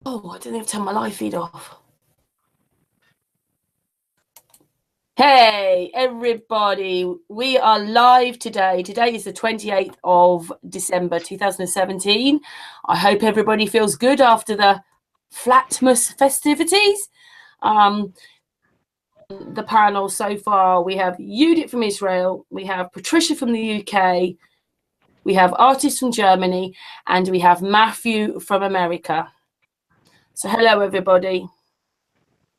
Oh, I didn't even turn my live feed off. Hey, everybody. We are live today. Today is the 28th of December 2017. I hope everybody feels good after the Flatmas festivities. The panel so far, we have Judith from Israel, we have Patricia from the UK, we have artists from Germany, and we have Matthew from America. So hello, everybody.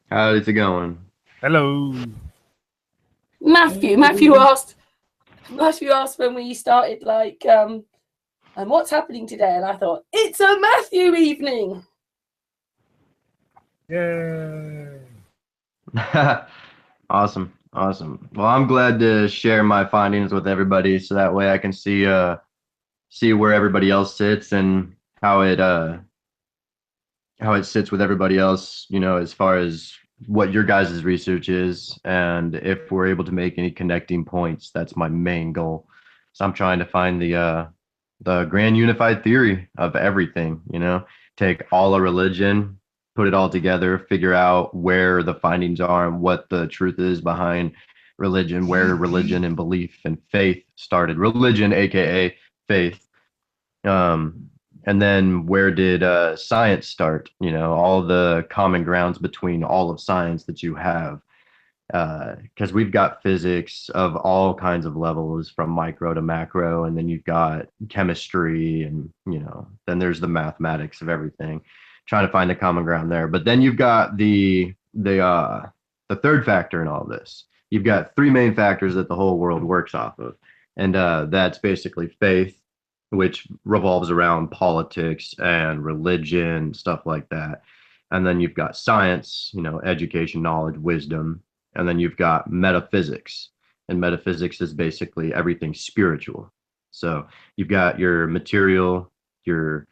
How's it going? Hello. Matthew asked when we started, and what's happening today? And I thought, it's a Matthew evening. Yay. Awesome. Well, I'm glad to share my findings with everybody so that way I can see where everybody else sits and how it sits with everybody else, as far as what your guys' research is, and if we're able to make any connecting points. That's my main goal. So I'm trying to find the grand unified theory of everything, take all a religion, put it all together, figure out where the findings are and what the truth is behind religion, where religion and belief and faith started. Religion, aka faith. And then where did science start? All the common grounds between all of science that you have, because we've got physics of all kinds of levels from micro to macro, and then you've got chemistry, and then there's the mathematics of everything, trying to find the common ground there. But then you've got the third factor in all this. You've got three main factors that the whole world works off of, and that's basically faith, which revolves around politics and religion, stuff like that. And then you've got science, education, knowledge, wisdom. And then you've got metaphysics. And metaphysics is basically everything spiritual. So you've got your material, your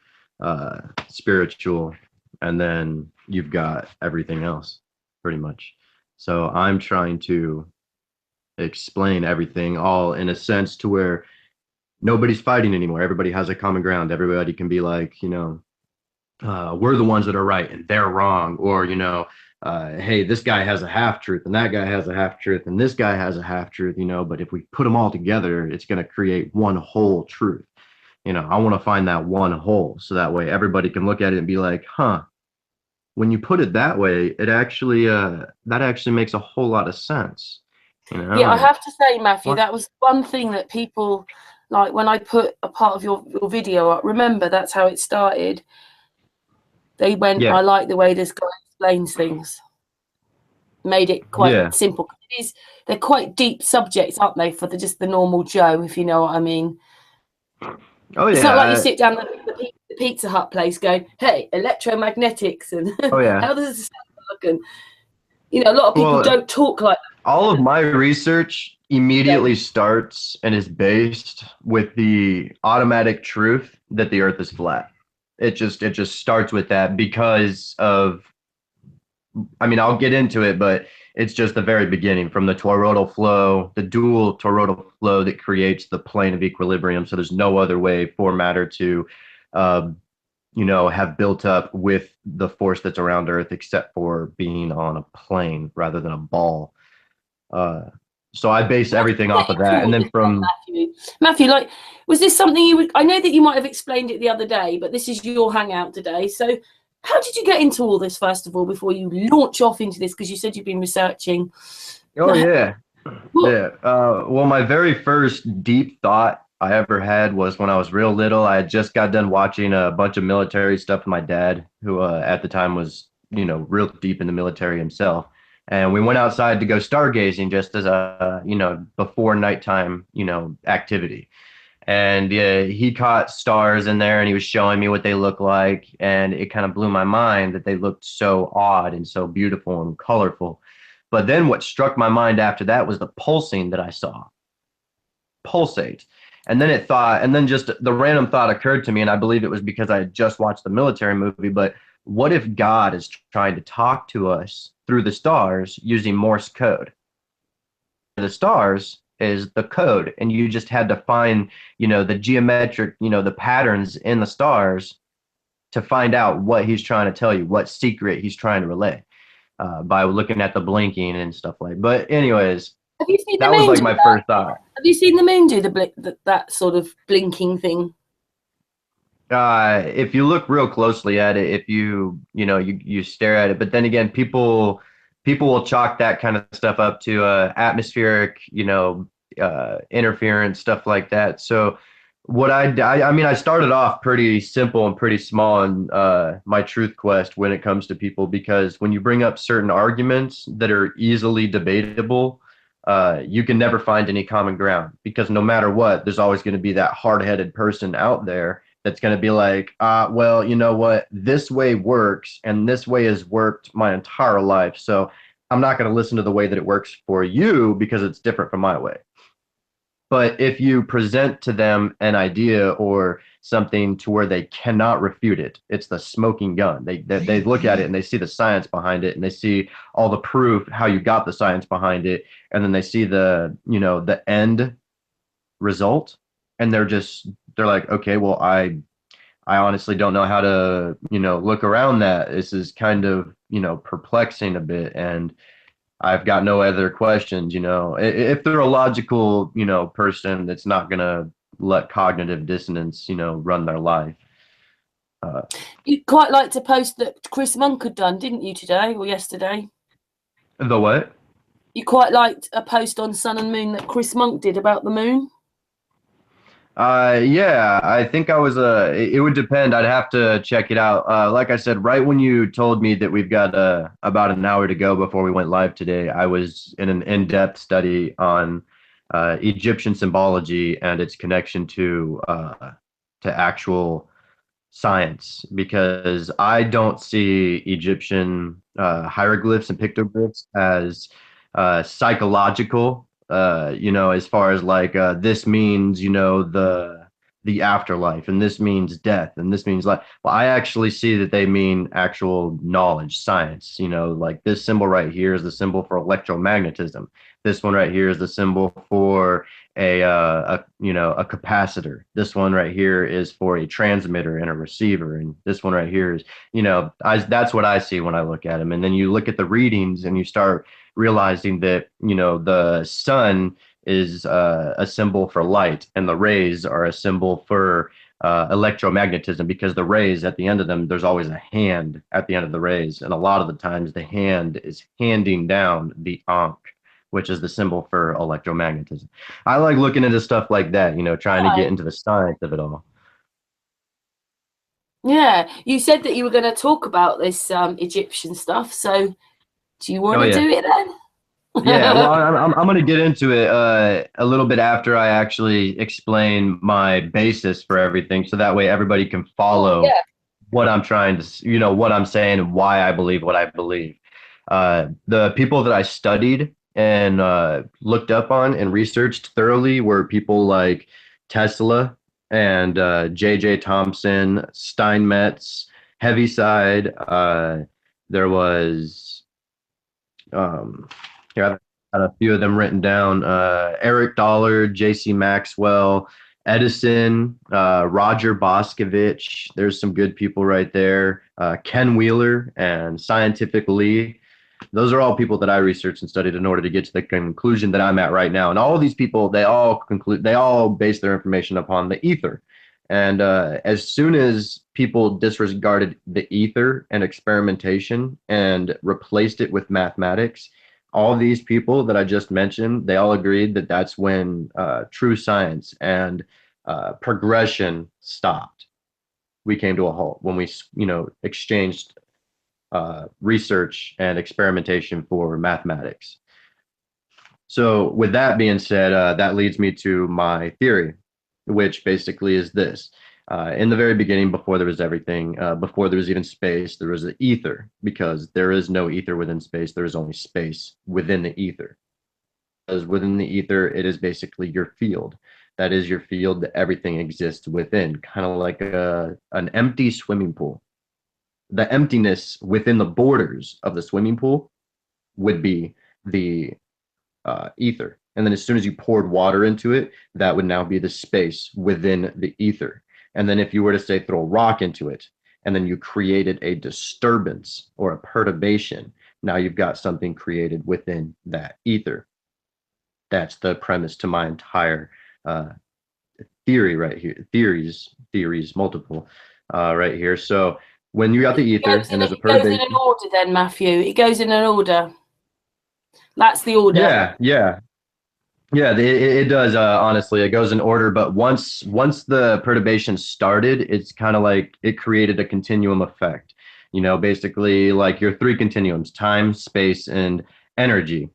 spiritual, and then you've got everything else, pretty much. So I'm trying to explain everything all in a sense to where nobody's fighting anymore. Everybody has a common ground. Everybody can be like, we're the ones that are right and they're wrong. Or, hey, this guy has a half truth and that guy has a half truth and this guy has a half truth, but if we put them all together, it's going to create one whole truth. I want to find that one whole so that way everybody can look at it and be like, huh, when you put it that way, it actually, that actually makes a whole lot of sense. Yeah, I have to say, Matthew, What? that was one thing that people, like when I put a part of your video up, remember that's how it started. They went, Yeah. I like the way this guy explains things. Made it quite Yeah. simple. They're quite deep subjects, aren't they, for just the normal Joe, if you know what I mean. Oh It's not like you yeah. sit down at the Pizza Hut place going, hey, electromagnetics and Oh yeah. how does this work? And, a lot of people Well, don't talk like that. all of my research immediately starts and is based with the automatic truth that the earth is flat. It just starts with that because of, I mean, I'll get into it, but it's just the very beginning from the toroidal flow, the dual toroidal flow that creates the plane of equilibrium. So there's no other way for matter to uh, have built up with the force that's around earth except for being on a plane rather than a ball. uh, so I base How did everything you off get of into that. all And then this then, from, Matthew? Matthew, like, was this something you would? I know that you might have explained it the other day, but this is your hangout today. So, how did you get into all this first of all before you launch off into this? Because you said you've been researching. oh, yeah. What? Yeah. Well, my very first deep thought I ever had was when I was real little. I had just got done watching a bunch of military stuff with my dad, who at the time was, real deep in the military himself. And we went outside to go stargazing just as a, before nighttime, activity. And he caught stars in there and he was showing me what they look like. And it kind of blew my mind that they looked so odd and so beautiful and colorful. But then what struck my mind after that was the pulsing that I saw pulsate. And then just the random thought occurred to me. And I believe it was because I had just watched the military movie. But what if God is trying to talk to us through the stars using Morse code? The stars is the code, and you just had to find the geometric, the patterns in the stars to find out what he's trying to tell you, what secret he's trying to relay, by looking at the blinking and stuff like. But anyways, Have you seen the that was moon like do my that? first thought. Have you seen the moon do that sort of blinking thing? If you look real closely at it, if you stare at it, but then again, people will chalk that kind of stuff up to atmospheric, interference, stuff like that. So what I mean, I started off pretty simple and pretty small in my truth quest when it comes to people, because when you bring up certain arguments that are easily debatable, you can never find any common ground, because no matter what, there's always going to be that hard-headed person out there that's going to be like, well, you know what, this way works and this way has worked my entire life, so I'm not going to listen to the way that it works for you because it's different from my way. But if you present to them an idea or something to where they cannot refute it, it's the smoking gun. They look at it and they see the science behind it, and they see all the proof how you got the science behind it, and then they see the end result, and they're like, okay, well, I honestly don't know how to look around that. This is kind of perplexing a bit, and I've got no other questions. If they're a logical person that's not gonna let cognitive dissonance run their life. You quite liked a post that Chris Monk had done, didn't you, today or yesterday? The what? You quite liked a post on Sun and Moon that Chris Monk did about the moon? Yeah, I think I was it would depend. I'd have to check it out. Like I said, right when you told me that we've got about an hour to go before we went live today, I was in an in-depth study on Egyptian symbology and its connection to actual science, because I don't see Egyptian hieroglyphs and pictoglyphs as psychological, as far as like this means, the afterlife, and this means death, and this means life. Well, I actually see that they mean actual knowledge, science. Like this symbol right here is the symbol for electromagnetism. This one right here is the symbol for a capacitor. This one right here is for a transmitter and a receiver, and this one right here is that's what I see when I look at them. And then you look at the readings and you start realizing that the sun is a symbol for light, and the rays are a symbol for electromagnetism, because the rays at the end of them, there's always a hand at the end of the rays, and a lot of the times the hand is handing down the ankh, which is the symbol for electromagnetism. I like looking into stuff like that, trying to get into the science of it all. Yeah, you said that you were going to talk about this Egyptian stuff, so do you want to do it then? Yeah, well, I'm going to get into it a little bit after I actually explain my basis for everything, so that way everybody can follow what I'm trying to, what I'm saying and why I believe what I believe. The people that I studied and looked up on and researched thoroughly were people like Tesla and J.J. Thomson, Steinmetz, Heaviside. There was here, I've got a few of them written down. Eric Dollard, J.C. Maxwell, Edison, Roger Boscovich. There's some good people right there. Ken Wheeler and Scientific Lee. Those are all people that I researched and studied in order to get to the conclusion that I'm at right now. And all of these people, they all base their information upon the ether. And as soon as people disregarded the ether and experimentation and replaced it with mathematics, all these people that I just mentioned, they all agreed that that's when true science and progression stopped. We came to a halt when we, exchanged research and experimentation for mathematics. So with that being said, that leads me to my theory, which basically is this. In the very beginning, before there was everything, before there was even space, there was the ether, because there is no ether within space. There is only space within the ether. Because within the ether, it is basically your field. That is your field that everything exists within, kind of like an empty swimming pool. The emptiness within the borders of the swimming pool would be the ether. And then as soon as you poured water into it, that would now be the space within the ether. And then if you were to say throw a rock into it, and then you created a disturbance or a perturbation. Now you've got something created within that ether. That's the premise to my entire theory right here. Theories, multiple right here. So when you got the ether and there's a perturbation. It goes in an order then, Matthew. It goes in an order. That's the order. Yeah, it does. Honestly, it goes in order. But once the perturbation started, it's kind of like it created a continuum effect. Basically like your three continuums: time, space, and energy.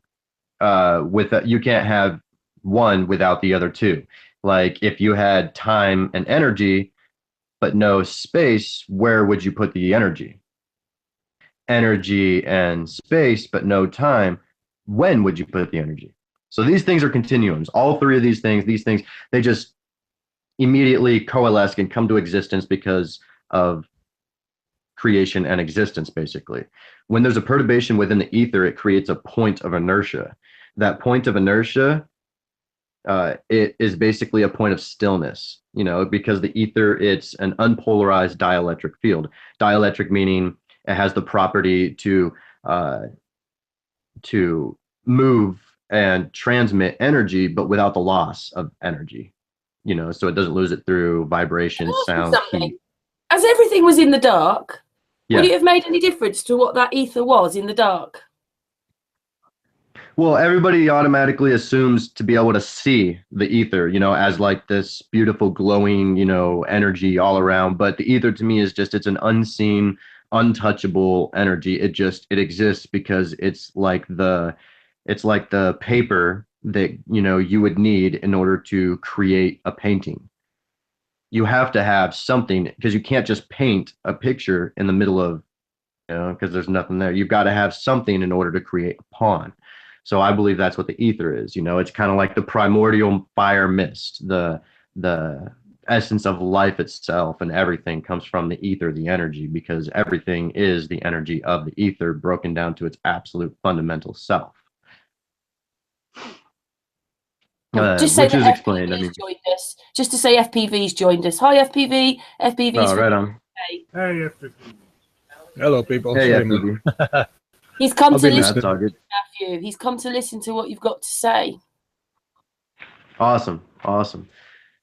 You can't have one without the other two. Like if you had time and energy, but no space, where would you put the energy? Energy and space, but no time. When would you put the energy? So these things are continuums. All three of these things, they just immediately coalesce and come to existence because of creation and existence, basically. When there's a perturbation within the ether, it creates a point of inertia. That point of inertia, it is basically a point of stillness, because the ether, it's an unpolarized dielectric field. Dielectric meaning it has the property to move and transmit energy, but without the loss of energy, so it doesn't lose it through vibration, sound, heat. As everything was in the dark, Yeah. would it have made any difference to what that ether was in the dark? Well, everybody automatically assumes to be able to see the ether, as like this beautiful glowing, energy all around. But the ether to me is just, it's an unseen, untouchable energy. It exists because it's like the paper that, you would need in order to create a painting. You have to have something, because you can't just paint a picture in the middle of, because there's nothing there. You've got to have something in order to create a pawn. So I believe that's what the ether is. It's kind of like the primordial fire mist, the essence of life itself, and everything comes from the ether, the energy, because everything is the energy of the ether broken down to its absolute fundamental self. Just say which is that explained. FPV's joined us. Just to say FPV's joined us. Hi, FPV. FPV's right on. Hey, FPV. Hello, people. Hey, Sorry, FPV. He's come to listen, That's all good. Matthew. He's come to listen to what you've got to say. Awesome.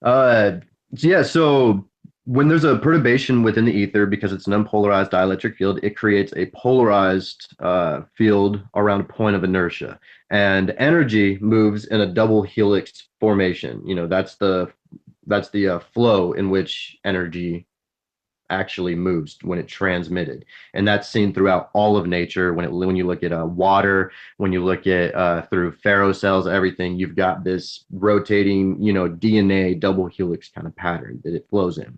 So when there's a perturbation within the ether, because it's an unpolarized dielectric field, it creates a polarized field around a point of inertia, and energy moves in a double helix formation. That's the flow in which energy actually moves when it transmitted, and that's seen throughout all of nature. When you look at water, when you look at through ferrocells, everything, you've got this rotating, DNA double helix kind of pattern that it flows in.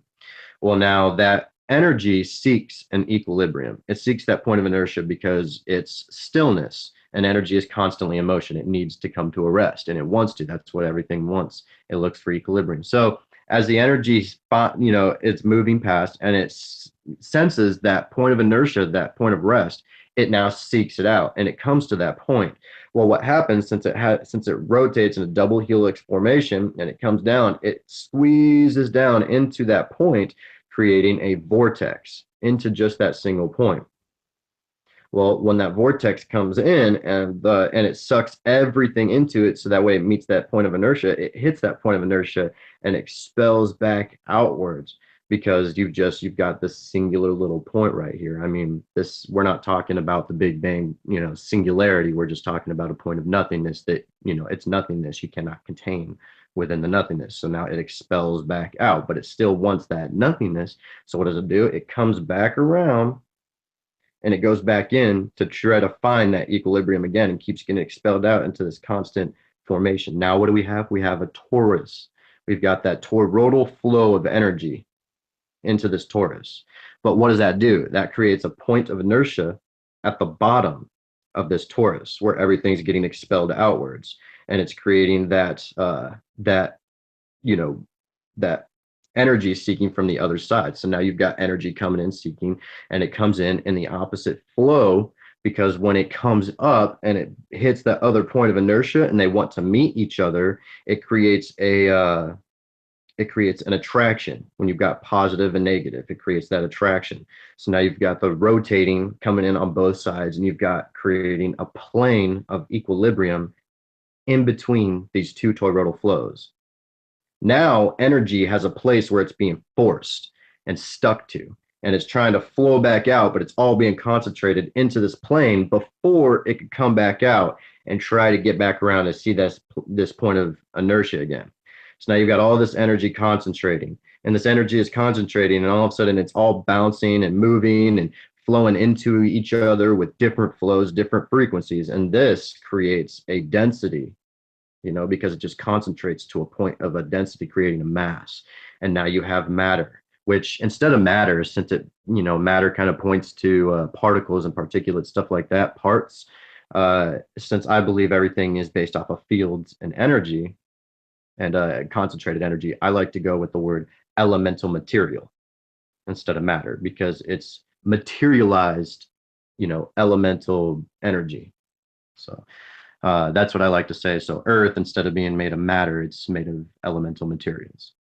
Well, now that energy seeks an equilibrium. It seeks that point of inertia because it's stillness, and energy is constantly in motion. It needs to come to a rest, and it wants to. That's what everything wants. It looks for equilibrium. So as the energy spot, it's moving past, and it senses that point of inertia, that point of rest, it now seeks it out, and it comes to that point. Well, what happens, since it rotates in a double helix formation and it comes down, it squeezes down into that point, creating a vortex into just that single point. Well, when that vortex comes in and it sucks everything into it, so that way it meets that point of inertia, it hits that point of inertia and expels back outwards, because you've got this singular little point right here. I mean, we're not talking about the Big Bang, singularity. We're just talking about a point of nothingness that, it's nothingness. You cannot contain within the nothingness. So now it expels back out, but it still wants that nothingness. So what does it do? It comes back around, and it goes back in to try to find that equilibrium again, and keeps getting expelled out into this constant formation. Now, what do we have? We have a torus. We've got that toroidal flow of energy into this torus. But what does that do? That creates a point of inertia at the bottom of this torus, where everything's getting expelled outwards, and it's creating that energy seeking from the other side. So now you've got energy coming in seeking, and it comes in the opposite flow, because when it comes up and it hits that other point of inertia and they want to meet each other, it creates a it creates an attraction. When you've got positive and negative, it creates that attraction. So now you've got the rotating coming in on both sides, and you've got creating a plane of equilibrium in between these two toroidal flows. Now energy has a place where it's being forced and stuck to, and it's trying to flow back out, but it's all being concentrated into this plane before it could come back out and try to get back around and see this point of inertia again. So now you've got all this energy concentrating, and this energy is concentrating, and all of a sudden it's all bouncing and moving and flowing into each other with different flows, different frequencies. And this creates a density, because it just concentrates to a point of a density, creating a mass. And now you have matter, which instead of matter, since matter kind of points to particles and particulates, stuff like that, parts, since I believe everything is based off of fields and energy and concentrated energy, I like to go with the word elemental material instead of matter, because it's materialized, elemental energy. So that's what I like to say. So Earth, instead of being made of matter, it's made of elemental materials.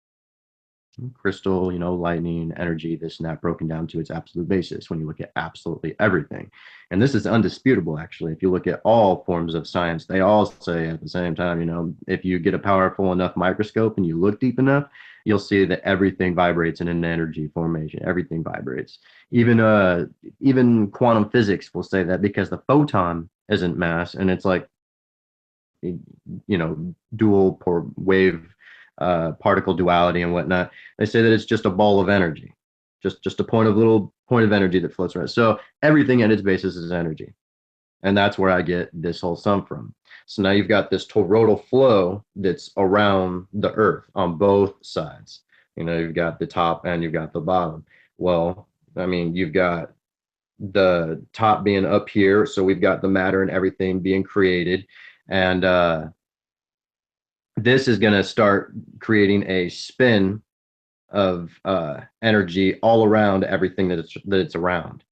Crystal, lightning, energy, this and that, broken down to its absolute basis when you look at absolutely everything. And this is undisputable, actually. If you look at all forms of science, they all say at the same time, if you get a powerful enough microscope and you look deep enough, you'll see that everything vibrates in an energy formation. Everything vibrates. Even quantum physics will say that, because the photon isn't mass, and it's like, dual wave particle duality and whatnot. They say that it's just a ball of energy, just a little point of energy that floats around. So everything at its basis is energy, and that's where I get this whole sum from. So now you've got this toroidal flow that's around the Earth on both sides. You've got the top and you've got the bottom. Well, you've got the top being up here, so we've got the matter and everything being created, and this is going to start creating a spin of energy all around everything that it's around,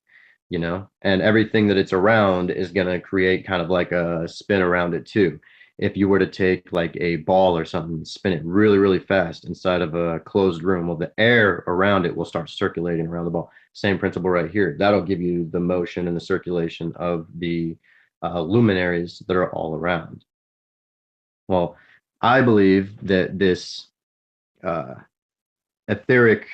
and everything that it's around is going to create kind of like a spin around it too. If you were to take like a ball or something, spin it really, really fast inside of a closed room, well, the air around it will start circulating around the ball. Same principle right here. That'll give you the motion and the circulation of the luminaries that are all around. Well, I believe that this etheric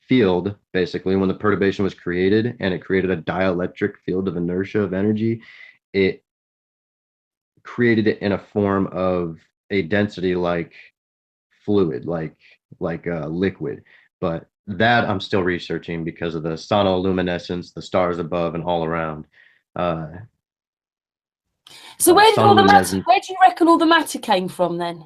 field, basically, when the perturbation was created and it created a dielectric field of inertia of energy, it created it in a form of a density like fluid, like liquid. But that I'm still researching because of the sonoluminescence, the stars above and all around. So where do you reckon all the matter came from then?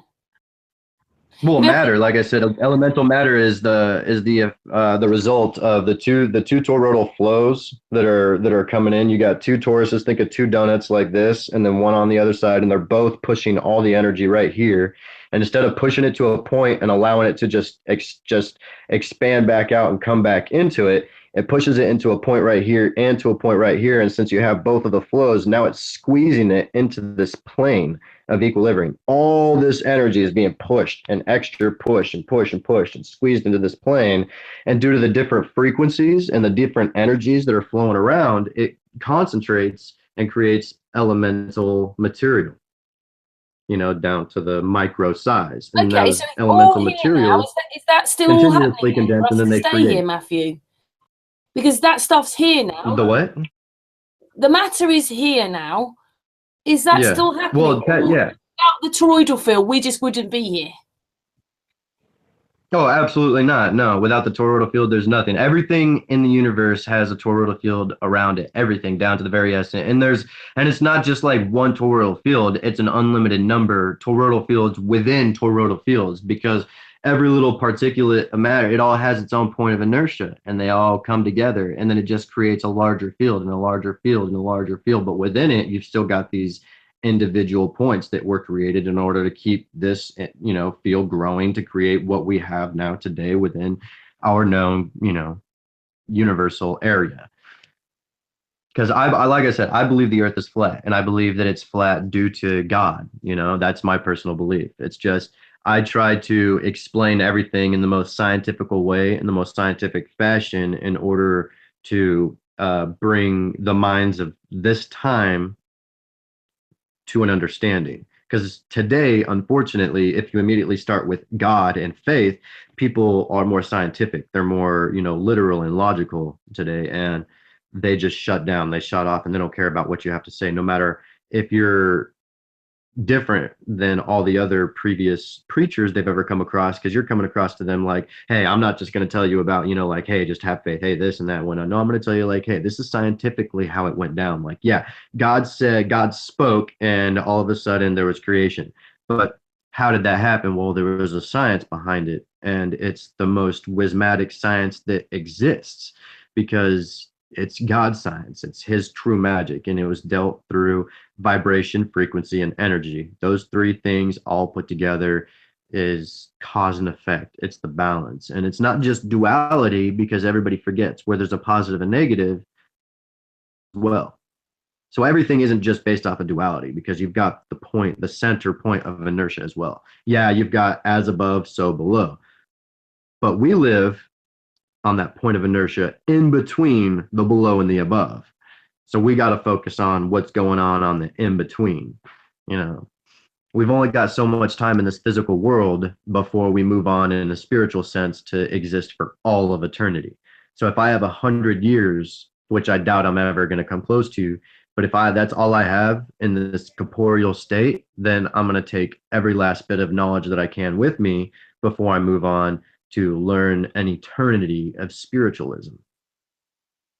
Well, matter, like I said, elemental matter is the result of the two toroidal flows that are coming in. You got two toruses, think of two donuts like this, and then one on the other side, and they're both pushing all the energy right here. And instead of pushing it to a point and allowing it to just expand back out and come back into it, it pushes it into a point right here and to a point right here. And since you have both of the flows, now it's squeezing it into this plane of equilibrium. All this energy is being pushed and extra push and push and pushed and squeezed into this plane. And due to the different frequencies and the different energies that are flowing around, it concentrates and creates elemental material, down to the micro size. And okay, those so elemental materials is that still all happening condense, and then they create here, Matthew? Because that stuff's here now. The what? The matter is here now. Is that still happening? Well, yeah. Without the toroidal field, we just wouldn't be here. Oh, absolutely not. No, without the toroidal field, there's nothing. Everything in the universe has a toroidal field around it. Everything, down to the very essence. And it's not just like one toroidal field. It's an unlimited number toroidal fields within toroidal fields, because every little particulate of matter, it all has its own point of inertia, and they all come together, and then it just creates a larger field and a larger field and a larger field. But within it, you've still got these individual points that were created in order to keep this, field growing, to create what we have now today within our known, universal area. Because like I said, I believe the earth is flat, and I believe that it's flat due to God. That's my personal belief. It's just, I try to explain everything in the most scientific way, in the most scientific fashion, in order to bring the minds of this time to an understanding. Because today, unfortunately, if you immediately start with God and faith, people are more scientific. They're more, literal and logical today, and they just shut down. They shut off, and they don't care about what you have to say, no matter if you're different than all the other previous preachers they've ever come across, because you're coming across to them like, hey, I'm not just going to tell you about, like, hey, just have faith, hey, this and that one. No, I'm going to tell you like, hey, this is scientifically how it went down. Like, yeah, God spoke, and all of a sudden there was creation. But how did that happen? Well, there was a science behind it, and it's the most wismatic science that exists, because it's God's science. It's his true magic, and it was dealt through vibration, frequency, and energy. Those three things all put together is cause and effect. It's the balance. And it's not just duality, because everybody forgets where there's a positive and negative as well. So everything isn't just based off of duality, because you've got the center point of inertia as well. Yeah, you've got as above, so below. But we live on that point of inertia in between the below and the above. So we got to focus on what's going on the in between. We've only got so much time in this physical world before we move on in a spiritual sense to exist for all of eternity. So if I have 100 years, which I doubt I'm ever going to come close to, but if that's all I have in this corporeal state, then I'm going to take every last bit of knowledge that I can with me before I move on to learn an eternity of spiritualism.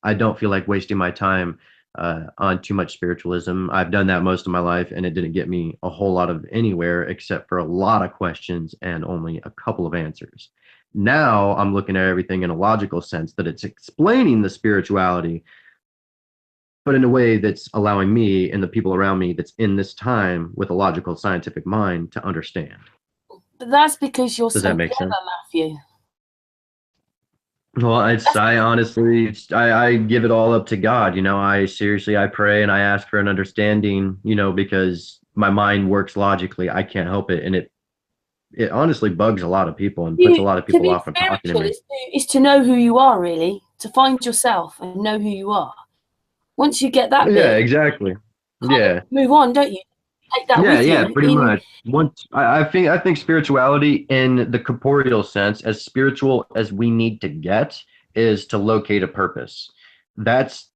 I don't feel like wasting my time on too much spiritualism. I've done that most of my life, and it didn't get me a whole lot of anywhere except for a lot of questions and only a couple of answers. Now I'm looking at everything in a logical sense, that it's explaining the spirituality, but in a way that's allowing me and the people around me that's in this time with a logical, scientific mind to understand. But that's because you're Does so that make clever, sense? Matthew. Well, I honestly, I give it all up to God. I pray and I ask for an understanding, because my mind works logically. I can't help it. And it honestly bugs a lot of people and puts a lot of To people be off from talking to spiritual me. is to know who you are, really, to find yourself and know who you are. Once you get that Yeah, bit, exactly. Yeah. move on, don't you? Take that with Yeah, you. pretty much. Once I think spirituality in the corporeal sense, as spiritual as we need to get, is to locate a purpose. That's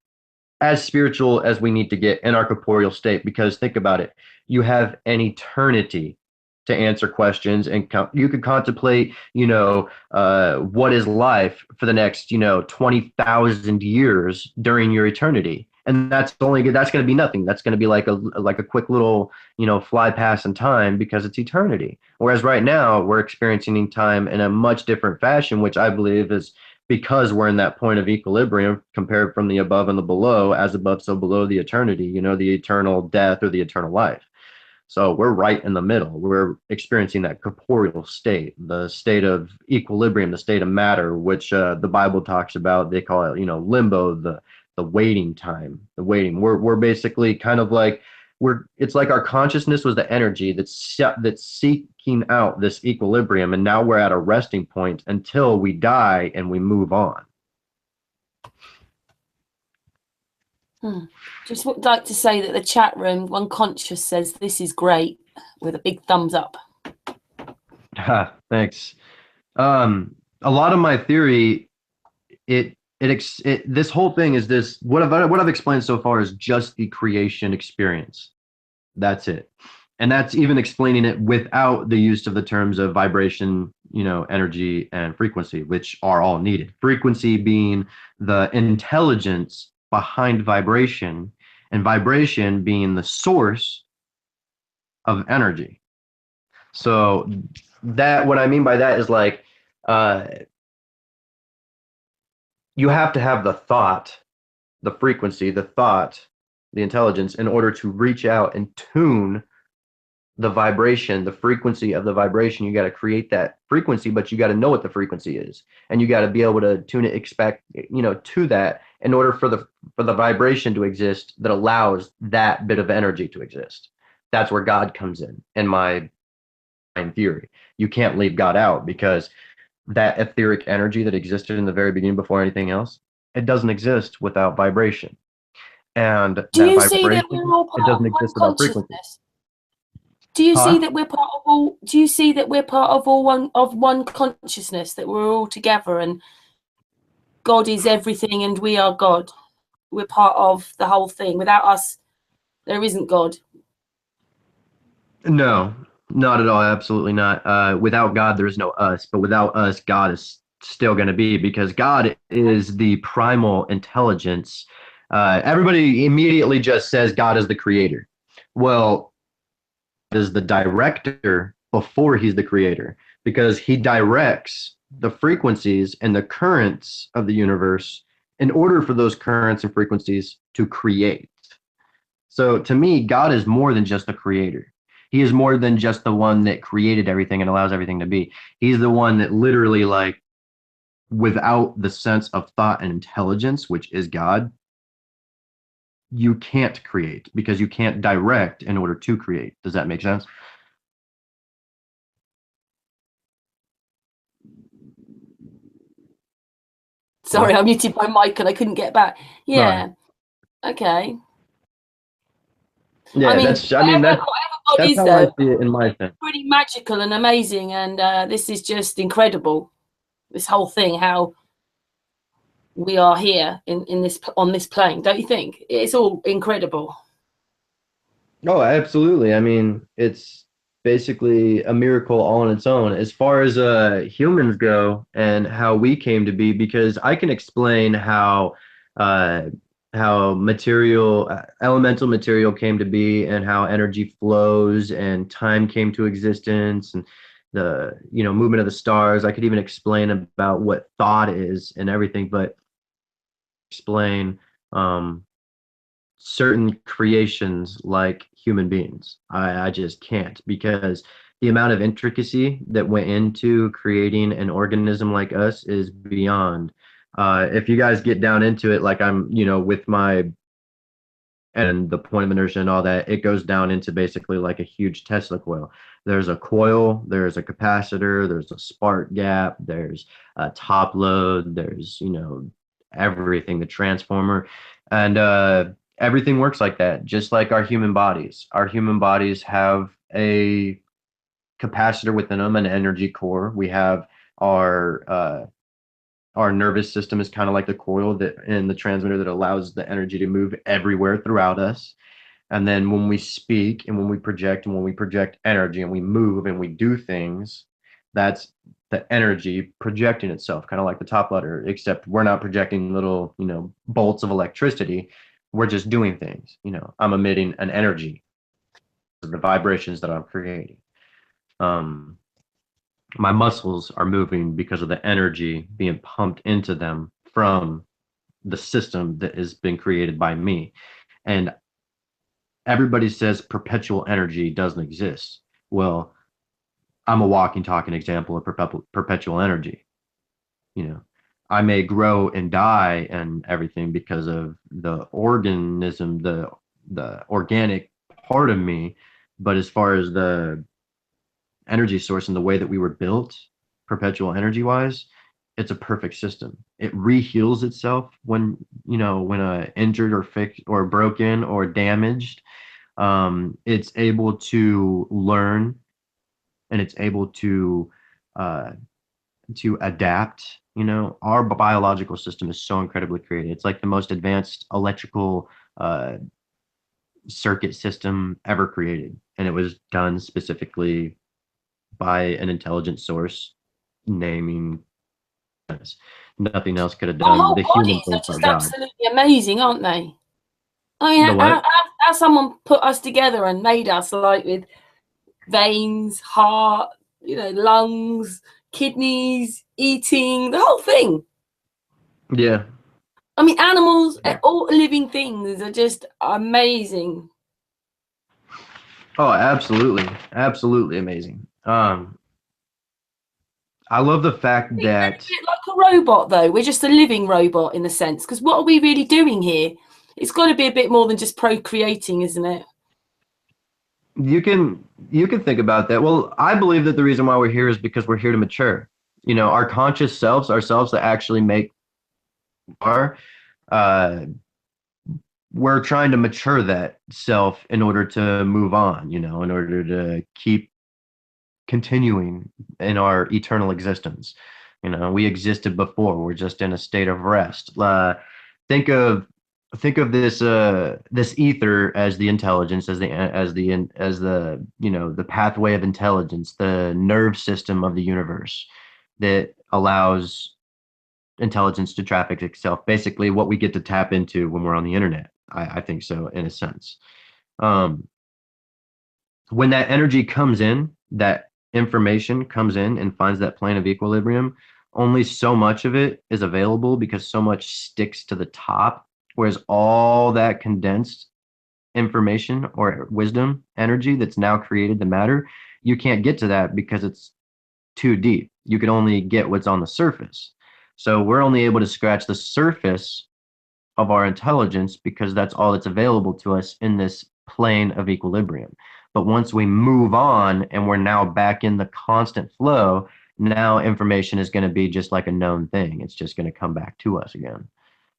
as spiritual as we need to get in our corporeal state, because think about it, you have an eternity to answer questions, and you could contemplate what is life for the next 20,000 years during your eternity, and that's going to be nothing. That's going to be like a quick little fly pass in time, because it's eternity. Whereas right now we're experiencing time in a much different fashion, which I believe is because we're in that point of equilibrium compared from the above and the below, as above, so below, the eternity, the eternal death or the eternal life. So we're right in the middle. We're experiencing that corporeal state, the state of equilibrium, the state of matter, which the Bible talks about. They call it, limbo, the waiting time, the waiting. We're basically kind of like it's like our consciousness was the energy that's seeking out this equilibrium, and now we're at a resting point until we die and we move on. Just would like to say that the chat room, Unconscious says this is great, with a big thumbs up. Thanks. A lot of my theory, this whole thing is this. What I've explained so far is just the creation experience. That's it. And that's even explaining it without the use of the terms of vibration, energy and frequency, which are all needed. Frequency being the intelligence behind vibration, and vibration being the source of energy. So that, what I mean by that is like, you have to have the thought, the frequency, the thought, the intelligence, in order to reach out and tune the vibration, the frequency of the vibration. You got to create that frequency, but you got to know what the frequency is, and you got to be able to tune it, to that, in order for the vibration to exist that allows that bit of energy to exist. That's where God comes in my in theory. You can't leave God out because that etheric energy that existed in the very beginning before anything else, it doesn't exist without vibration. And Do that you see that vibration, we're all it part of doesn't one exist without frequency. consciousness? Do you see Huh? that we're part of all? Do you see that we're part of one consciousness? That we're all together, and God is everything, and we are God. We're part of the whole thing. Without us, there isn't God. No, not at all. Absolutely not. Without God, there is no us. But without us, God is still going to be because God is the primal intelligence. Everybody immediately just says God is the creator. Well, is the director before he's the creator because he directs the frequencies and the currents of the universe in order for those currents and frequencies to create. So to me, God is more than just a creator. He is more than just the one that created everything and allows everything to be. He's the one that literally, like, without the sense of thought and intelligence, which is God, you can't create because you can't direct in order to create. Does that make sense? Sorry, I muted my mic and I couldn't get back. Yeah. No. Okay. Yeah, whatever God that's is, how I though, see it in my sense. pretty magical and amazing, and this is just incredible. This whole thing, how we are here in this on this plane, don't you think? It's all incredible. Oh, absolutely. I mean, it's basically a miracle all on its own. As far as humans go and how we came to be, because I can explain uh, how material, elemental material came to be, and how energy flows, and time came to existence, and the movement of the stars. I could even explain about what thought is and everything, but explain um, certain creations like human beings. I just can't because the amount of intricacy that went into creating an organism like us is beyond. If you guys get down into it, like I'm, with my and the point of inertia and all that, it goes down into basically like a huge Tesla coil. There's a coil, there's a capacitor, there's a spark gap, there's a top load, there's, everything, the transformer. And everything works like that, just like our human bodies. Our human bodies have a capacitor within them, an energy core. We have our nervous system is kind of like the coil that in the transmitter that allows the energy to move everywhere throughout us. And then when we speak and when we project energy and we move and we do things, that's the energy projecting itself, kind of like the top ladder, except we're not projecting little, bolts of electricity. We're just doing things. I'm emitting an energy, the vibrations that I'm creating. My muscles are moving because of the energy being pumped into them from the system that has been created by me. And everybody says perpetual energy doesn't exist. Well, I'm a walking, talking example of perpetual energy. I may grow and die and everything because of the organism, the organic part of me. But as far as the energy source and the way that we were built, perpetual energy wise, it's a perfect system. It reheals itself when injured or fixed or broken or damaged. It's able to learn and it's able uh, to adapt. Our biological system is so incredibly creative. It's like the most advanced electrical circuit system ever created, and it was done specifically by an intelligent source, naming us. Nothing else could have Our done whole the human bodies thing are for just God. absolutely amazing, aren't they? I mean, The what? how someone put us together and made us, like, with veins, heart, lungs, kidneys, eating, the whole thing. Yeah. I mean, animals, all living things are just amazing. Oh, absolutely. Absolutely amazing. I love the fact We're a that bit like a robot, though. We're just a living robot in a sense, because what are we really doing here? It's got to be a bit more than just procreating, isn't it? You can think about that. Well, I believe that the reason why we're here is because we're here to mature. Our conscious selves, ourselves that actually make our uh we're trying to mature that self in order to move on, in order to keep continuing in our eternal existence. We existed before. We're just in a state of rest. Think of this ether as the intelligence, as the the pathway of intelligence, the nerve system of the universe that allows intelligence to traffic itself. Basically, what we get to tap into when we're on the internet. I think so, in a sense. Um, when that energy comes in, that information comes in and finds that plane of equilibrium, only so much of it is available because so much sticks to the top, whereas all that condensed information or wisdom energy that's now created the matter, you can't get to that because it's too deep. You can only get what's on the surface. So we're only able to scratch the surface of our intelligence because that's all that's available to us in this plane of equilibrium. But once we move on and we're now back in the constant flow, now information is going to be just like a known thing. It's just going to come back to us again.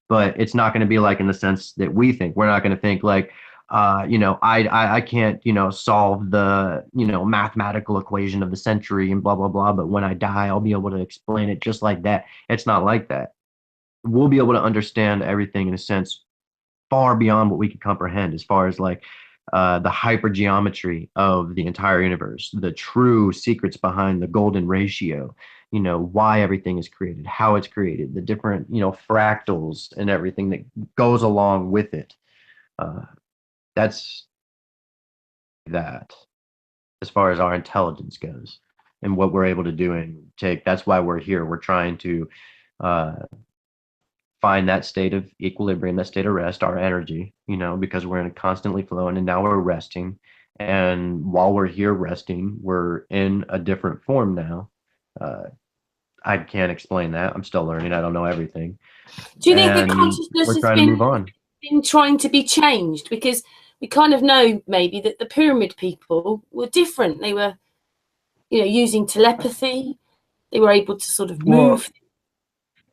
But it's not going to be like in the sense that we think. We're not going to think like, I can't, solve the, mathematical equation of the century and blah, blah, blah. But when I die, I'll be able to explain it just like that. It's not like that. We'll be able to understand everything in a sense far beyond what we can comprehend, as far as like the hypergeometry of the entire universe, the true secrets behind the golden ratio, why everything is created, how it's created, the different, fractals and everything that goes along with it. Uh, that's that as far as our intelligence goes and what we're able to do and take. That's why we're here. We're trying to uh, find that state of equilibrium, that state of rest, our energy, because we're in a constantly flowing and now we're resting. And while we're here resting, we're in a different form now. Uh, I can't explain that. I'm still learning. I don't know everything. Do you think the And consciousness we're has trying to move on. been trying to be changed? Because we kind of know maybe that the pyramid people were different. They were, using telepathy. They were able to sort of move.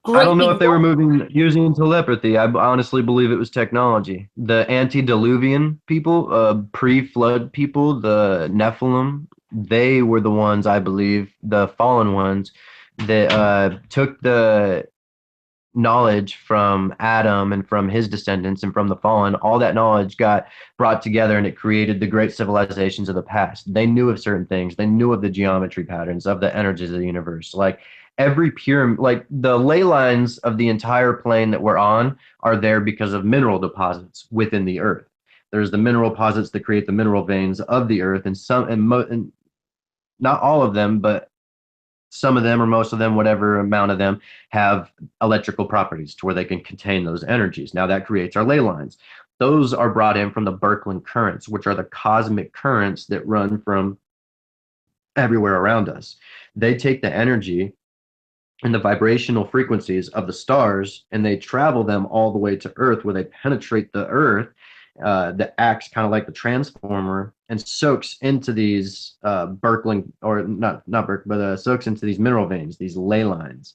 I don't know if they were using telepathy. I honestly believe it was technology. The antediluvian people, pre-flood people, the Nephilim, they were the ones, I believe, the fallen ones that took the knowledge from Adam and from his descendants and from the fallen. All that knowledge got brought together and it created the great civilizations of the past. They knew of certain things. They knew of the geometry patterns, of the energies of the universe. Like every pyramid, like the ley lines of the entire plane that we're on are there because of mineral deposits within the earth. There's the mineral deposits that create the mineral veins of the earth, and not all of them, but some of them or most of them, whatever amount of them, have electrical properties to where they can contain those energies. Now that creates our ley lines. Those are brought in from the Birkeland currents, which are the cosmic currents that run from everywhere around us. They take the energy and the vibrational frequencies of the stars and they travel them all the way to Earth, where they penetrate the Earth, that acts kind of like the transformer and soaks into these Birkeland, or not Birk, but soaks into these mineral veins, these ley lines.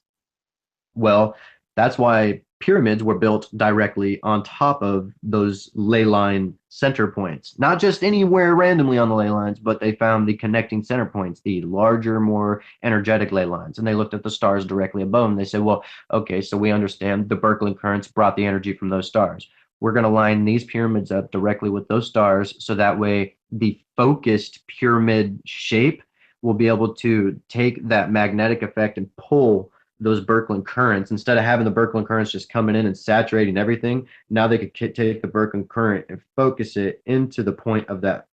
Well, that's why pyramids were built directly on top of those ley line center points. Not just anywhere randomly on the ley lines, but they found the connecting center points, the larger, more energetic ley lines. And they looked at the stars directly above them. They said, well, okay, so we understand the Birkeland currents brought the energy from those stars. We're going to line these pyramids up directly with those stars, so that way the focused pyramid shape will be able to take that magnetic effect and pull those Birkeland currents. Instead of having the Birkeland currents just coming in and saturating everything, now they could take the Birkeland current and focus it into the point of that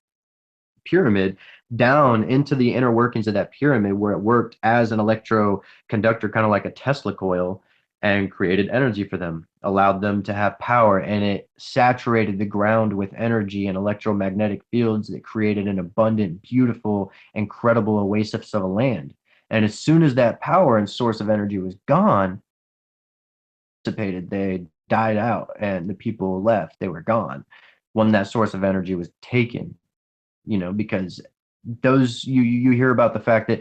pyramid, down into the inner workings of that pyramid, where it worked as an electroconductor, kind of like a Tesla coil, and created energy for them, allowed them to have power, and it saturated the ground with energy and electromagnetic fields that created an abundant, beautiful, incredible oasis of a land. And as soon as that power and source of energy was gone, they died out and the people left. They were gone. When that source of energy was taken, because those you hear about the fact that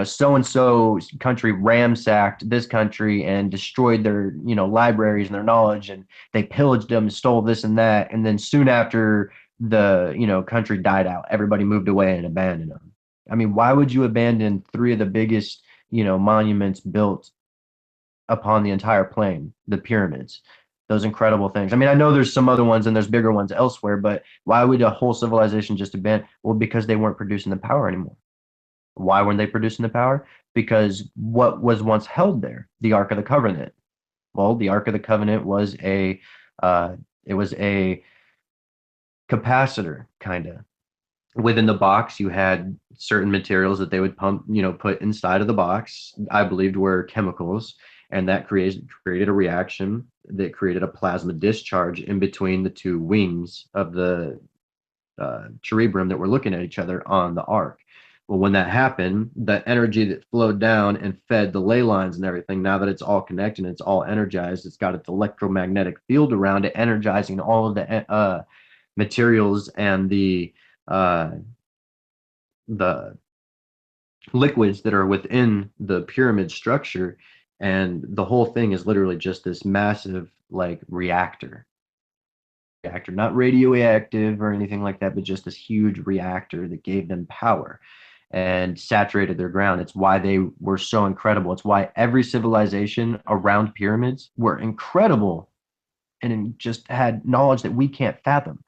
so and so country ransacked this country and destroyed their libraries and their knowledge, and they pillaged them, stole this and that, and then soon after the country died out, everybody moved away and abandoned them. I mean, why would you abandon three of the biggest monuments built upon the entire plane, the pyramids, those incredible things? I mean, I know there's some other ones and there's bigger ones elsewhere, but why would a whole civilization just abandon? Well, because they weren't producing the power anymore. Why weren't they producing the power? Because what was once held there, the Ark of the Covenant. Well, the Ark of the Covenant was it was a capacitor, kind of. Within the box, you had certain materials that they would put inside of the box, I believed were chemicals, and that created a reaction that created a plasma discharge in between the two wings of the cherubim that were looking at each other on the ark. Well, when that happened, the energy that flowed down and fed the ley lines and everything, now that it's all connected and it's all energized, it's got its electromagnetic field around it, energizing all of the materials and the liquids that are within the pyramid structure. And the whole thing is literally just this massive reactor, not radioactive or anything like that, but just this huge reactor that gave them power and saturated their ground. It's why they were so incredible. It's why every civilization around pyramids were incredible and just had knowledge that we can't fathom.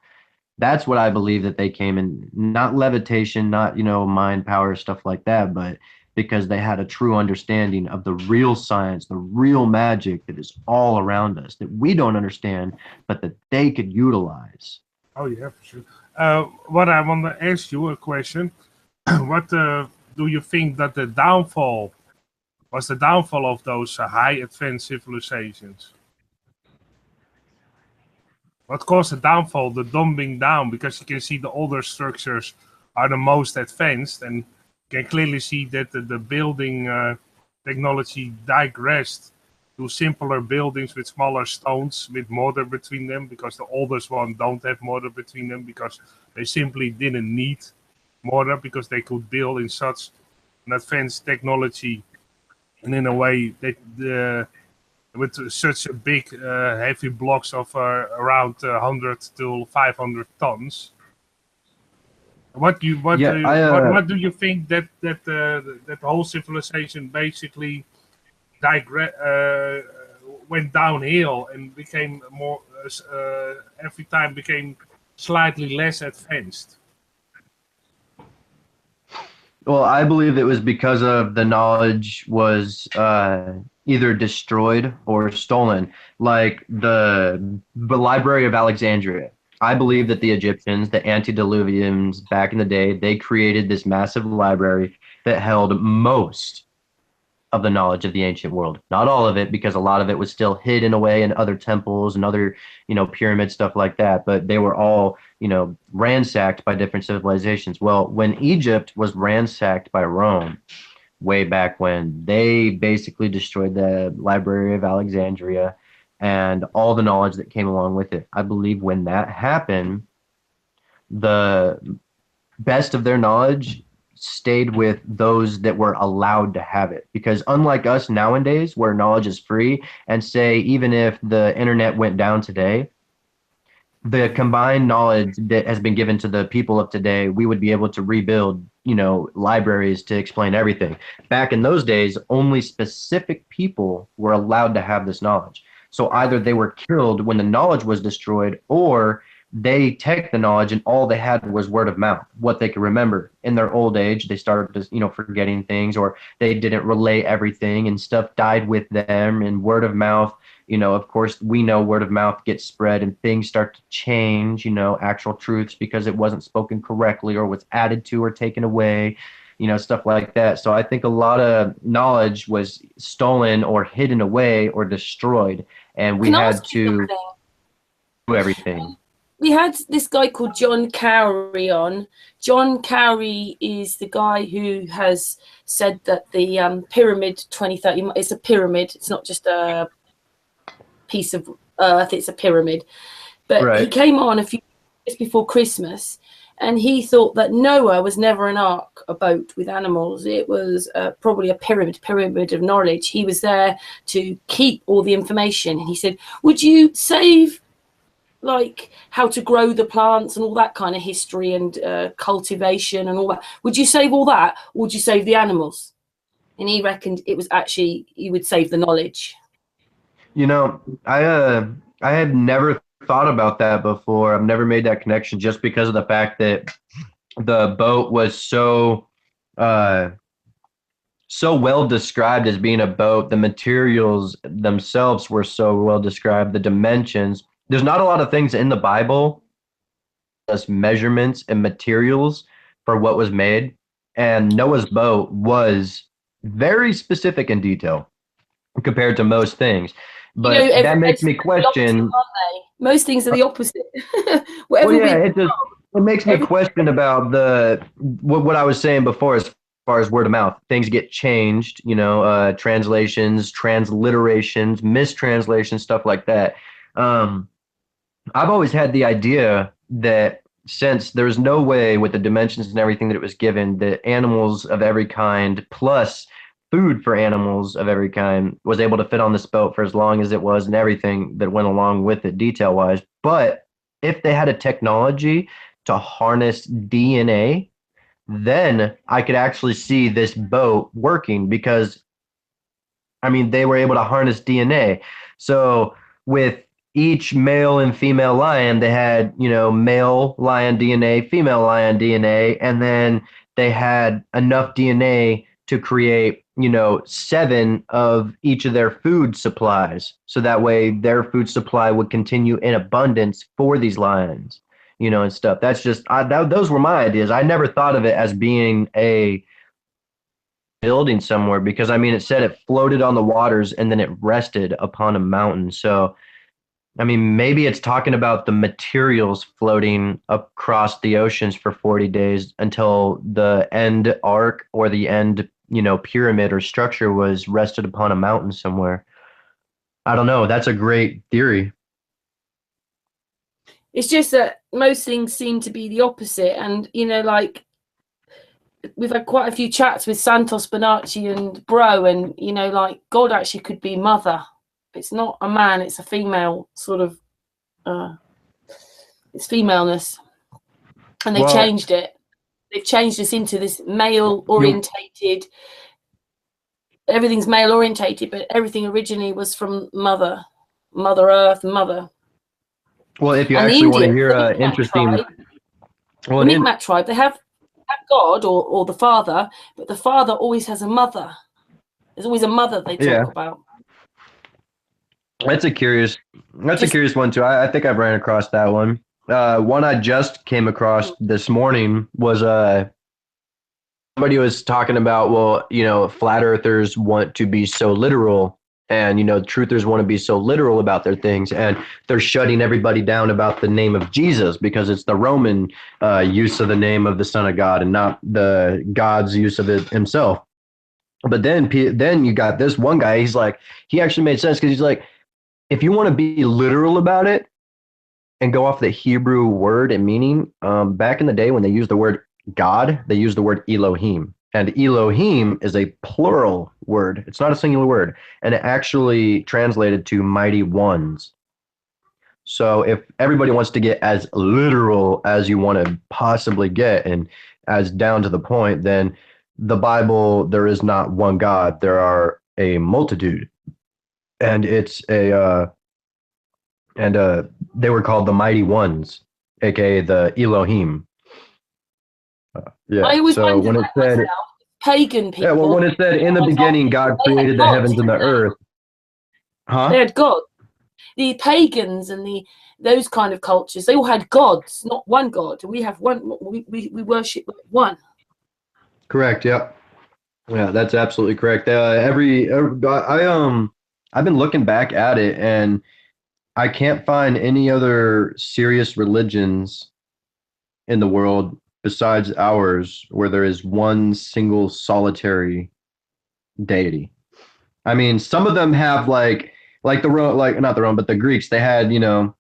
That's what I believe, that they came in, not levitation, not, mind power, stuff like that, but because they had a true understanding of the real science, the real magic that is all around us, that we don't understand, but that they could utilize. Oh, yeah, for sure. What I want to ask you a question. What do you think that the downfall of those high advanced civilizations? What caused the downfall, the dumbing down? Because you can see the older structures are the most advanced, and you can clearly see that the building technology digressed to simpler buildings with smaller stones with mortar between them, because the oldest one don't have mortar between them because they simply didn't need mortar, because they could build in such an advanced technology and in a way that with such a big heavy blocks of around 100 to 500 tons. What do you think that that whole civilization basically went downhill and became more every time became slightly less advanced? Well, I believe it was because of the knowledge was either destroyed or stolen. Like the Library of Alexandria. I believe that the Egyptians, the antediluvians back in the day, they created this massive library that held most of the knowledge of the ancient world. Not all of it, because a lot of it was still hidden away in other temples and other, pyramid stuff like that. But they were all, ransacked by different civilizations. Well, when Egypt was ransacked by Rome, way back when, they basically destroyed the Library of Alexandria and all the knowledge that came along with it. I believe when that happened, the best of their knowledge stayed with those that were allowed to have it. Because unlike us nowadays, where knowledge is free, and say even if the internet went down today, the combined knowledge that has been given to the people of today, we would be able to rebuild, libraries to explain everything. Back in those days, only specific people were allowed to have this knowledge. So either they were killed when the knowledge was destroyed, or they take the knowledge and all they had was word of mouth, what they could remember. In their old age, they started to, forgetting things, or they didn't relay everything and stuff died with them, and word of mouth, of course, we know word of mouth gets spread and things start to change, actual truths, because it wasn't spoken correctly or was added to or taken away, stuff like that. So I think a lot of knowledge was stolen or hidden away or destroyed, and we had to do everything. We had this guy called John Cowrie on. John Cowrie is the guy who has said that the pyramid 2030 is a pyramid. It's not just a piece of earth, it's a pyramid. But He came on a few days before Christmas, And he thought that Noah was never an ark, a boat with animals. It was probably a pyramid of knowledge. He was there to keep all the information. And he said, would you save like how to grow the plants and all that kind of history and cultivation and all that? Would you save all that, or would you save the animals? And he reckoned it was actually, you would save the knowledge. You know, I had never thought about that before. I've never made that connection just because of the fact that the boat was so so well described as being a boat. The materials themselves were so well described, the dimensions. There's not a lot of things in the Bible as measurements and materials for what was made. And Noah's boat was very specific in detail compared to most things. But You know, that makes me question. Most things are the opposite. Well, yeah, it makes me question about what I was saying before as far as word of mouth. Things get changed, you know, translations, transliterations, mistranslations, stuff like that. I've always had the idea that since there's no way with the dimensions and everything that it was given, that animals of every kind plus food for animals of every kind was able to fit on this boat for as long as it was and everything that went along with it detail wise. But if they had a technology to harness DNA, then I could actually see this boat working because, I mean, they were able to harness DNA. So with each male and female lion, they had, you know, male lion DNA, female lion DNA, and then they had enough DNA to create, you know, 7 of each of their food supplies. So that way their food supply would continue in abundance for these lions, you know, and stuff. That's just, those were my ideas. I never thought of it as being a building somewhere because, I mean, it said it floated on the waters and then it rested upon a mountain. So, I mean, maybe it's talking about the materials floating across the oceans for 40 days until the end ark or the end, you know, pyramid or structure was rested upon a mountain somewhere. I don't know. That's a great theory. It's just that most things seem to be the opposite. And, you know, like we've had quite a few chats with Santos Bonacci and Bro, and, you know, like God actually could be mother. It's not a man, it's a female sort of, it's femaleness. And they've changed it. They've changed us into this male orientated, everything's male orientated, but everything originally was from Mother Earth, Mother. Well, if you actually want to hear interesting, the Mi'kmaq tribe, they have God or the father, but the father always has a mother. There's always a mother they talk about. That's a curious one too. I think I've ran across that one. One I just came across this morning was somebody was talking about, well, you know, flat earthers want to be so literal, and, you know, truthers want to be so literal about their things, and they're shutting everybody down about the name of Jesus because it's the Roman use of the name of the Son of God and not the God's use of it himself. But then you got this one guy. He's like, he actually made sense because he's like, if you want to be literal about it and go off the Hebrew word and meaning, back in the day when they used the word God, they used the word Elohim. And Elohim is a plural word. It's not a singular word. And it actually translated to mighty ones. So if everybody wants to get as literal as you want to possibly get and as down to the point, then the Bible, there is not one God. There are a multitude. And it's they were called the mighty ones, aka the Elohim. I always so when it said myself, pagan people. Yeah, well, when it said in the beginning God created the heavens and the earth. Huh? They had God. The pagans and those kind of cultures, they all had gods, not one God. We have one. We worship one. Correct. Yep. Yeah, that's absolutely correct. I've been looking back at it, and I can't find any other serious religions in the world besides ours where there is one single solitary deity. I mean, some of them have like not the Rome, but the Greeks. They had, you know,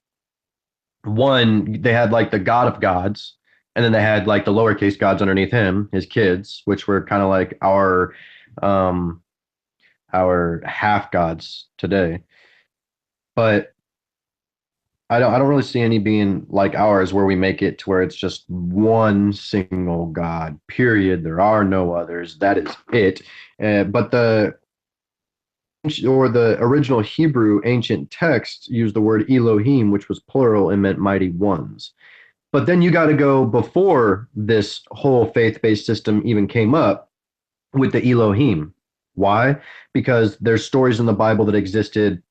they had like the god of gods, And then they had like the lowercase gods underneath him, his kids, which were kind of like our half gods today. But I don't really see any being like ours where we make it to where it's just one single God, period. There are no others. That is it. But the original Hebrew ancient text used the word Elohim, which was plural and meant mighty ones. But then you got to go before this whole faith-based system even came up with the Elohim. Why? Because there's stories in the Bible that existed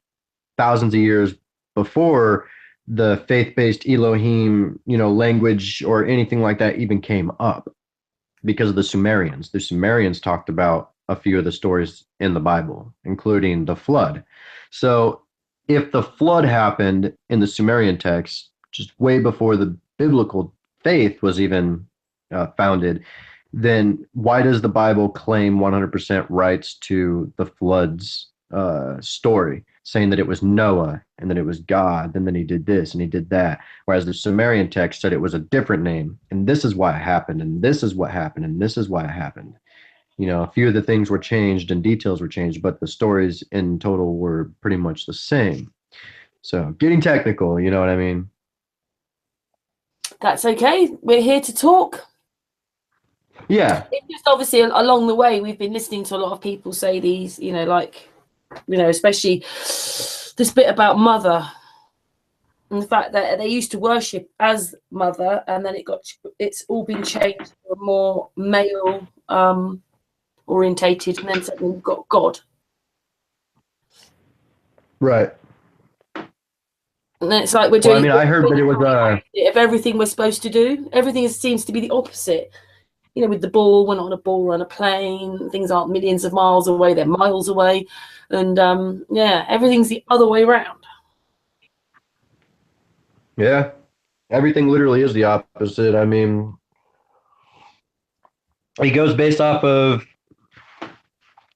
thousands of years before the faith-based Elohim, language or anything like that even came up because of the Sumerians. The Sumerians talked about a few of the stories in the Bible, including the flood. So if the flood happened in the Sumerian text, just way before the biblical faith was even founded, then why does the Bible claim 100% rights to the flood's story, saying that it was Noah and that it was God, and then he did this and he did that, whereas the Sumerian text said it was a different name, and this is why it happened, and this is what happened, and this is why it happened. A few of the things were changed and details were changed, but the stories in total were pretty much the same. So getting technical, you know what I mean? That's okay. We're here to talk. Yeah. It's just obviously along the way, we've been listening to a lot of people say these, especially this bit about mother and the fact that they used to worship as mother, and then it's all been changed to a more male orientated, and then suddenly we've got God. Right. And then it's like we're doing. I heard that it was of everything we're supposed to do. Everything seems to be the opposite. With the ball, we're not on a ball, we're on a plane. Things aren't millions of miles away; they're miles away, and everything's the other way around. Yeah, everything literally is the opposite. I mean, it goes based off of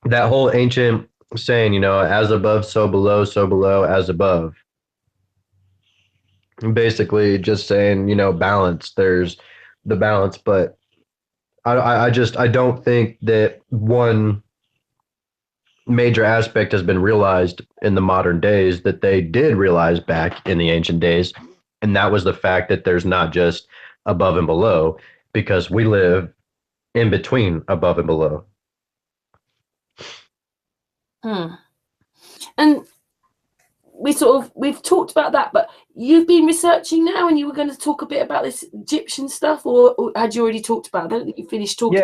that whole ancient saying, as above, so below, as above. Basically, just saying, balance. There's the balance, but I don't think that one major aspect has been realized in the modern days that they did realize back in the ancient days, and that was the fact that there's not just above and below, because we live in between above and below. And we've talked about that, but you've been researching now, and you were going to talk a bit about this Egyptian stuff, or had you already talked about that? You finished talking?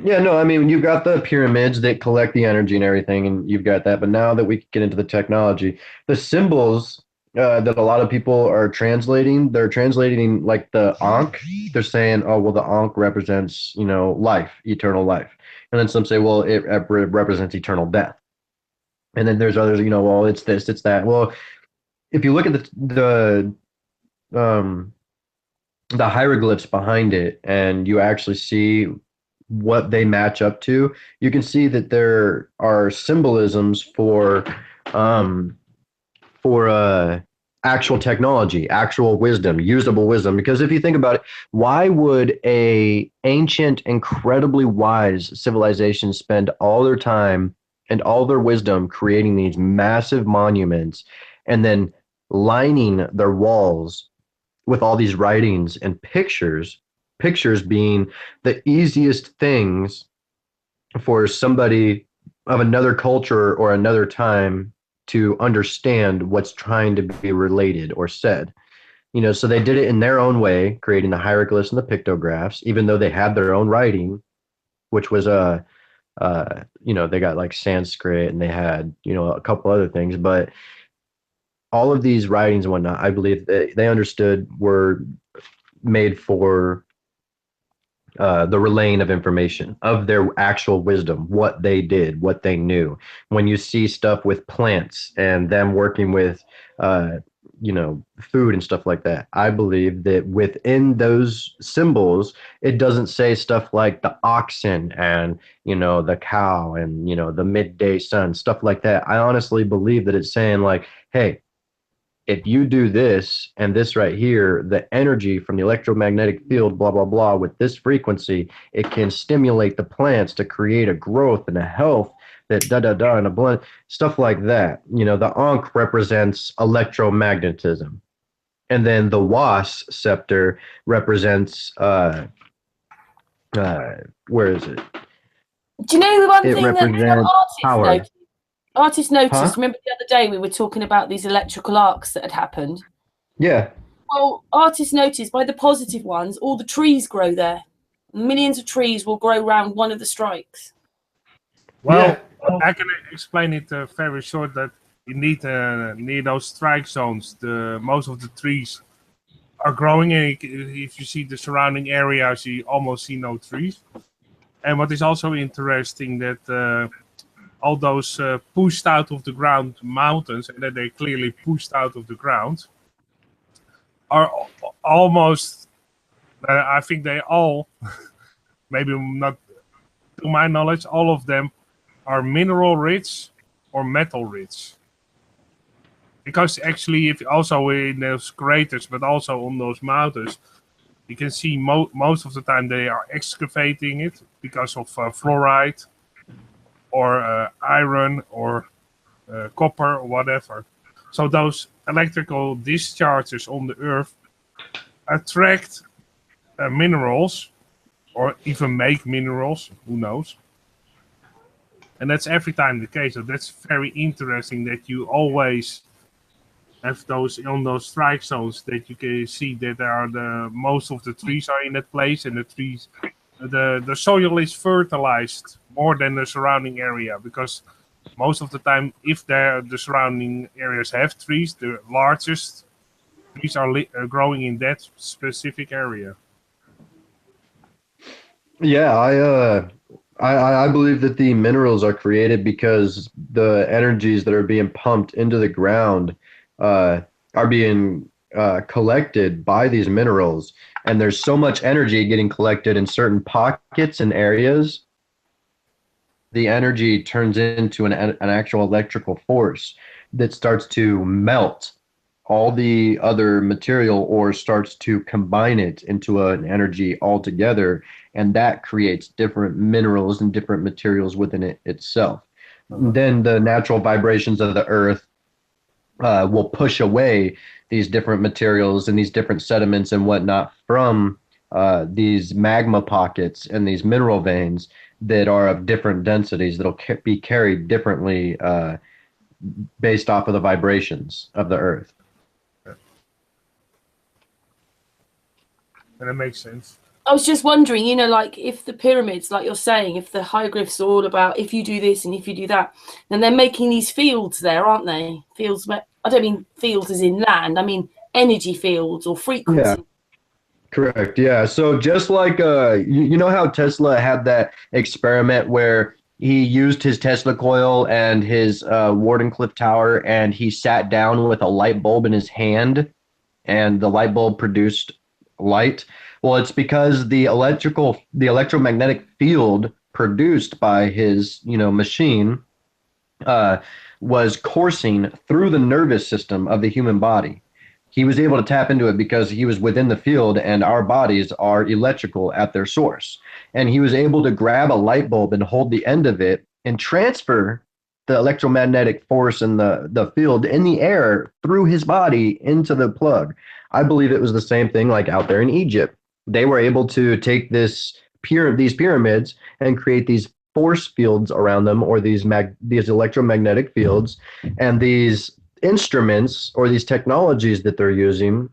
Yeah, no, I mean, you've got the pyramids that collect the energy and everything, and you've got that. But now that we get into the technology, the symbols that a lot of people are translating, they're translating like the Ankh. They're saying, oh, well, the Ankh represents, life, eternal life. And then some say, well, it represents eternal death. And then there's others, well, it's this, it's that. Well, if you look at the hieroglyphs behind it, and you actually see what they match up to, you can see that there are symbolisms for actual technology, actual wisdom, usable wisdom. Because if you think about it, why would a ancient, incredibly wise civilization spend all their time and all their wisdom creating these massive monuments and then lining their walls with all these writings and pictures being the easiest things for somebody of another culture or another time to understand what's trying to be related or said. So they did it in their own way, creating the hieroglyphs and the pictographs, even though they had their own writing, which was they got like Sanskrit, and they had, a couple other things, but all of these writings and whatnot, I believe they understood were made for the relaying of information, of their actual wisdom, what they did, what they knew. When you see stuff with plants and them working with, food and stuff like that, I believe that within those symbols, it doesn't say stuff like the oxen and, the cow and, the midday sun, stuff like that. I honestly believe that it's saying like, hey, if you do this and this right here, the energy from the electromagnetic field, blah, blah, blah, with this frequency, it can stimulate the plants to create a growth and a health that da da da and a blend, stuff like that. You know, the Ankh represents electromagnetism. And then the Was scepter represents where is it? Do you know the one It thing that represents artists power. noticed? Artists noticed. Huh? Remember the other day we were talking about these electrical arcs that had happened. Yeah. Well, artists noticed by the positive ones, all the trees grow there. Millions of trees will grow around one of the strikes. Well, Yeah. I can explain it very short that indeed near those strike zones, most of the trees are growing, and if you see the surrounding areas, you almost see no trees. And what is also interesting that all those pushed out of the ground mountains, and that they clearly pushed out of the ground, are almost, I think they all, maybe not to my knowledge, all of them are mineral rich or metal rich. Because actually, if also in those craters, but also on those mountains, you can see most of the time they are excavating it because of fluoride or iron or copper or whatever. So those electrical discharges on the earth attract minerals or even make minerals, who knows. And that's every time the case. So that's very interesting that you always have those on those strike zones that you can see that there are most of the trees are in that place, and the trees, the soil is fertilized more than the surrounding area, because most of the time, if the surrounding areas have trees, the largest trees are growing in that specific area. Yeah, I believe that the minerals are created because the energies that are being pumped into the ground are being collected by these minerals, and there's so much energy getting collected in certain pockets and areas. The energy turns into an actual electrical force that starts to melt all the other material or starts to combine it into an energy altogether, and that creates different minerals and different materials within it itself. Then the natural vibrations of the earth will push away these different materials and these different sediments and whatnot from these magma pockets and these mineral veins that are of different densities that'll be carried differently based off of the vibrations of the earth. And that makes sense. I was just wondering, you know, like if the pyramids, like you're saying, if the hieroglyphs are all about if you do this and if you do that, then they're making these fields there, aren't they? Fields. I don't mean fields as in land. I mean energy fields or frequency. Yeah, correct. Yeah. So just like you know how Tesla had that experiment where he used his Tesla coil and his Wardenclyffe tower, and he sat down with a light bulb in his hand, and the light bulb produced light. Well, it's because the electromagnetic field produced by his, machine was coursing through the nervous system of the human body. He was able to tap into it because he was within the field, and our bodies are electrical at their source. And he was able to grab a light bulb and hold the end of it and transfer the electromagnetic force in the field in the air through his body into the plug. I believe it was the same thing like out there in Egypt. They were able to take these pyramids and create these force fields around them, or these electromagnetic fields, and these instruments or these technologies that they're using,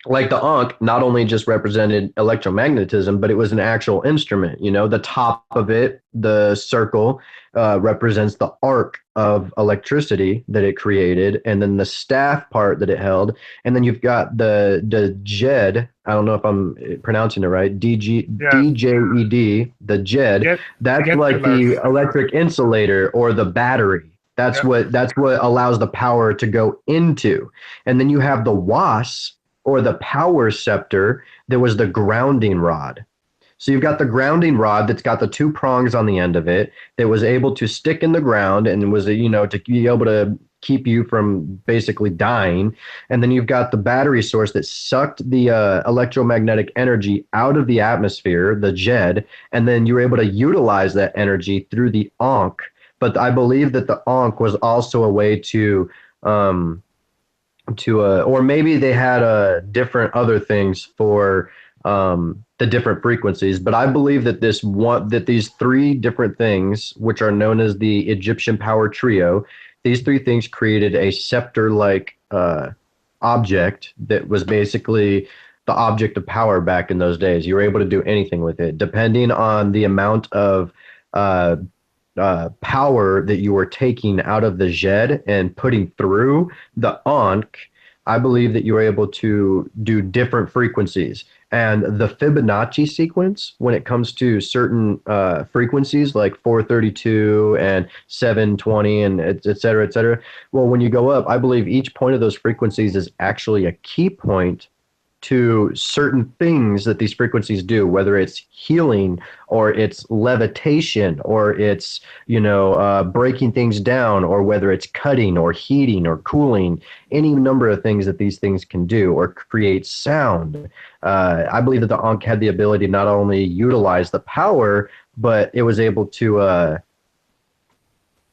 like the Ankh, not only just represented electromagnetism, but it was an actual instrument. The top of it, the circle, represents the arc of electricity that it created, and then the staff part that it held, and then you've got the JED. I don't know if I'm pronouncing it right. DJED, the JED. That's like the electric insulator or the battery. That's what allows the power to go into. And then you have the WAS, or the power scepter, that was the grounding rod. So you've got the grounding rod that's got the two prongs on the end of it that was able to stick in the ground and was, to be able to keep you from basically dying. And then you've got the battery source that sucked the electromagnetic energy out of the atmosphere, the JED, and then you were able to utilize that energy through the Ankh. But I believe that the Ankh was also a way to or maybe they had different other things for the different frequencies. But I believe that these three different things, which are known as the Egyptian power trio, these three things created a scepter-like object that was basically the object of power back in those days. You were able to do anything with it, depending on the amount of power that you were taking out of the Jed and putting through the Ankh. I believe that you were able to do different frequencies. And the Fibonacci sequence, when it comes to certain frequencies like 432 and 720 and et cetera, well, when you go up, I believe each point of those frequencies is actually a key point to certain things that these frequencies do, whether it's healing or it's levitation or it's, breaking things down, or whether it's cutting or heating or cooling, any number of things that these things can do, or create sound. I believe that the Ankh had the ability to not only utilize the power, but it was able to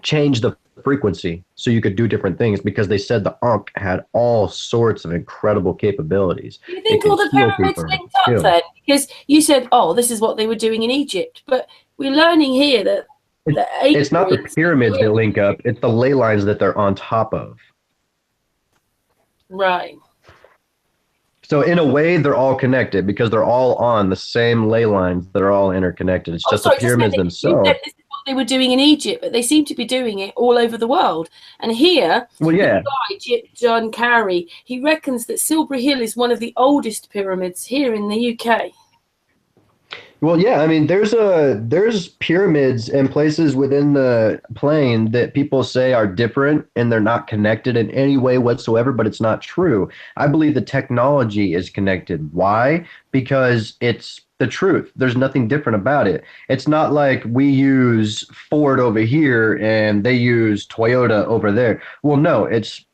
change the frequency so you could do different things, because they said the Ankh had all sorts of incredible capabilities. Do you think all the pyramids linked up then? Because you said, this is what they were doing in Egypt, but we're learning here that it's not the pyramids that link up, it's the ley lines that they're on top of. Right. So in a way, they're all connected because they're all on the same ley lines that are all interconnected. It's just the pyramids themselves. This is what they were doing in Egypt, but they seem to be doing it all over the world. And here, the guy, John Carey, he reckons that Silbury Hill is one of the oldest pyramids here in the UK. Well, yeah, I mean, there's pyramids and places within the plain that people say are different and they're not connected in any way whatsoever, but it's not true. I believe the technology is connected. Why? Because it's the truth. There's nothing different about it. It's not like we use Ford over here and they use Toyota over there. Well, no, it's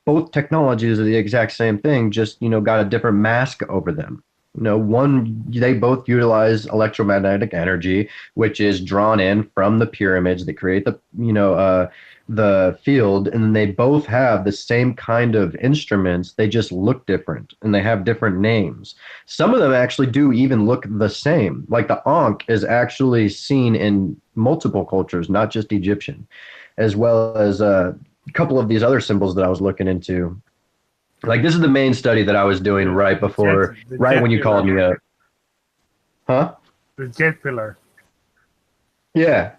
both technologies are the exact same thing, just, got a different mask over them. They both utilize electromagnetic energy, which is drawn in from the pyramids that create the field, and they both have the same kind of instruments. They just look different, and they have different names. Some of them actually do even look the same. Like the Ankh is actually seen in multiple cultures, not just Egyptian, as well as a couple of these other symbols that I was looking into. Like, this is the main study that I was doing right when you called me up. Huh? The jet pillar. Yeah.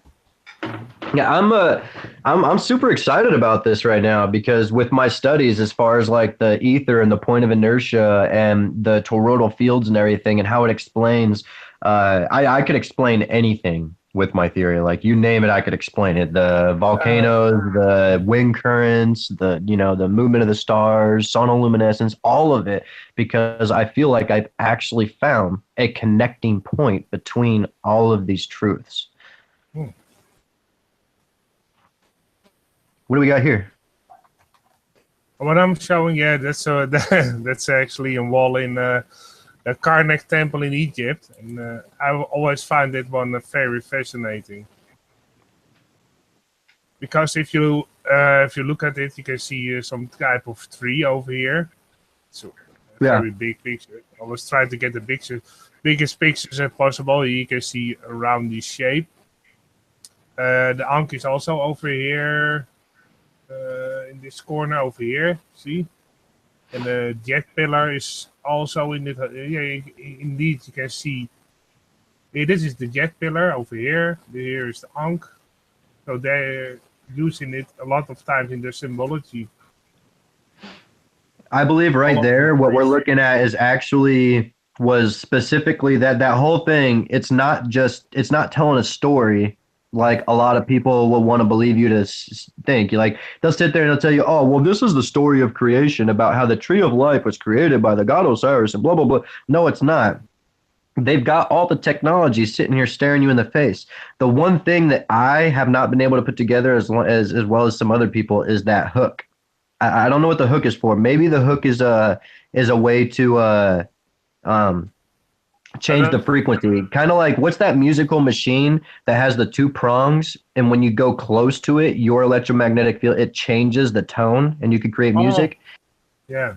Yeah, I'm super excited about this right now, because with my studies as far as like the ether and the point of inertia and the toroidal fields and everything and how it explains, I could explain anything with my theory. Like, you name it, I could explain it. The volcanoes, the wind currents, the movement of the stars, sonoluminescence, all of it, because I feel like I've actually found a connecting point between all of these truths. What do we got here? What I'm showing, that's actually a wall in the Karnak temple in Egypt, and I always find that one very fascinating, because if you look at it, you can see some type of tree over here. So very big picture. I was trying to get the biggest pictures as possible. You can see around the shape. The Ankh is also over here, in this corner over here. See, and the jet pillar is also in it. Indeed, you can see. This is the jet pillar over here. Here is the Ankh. So they're using it a lot of times in their symbology. I believe right there, what we're looking at was specifically that whole thing. It's not telling a story like a lot of people will want to believe you to think. They'll sit there and they'll tell you, oh, well, this is the story of creation about how the tree of life was created by the god Osiris and blah, blah, blah. No, it's not. They've got all the technology sitting here staring you in the face. The one thing that I have not been able to put together as well as some other people is that hook. I don't know what the hook is for. Maybe the hook is a way to change the frequency. Kind of like, what's that musical machine that has the two prongs, and when you go close to it, your electromagnetic field, it changes the tone and you can create music. Yeah.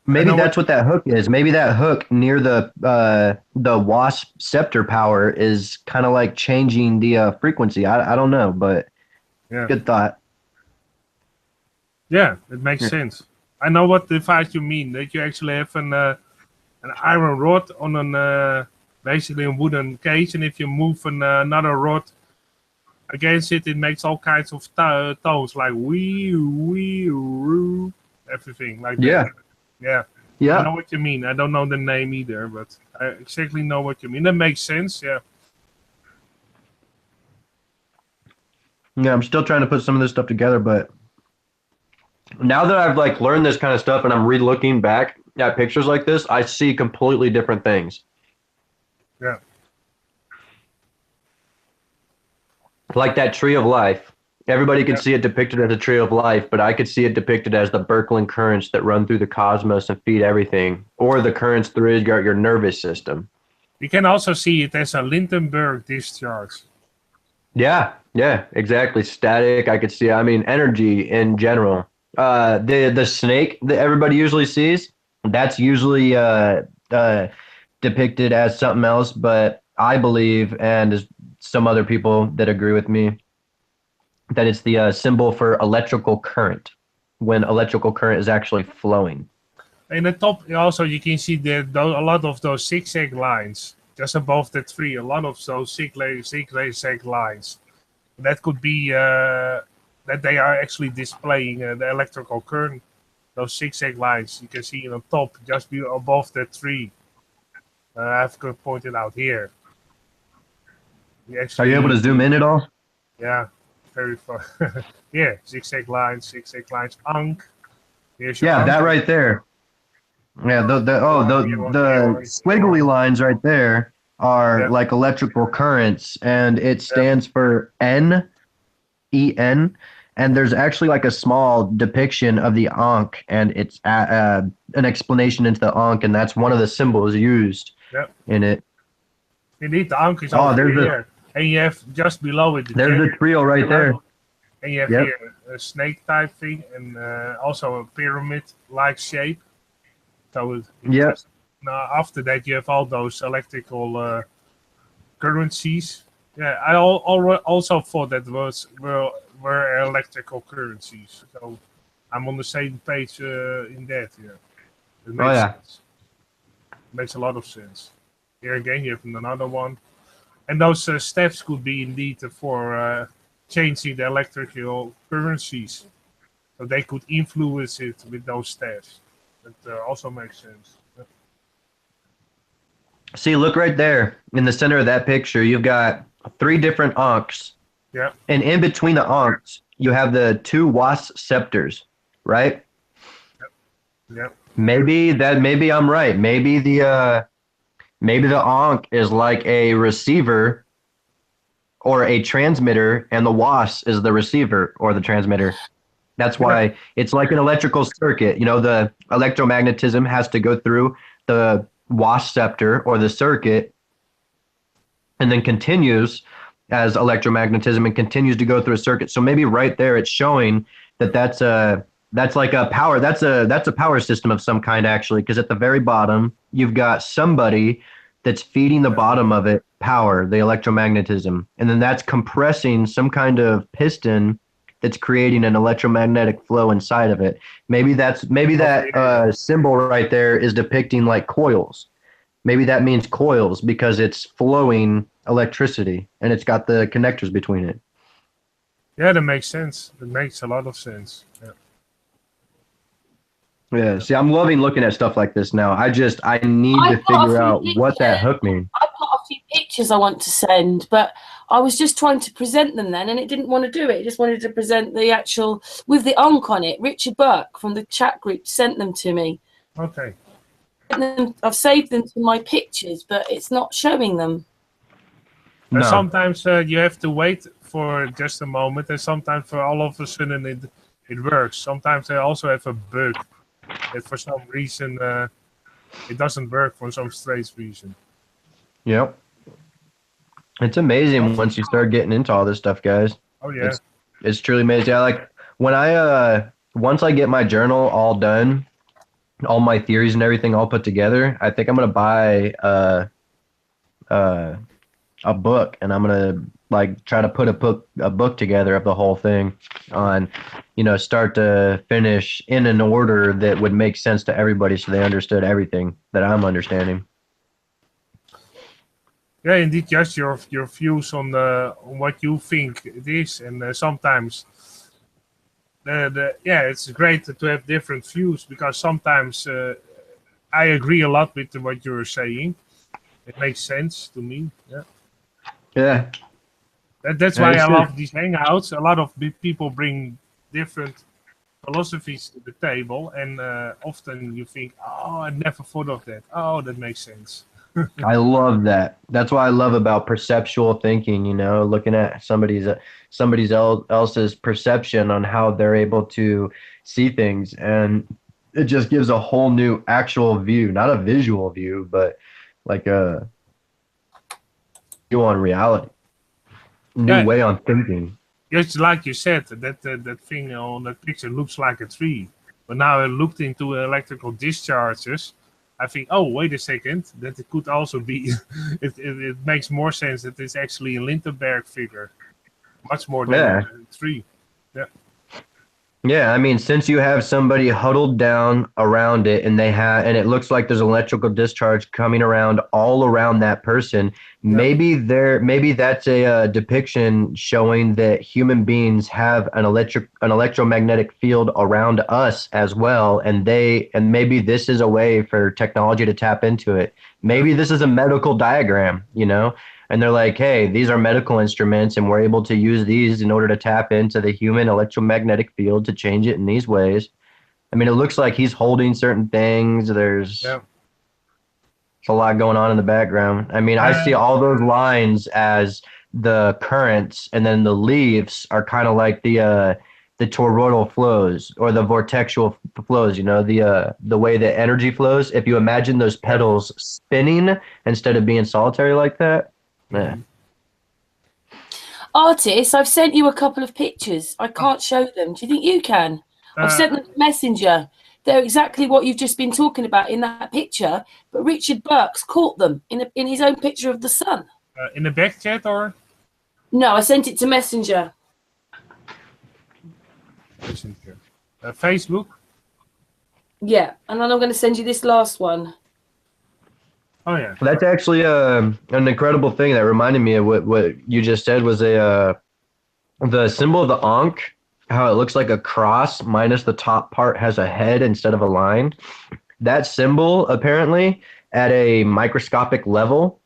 Maybe that's what that hook is. Maybe that hook near the wasp scepter power is kind of like changing the frequency. I don't know, but good thought. Yeah, it makes sense. I know what device you mean. That you actually have an iron rod on an basically a wooden cage, and if you move another rod against it, it makes all kinds of tones like wee wee roo, everything like that. Yeah. I know what you mean. I don't know the name either, but I exactly know what you mean. That makes sense. Yeah. Yeah, I'm still trying to put some of this stuff together, but now that I've like learned this kind of stuff and I'm re-looking back at pictures like this, I see completely different things. Yeah. Like that tree of life. Everybody could see it depicted as a tree of life, but I could see it depicted as the Birkeland currents that run through the cosmos and feed everything, or the currents through your nervous system. You can also see it as a Lindenberg discharge. Yeah, exactly. Static, I could see. I mean, energy in general. The snake that everybody usually sees, that's usually depicted as something else, but I believe, and some other people that agree with me, that it's the symbol for electrical current, when electrical current is actually flowing. In the top, also, you can see a lot of those zigzag lines just above the tree. A lot of those zigzag lines. That could be that they are actually displaying the electrical current. Those zigzag lines you can see on the top, just above the tree. I've pointed out here. Are you able to zoom in at all? Yeah, very far. Yeah, zigzag lines, Ankh. Yeah, that right there. Yeah, the squiggly lines right there are like electrical currents, and it stands for EN, and there's actually like a small depiction of the Ankh, and it's an explanation into the Ankh, and that's one of the symbols used in it. Indeed, the Ankh is over here, and you have just below it. There's the trio right there. And you have here a snake type thing, and also a pyramid-like shape. So now after that, you have all those electrical currencies. Yeah, I also thought that were electrical currencies. So I'm on the same page in that. Yeah, it makes sense. Makes a lot of sense. Here again, you have another one, and those steps could be indeed for changing the electrical currencies, so they could influence it with those steps. That also makes sense. See, look right there in the center of that picture. You've got 3 different Ankhs. Yeah. And in between the Ankhs, you have the 2 wasp scepters, right? Yep. Maybe I'm right. Maybe the Ankh is like a receiver or a transmitter, and the wasp is the receiver or the transmitter. That's why it's like an electrical circuit. You know, the electromagnetism has to go through the wasp scepter or the circuit, and then continues as electromagnetism and continues to go through a circuit. So maybe right there it's showing that that's like a power. That's a power system of some kind, actually, because at the very bottom you've got somebody that's feeding the bottom of it power, the electromagnetism, and then that's compressing some kind of piston that's creating an electromagnetic flow inside of it. Maybe that symbol right there is depicting like coils. Maybe that means coils because it's flowing electricity and it's got the connectors between it. Yeah, that makes sense. It makes a lot of sense. Yeah. See, I'm loving looking at stuff like this now. I need to figure out what that hook means. I've got a few pictures I want to send, but I was just trying to present them then, and it didn't want to do it. It just wanted to present the actual, with the Ankh on it. Richard Burke from the chat group sent them to me. Okay. I've saved them to my pictures, but it's not showing them. No. And sometimes you have to wait for just a moment, and sometimes for all of a sudden it works. Sometimes they also have a bug that for some reason it doesn't work for some strange reason. Yep. It's amazing once you start getting into all this stuff, guys. Oh yeah. It's truly amazing. I like when I once I get my journal all done, all my theories and everything all put together, I think I'm gonna buy a book, and I'm gonna like try to put a book together of the whole thing on, start to finish in an order that would make sense to everybody, so they understood everything that I'm understanding. Yeah, indeed, just your views on what you think it is, and sometimes it's great to have different views, because sometimes I agree a lot with what you're saying. It makes sense to me. Yeah. Yeah. That's why I love these hangouts. A lot of people bring different philosophies to the table, and often you think, "Oh, I never thought of that. Oh, that makes sense." I love that. That's what I love about perceptual thinking, looking at else's perception on how they're able to see things, and it just gives a whole new actual view, not a visual view, but like a view on reality, new way on thinking. Just like you said, that thing on that picture looks like a tree, but now I looked into electrical discharges. I think, oh, wait a second, that it could also be. it makes more sense that it's actually a Lindenberg figure, much more than a tree. Yeah. Yeah, I mean, since you have somebody huddled down around it, and it looks like there's an electrical discharge coming around all around that person, maybe that's a depiction showing that human beings have an electromagnetic field around us as well, and maybe this is a way for technology to tap into it. Maybe this is a medical diagram, and they're like, hey, these are medical instruments, and we're able to use these in order to tap into the human electromagnetic field to change it in these ways. I mean, it looks like he's holding certain things. There's a lot going on in the background. I mean, I see all those lines as the currents, and then the leaves are kind of like the toroidal flows, or the vortexual flows, the way that energy flows. If you imagine those petals spinning instead of being solitary like that. Yeah. Artist, I've sent you a couple of pictures. I can't show them. Do you think you can? I've sent them to Messenger. They're exactly what you've just been talking about in that picture, but Richard Burke's caught them in his own picture of the sun. In the back chat, or? No, I sent it to Messenger. Messenger. Facebook? Yeah, and then I'm going to send you this last one. Oh yeah, that's actually an incredible thing. That reminded me of what you just said was the symbol of the Ankh. How it looks like a cross minus the top part has a head instead of a line. That symbol, apparently, at a microscopic level,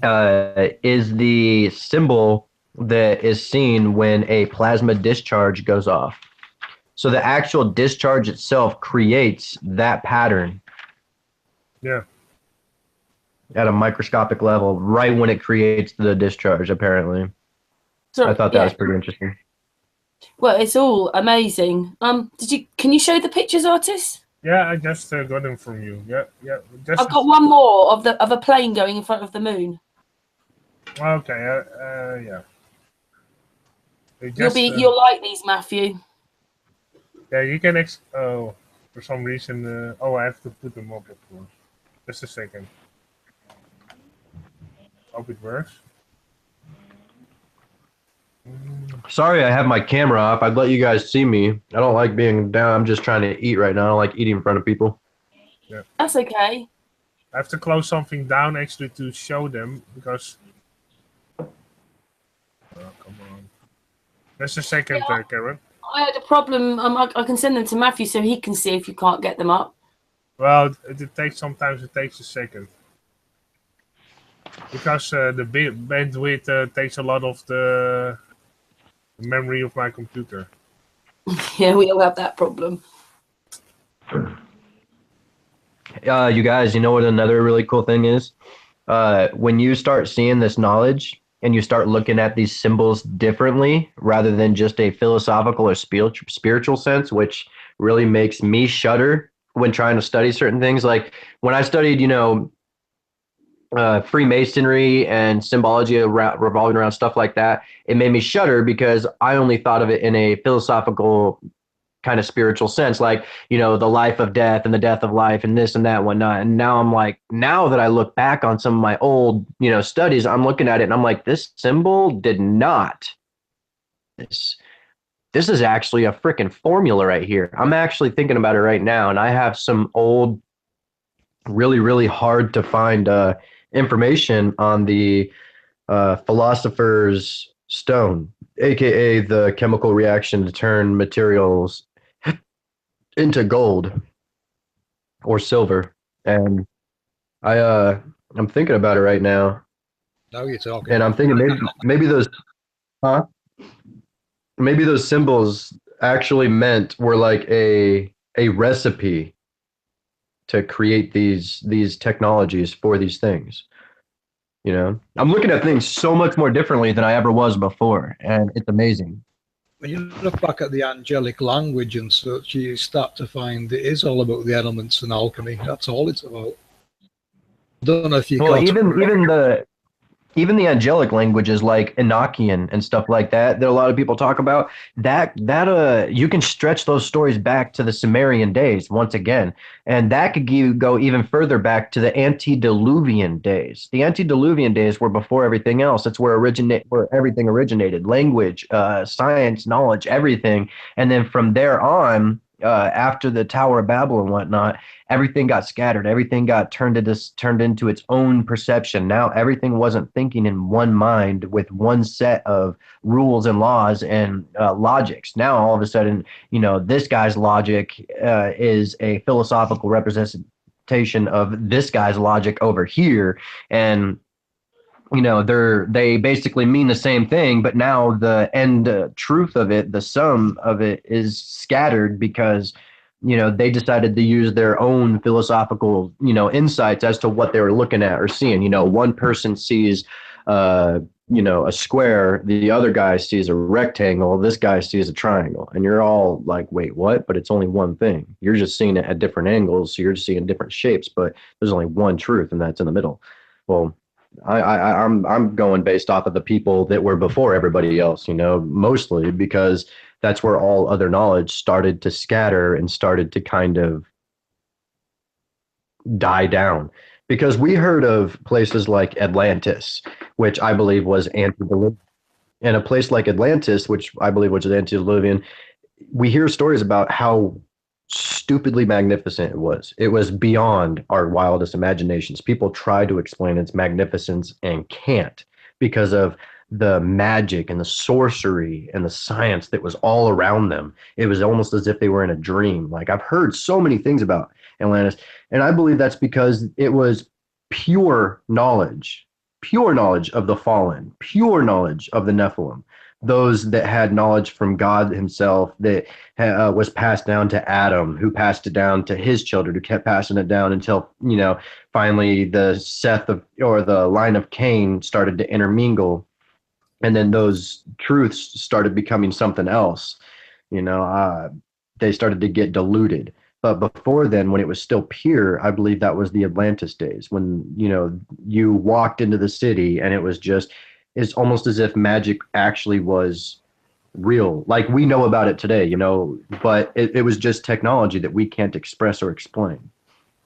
is the symbol that is seen when a plasma discharge goes off. So the actual discharge itself creates that pattern. Yeah. At a microscopic level, right when it creates the discharge, apparently. So, I thought that was pretty interesting. Well, it's all amazing. Can you show the pictures, Artist? Yeah, I just got them from you. Yeah. I've got one more of a plane going in front of the moon. Okay. Yeah. You'll like these, Matthew. Yeah, you can. For some reason. I have to put them up, of course. Just a second. Hope it works. Sorry, I have my camera off. I'd let you guys see me. I don't like being down. I'm just trying to eat right now. I don't like eating in front of people. Yeah. That's okay. I have to close something down actually to show them, because... Oh, come on. Just a second, Karen. I had a problem. I can send them to Matthew so he can see if you can't get them up. Well, sometimes it takes a second. Because the bandwidth takes a lot of the memory of my computer. Yeah, we all have that problem. You guys, you know what another really cool thing is? When you start seeing this knowledge and you start looking at these symbols differently rather than just a philosophical or spiritual sense, which really makes me shudder when trying to study certain things. Like when I studied, Freemasonry and symbology revolving around stuff like that, it made me shudder because I only thought of it in a philosophical kind of spiritual sense, like, the life of death and the death of life and this and that and whatnot. And now I'm like, now that I look back on some of my old, studies, I'm looking at it and I'm like, this symbol did not. This is actually a freaking formula right here. I'm actually thinking about it right now, and I have some old, really, really hard to find information on the philosopher's stone, aka the chemical reaction to turn materials into gold or silver. And I'm thinking about it right now, Now you're talking. and I'm thinking maybe those maybe those symbols actually were like a recipe to create these technologies for these things. I'm looking at things so much more differently than I ever was before, and it's amazing. When you look back at the angelic language and such, you start to find it is all about the elements and alchemy. That's all it's about. I don't know if you Well, got even the angelic languages like Enochian and stuff like that a lot of people talk about, that you can stretch those stories back to the Sumerian days once again, and that could go even further back to the antediluvian days. The antediluvian days were before everything else. It's where everything originated: language, science, knowledge, everything. And then from there on, after the Tower of Babel and whatnot, everything got scattered. Everything got turned into its own perception. Now everything wasn't thinking in one mind with one set of rules and laws and logics. Now all of a sudden, this guy's logic is a philosophical representation of this guy's logic over here, and they basically mean the same thing, but now the end truth of it, the sum of it, is scattered because they decided to use their own philosophical insights as to what they were looking at or seeing. One person sees a square, the other guy sees a rectangle, this guy sees a triangle, and you're all like, wait, what? But it's only one thing. You're just seeing it at different angles, so you're just seeing different shapes, but there's only one truth, and that's in the middle. Well, I'm going based off of the people that were before everybody else, mostly because that's where all other knowledge started to scatter and started to kind of die down. Because we heard of places like Atlantis, which I believe was antediluvian, and a place like Atlantis, which I believe was antediluvian, we hear stories about how stupidly magnificent it was. It was beyond our wildest imaginations. People try to explain its magnificence and can't, because of the magic and the sorcery and the science that was all around them. It was almost as if they were in a dream. Like, I've heard so many things about Atlantis, and I believe that's because it was pure knowledge of the fallen, pure knowledge of the Nephilim, those that had knowledge from God himself, that was passed down to Adam, who passed it down to his children, who kept passing it down until, finally the or the line of Cain started to intermingle. And then those truths started becoming something else. They started to get diluted. But before then, when it was still pure, I believe that was the Atlantis days, when, you walked into the city and it's almost as if magic actually was real, like we know about it today, but it was just technology that we can't express or explain.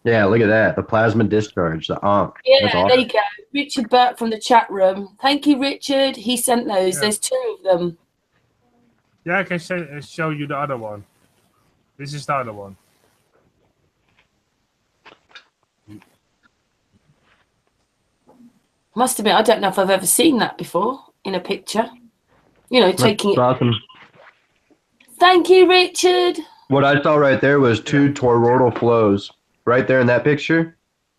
Yeah, look at that. The plasma discharge, the Ankh. Yeah, awesome. There you go. Richard Burt from the chat room. Thank you, Richard. He sent those. Yeah. There's 2 of them. Yeah, I can show you the other one. This is the other one. Must admit, I don't know if I've ever seen that before in a picture. Taking That's awesome. Thank you, Richard. What I saw right there was 2 toroidal flows. Right there in that picture,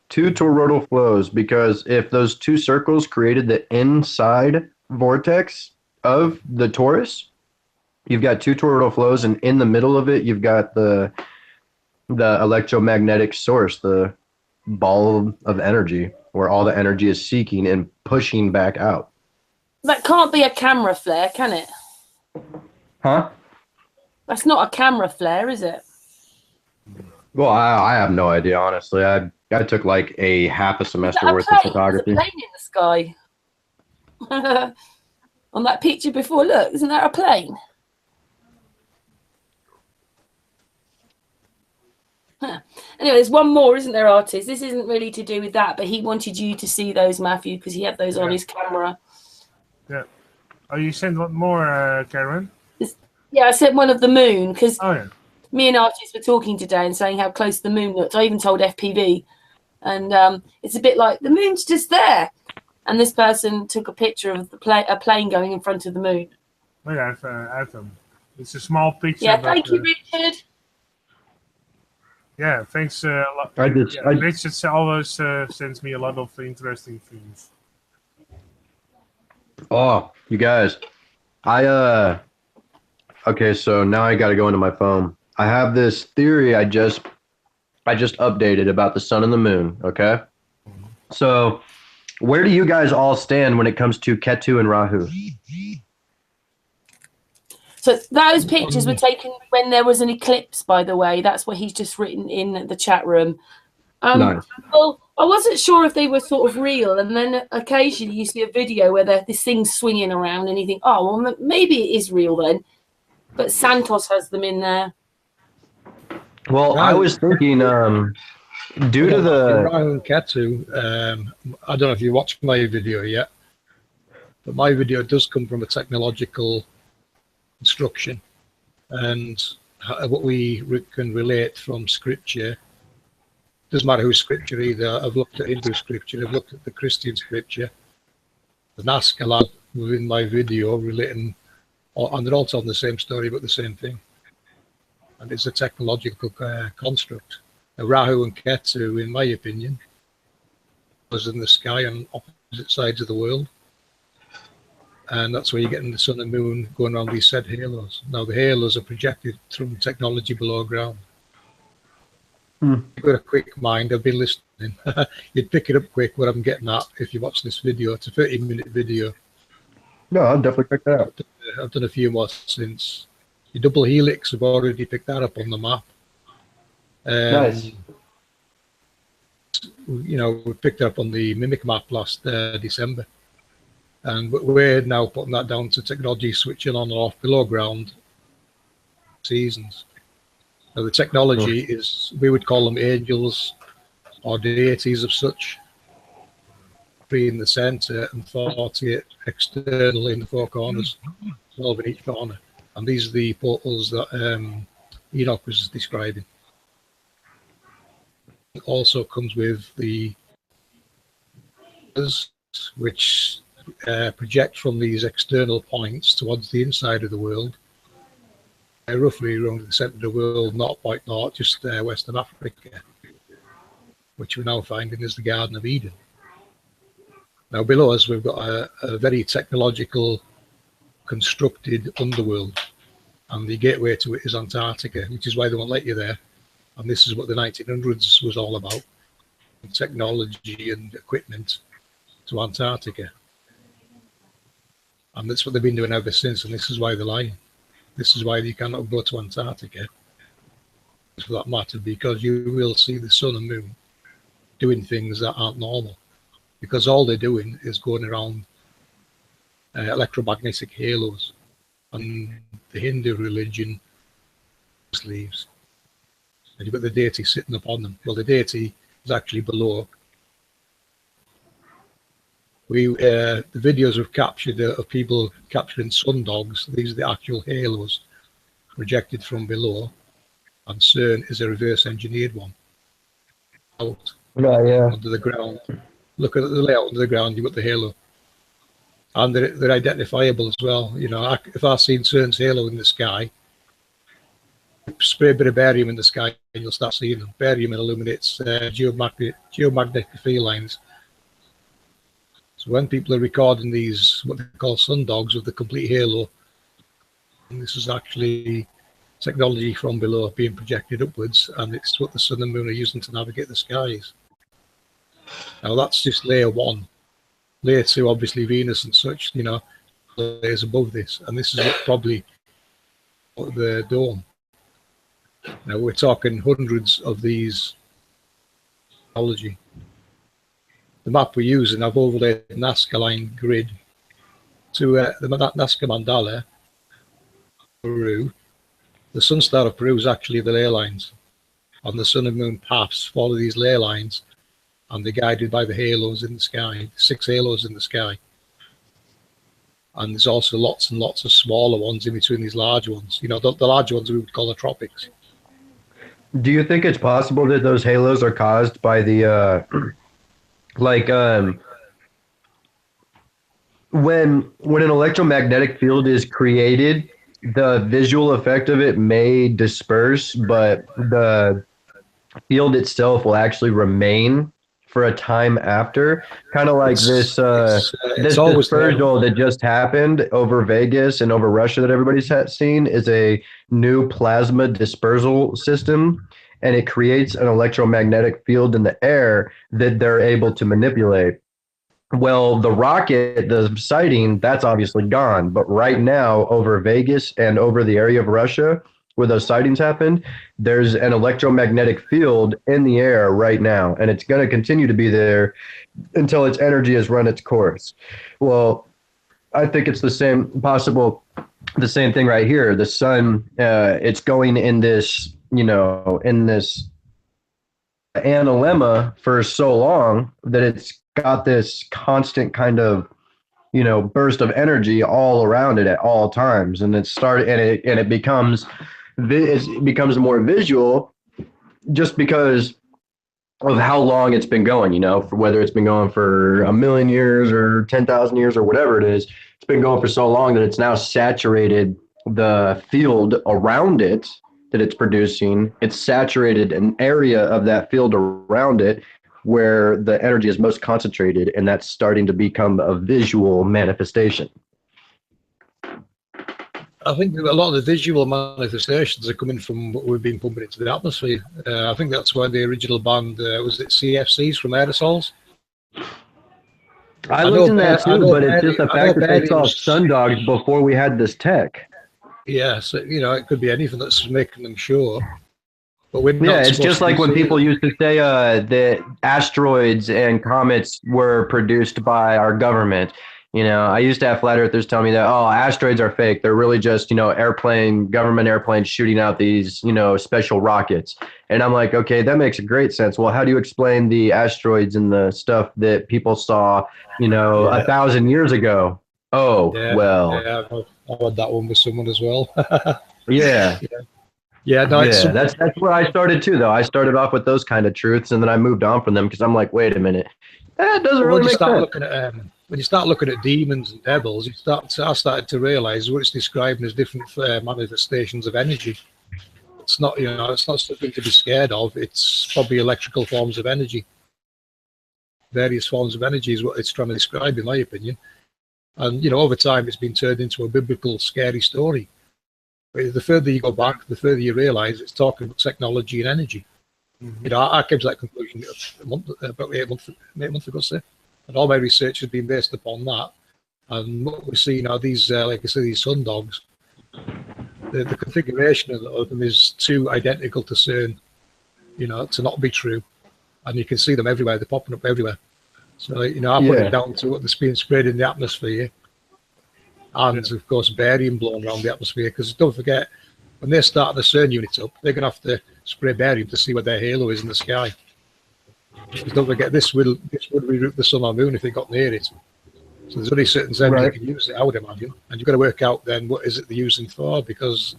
2 toroidal flows, because if those 2 circles created the inside vortex of the torus, you've got 2 toroidal flows, and in the middle of it, you've got the electromagnetic source, the ball of energy, where all the energy is seeking and pushing back out. That can't be a camera flare, can it? Huh? That's not a camera flare, is it? Well, I have no idea, honestly. I took like a half a Is semester that a worth of plane? There's a photography. plane in the sky. On that picture before, look, isn't that a plane? Huh. Anyway, there's one more, isn't there, artist? This isn't really to do with that, but he wanted you to see those, Matthew, because he had those on his camera. Yeah. Oh, you sent one more, Karen? Yeah, I sent one of the moon, because Oh, yeah. me and artists were talking today and saying how close the moon looked. I even told FPV, and it's a bit like the moon's just there. And this person took a picture of a plane going in front of the moon. Oh, yeah, I have them. It's a small picture. Yeah, but, thank you, Richard. Yeah, thanks a lot. Richard always sends me a lot of interesting things. Oh, you guys. Okay, so now I got to go into my phone. I have this theory I just updated about the sun and the moon, okay? So, where do you guys all stand when it comes to Ketu and Rahu? So those pictures were taken when there was an eclipse, by the way. That's what he's just written in the chat room. Nice. Well, I wasn't sure if they were sort of real, and then occasionally you see a video where this thing's swinging around and you think, oh, well, maybe it is real then. But Santos has them in there. Well, I was thinking, due to the Rahu and Ketu, I don't know if you watched my video yet, but my video does come from a technological instruction, and what we can relate from scripture. Doesn't matter whose scripture either. I've looked at Hindu scripture, I've looked at the Christian scripture, and ask a lad within my video relating, and they're all telling the same story but the same thing. And it's a technological construct. Now, Rahu and Ketu, in my opinion, was in the sky on opposite sides of the world. And that's where you're getting the sun and moon going around these said halos. Now, the halos are projected from technology below ground. You've got a quick mind, I've been listening. You'd pick it up quick what I'm getting at if you watch this video. It's a 30-minute video. No, I'll definitely check that out. I've done a few more since. The double helix, I've already picked that up on the map. Nice. You know, we picked it up on the Mimic map last December. And we're now putting that down to technology switching on and off below ground seasons. Now, the technology is, we would call them angels or deities of such, 3 in the center and 48 external in the 4 corners, 12 in each corner. And these are the portals that Enoch was describing. It also comes with the which project from these external points towards the inside of the world, roughly around the center of the world, not quite north, just Western Africa, which we're now finding is the Garden of Eden. Now below us we've got a very technological constructed underworld, and the gateway to it is Antarctica, which is why they won't let you there. And this is what the 1900s was all about, technology and equipment to Antarctica. And that's what they've been doing ever since, and this is why they're lying. This is why you cannot go to Antarctica, for that matter, because you will see the sun and moon doing things that aren't normal, because all they're doing is going around electromagnetic halos, and the Hindu religion leaves. And you've got the deity sitting upon them. Well, the deity is actually below. The videos we've captured of people capturing sun dogs, these are the actual halos projected from below, and CERN is a reverse engineered one out under the ground. Look at the layout under the ground, you've got the halo, and they're identifiable as well. You know, if I've seen CERN's halo in the sky, spray a bit of barium in the sky and you'll start seeing them. Barium illuminates geomagnetic field lines. So when people are recording these, what they call sun dogs with the complete halo, and this is actually technology from below being projected upwards, and it's what the sun and moon are using to navigate the skies. Now that's just layer 1. layer 2, obviously Venus and such, you know, layers above this, and this is what probably the dome. Now we're talking hundreds of these technology. The map we're using, I've overlaid the Nazca line grid to the Nazca mandala, Peru. The sun star of Peru is actually the ley lines, and the sun and moon paths follow these ley lines, and they're guided by the halos in the sky, 6 halos in the sky. And there's also lots and lots of smaller ones in between these large ones. You know, the larger ones we would call the tropics. Do you think it's possible that those halos are caused by the when an electromagnetic field is created, the visual effect of it may disperse, but the field itself will actually remain for a time after, kind of like this dispersal that just happened over Vegas and over Russia that everybody's seen is a new plasma dispersal system, and it creates an electromagnetic field in the air that they're able to manipulate. Well, the rocket, the sighting, that's obviously gone. But right now, over Vegas and over the area of Russia where those sightings happened, there's an electromagnetic field in the air right now, and it's going to continue to be there until its energy has run its course. Well, I think it's the same thing right here. The sun, it's going in this, in this analemma for so long that it's got this constant kind of, burst of energy all around it at all times. And it becomes more visual just because of how long it's been going, for whether it's been going for 1,000,000 years or 10,000 years or whatever it is. It's been going for so long that it's now saturated the field around it that it's producing. It's saturated an area of that field around it where the energy is most concentrated, and that's starting to become a visual manifestation. I think a lot of the visual manifestations are coming from what we've been pumping into the atmosphere. I think that's why the original band was it CFCs from aerosols. I looked in that too, but it's just the fact that they saw sundogs before we had this tech. Yeah, so it could be anything that's making them sure. But we're not. Yeah, it's just like when people used to say that asteroids and comets were produced by our government. I used to have flat earthers tell me that, asteroids are fake. They're really just, government airplanes shooting out these, special rockets. And I'm like, okay, that makes great sense. Well, how do you explain the asteroids and the stuff that people saw, 1,000 years ago? Oh, yeah, well. Yeah, I've had that one with someone as well. Yeah. Yeah, no, that's where I started too, though. I started off with those kind of truths, and then I moved on from them because I'm like, wait a minute, that doesn't really make sense. When you start looking at demons and devils, I started to realize what it's describing as different manifestations of energy. It's not, it's not something to be scared of. It's probably electrical forms of energy. Various forms of energy is what it's trying to describe, in my opinion. And over time, it's been turned into a biblical, scary story. But the further you go back, the further you realize it's talking about technology and energy. Mm-hmm. I came to that conclusion about 8 months ago, say. And all my research has been based upon that. And what we see now, these, like I say, these sundogs, the configuration of them is too identical to CERN, to not be true. And you can see them everywhere. They're popping up everywhere. So, I put it down to what's being sprayed in the atmosphere. And, of course, barium blown around the atmosphere. Because don't forget, when they're starting the CERN units up, they're going to have to spray barium to see what their halo is in the sky. Because don't forget, this would reroute the sun or moon if they got near it. So there's only certain zones they can use it, I would imagine. And you've got to work out then what is it they're using for, because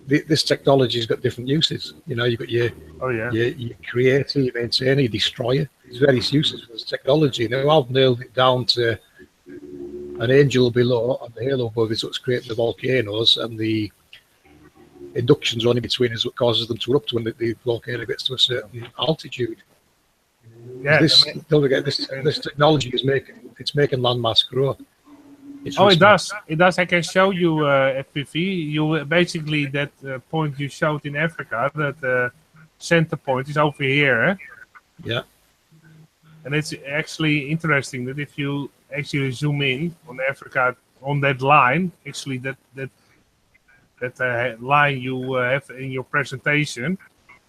this technology's got different uses. You've got your creator, your maintainer, your destroyer. There's various uses for this technology. Now I've nailed it down to an angel below and the halo above is what's creating the volcanoes, and the inductions running between is what causes them to erupt when the volcano gets to a certain altitude. Yeah, don't forget, this technology is making landmass grow. It does. It does. I can show you FPV. You basically that point you showed in Africa. That center point is over here. Eh? Yeah. And it's actually interesting that if you actually zoom in on Africa, on that line, actually that line you have in your presentation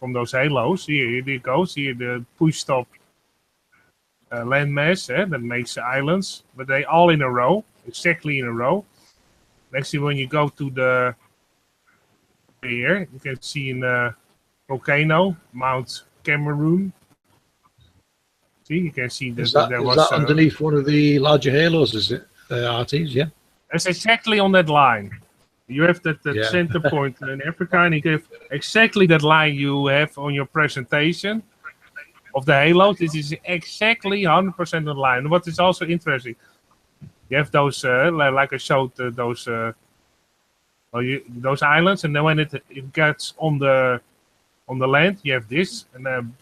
from those halos, here it goes, here the push-stop landmass that makes the islands, but they all in a row, exactly in a row. Actually, when you go to the here, you can see in volcano, Mount Cameroon. See, you can see that there was... Is that underneath one of the larger halos, is it, RTs, yeah? It's exactly on that line. You have that center point in Africa, and you have exactly that line you have on your presentation of the halos. This is exactly 100% the line. What is also interesting, you have those, like I showed, those islands, and then when it gets on the land, you have this, and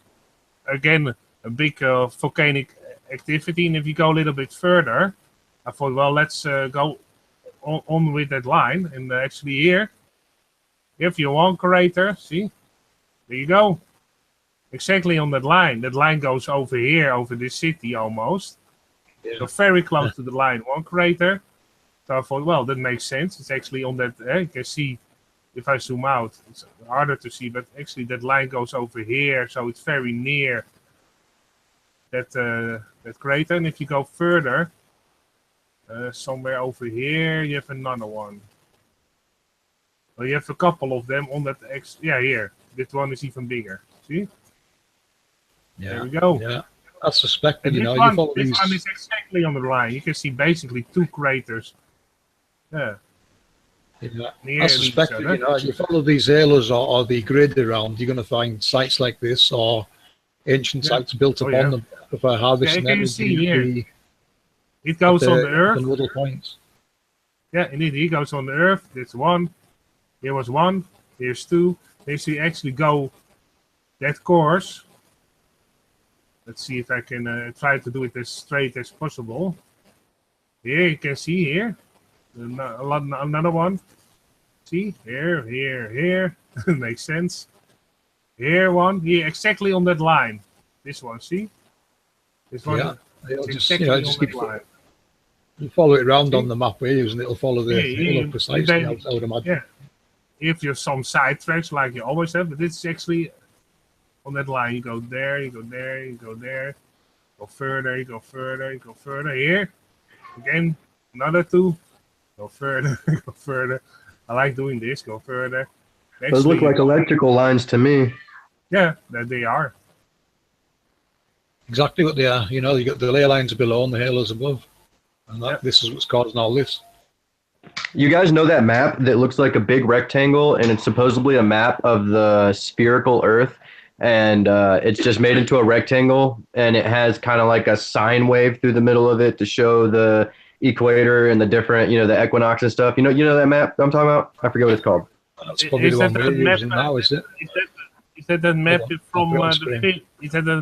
again a big volcanic activity. And if you go a little bit further, I thought, well, let's go on with that line. And actually here, you have your one crater. See, there you go, exactly on that line. That line goes over here, over this city almost. Yeah. So very close to the line, one crater. So I thought, well, that makes sense. It's actually on that, you can see, if I zoom out, it's harder to see, but actually that line goes over here, so it's very near that crater. And if you go further, somewhere over here, you have another one. Well, you have a couple of them on that, here. This one is even bigger, see? Yeah. There we go. Yeah. I suspect, and you know, this one is exactly on the line. You can see basically two craters. Yeah. I suspect that, you know, you follow these halos or the grid around, you're going to find sites like this or ancient sites built upon them for harvesting energy. Here. It goes on the Earth. The little points. Yeah, indeed, it goes on the Earth. There's one. Here was one. Here's two. If you actually go that course, let's see if I can try to do it as straight as possible. Here you can see here another one. See here. Makes sense. Here one. Here exactly on that line. This one. See. This one. Yeah. Exactly on that line. You follow it around on the map we're using. It'll follow the halo precisely. I would imagine. Yeah. If you're some side tracks like you always have, but it's actually on that line. You go there, you go there, you go there, go further, you go further, you go further. Here again, another two. Go further, go further. I like doing this. Go further. Actually, those look like electrical lines to me. Yeah, that they are. Exactly what they are. You know, you got the ley lines below and the halos above, and this is what's causing all this. You guys know that map that looks like a big rectangle, and it's supposedly a map of the spherical Earth, and it's just made into a rectangle, and it has kind of like a sine wave through the middle of it to show the equator and the different, you know, the equinox and stuff. You know that map I'm talking about? I forget what it's called. That's probably the one we're using now, is it? Is that the map from the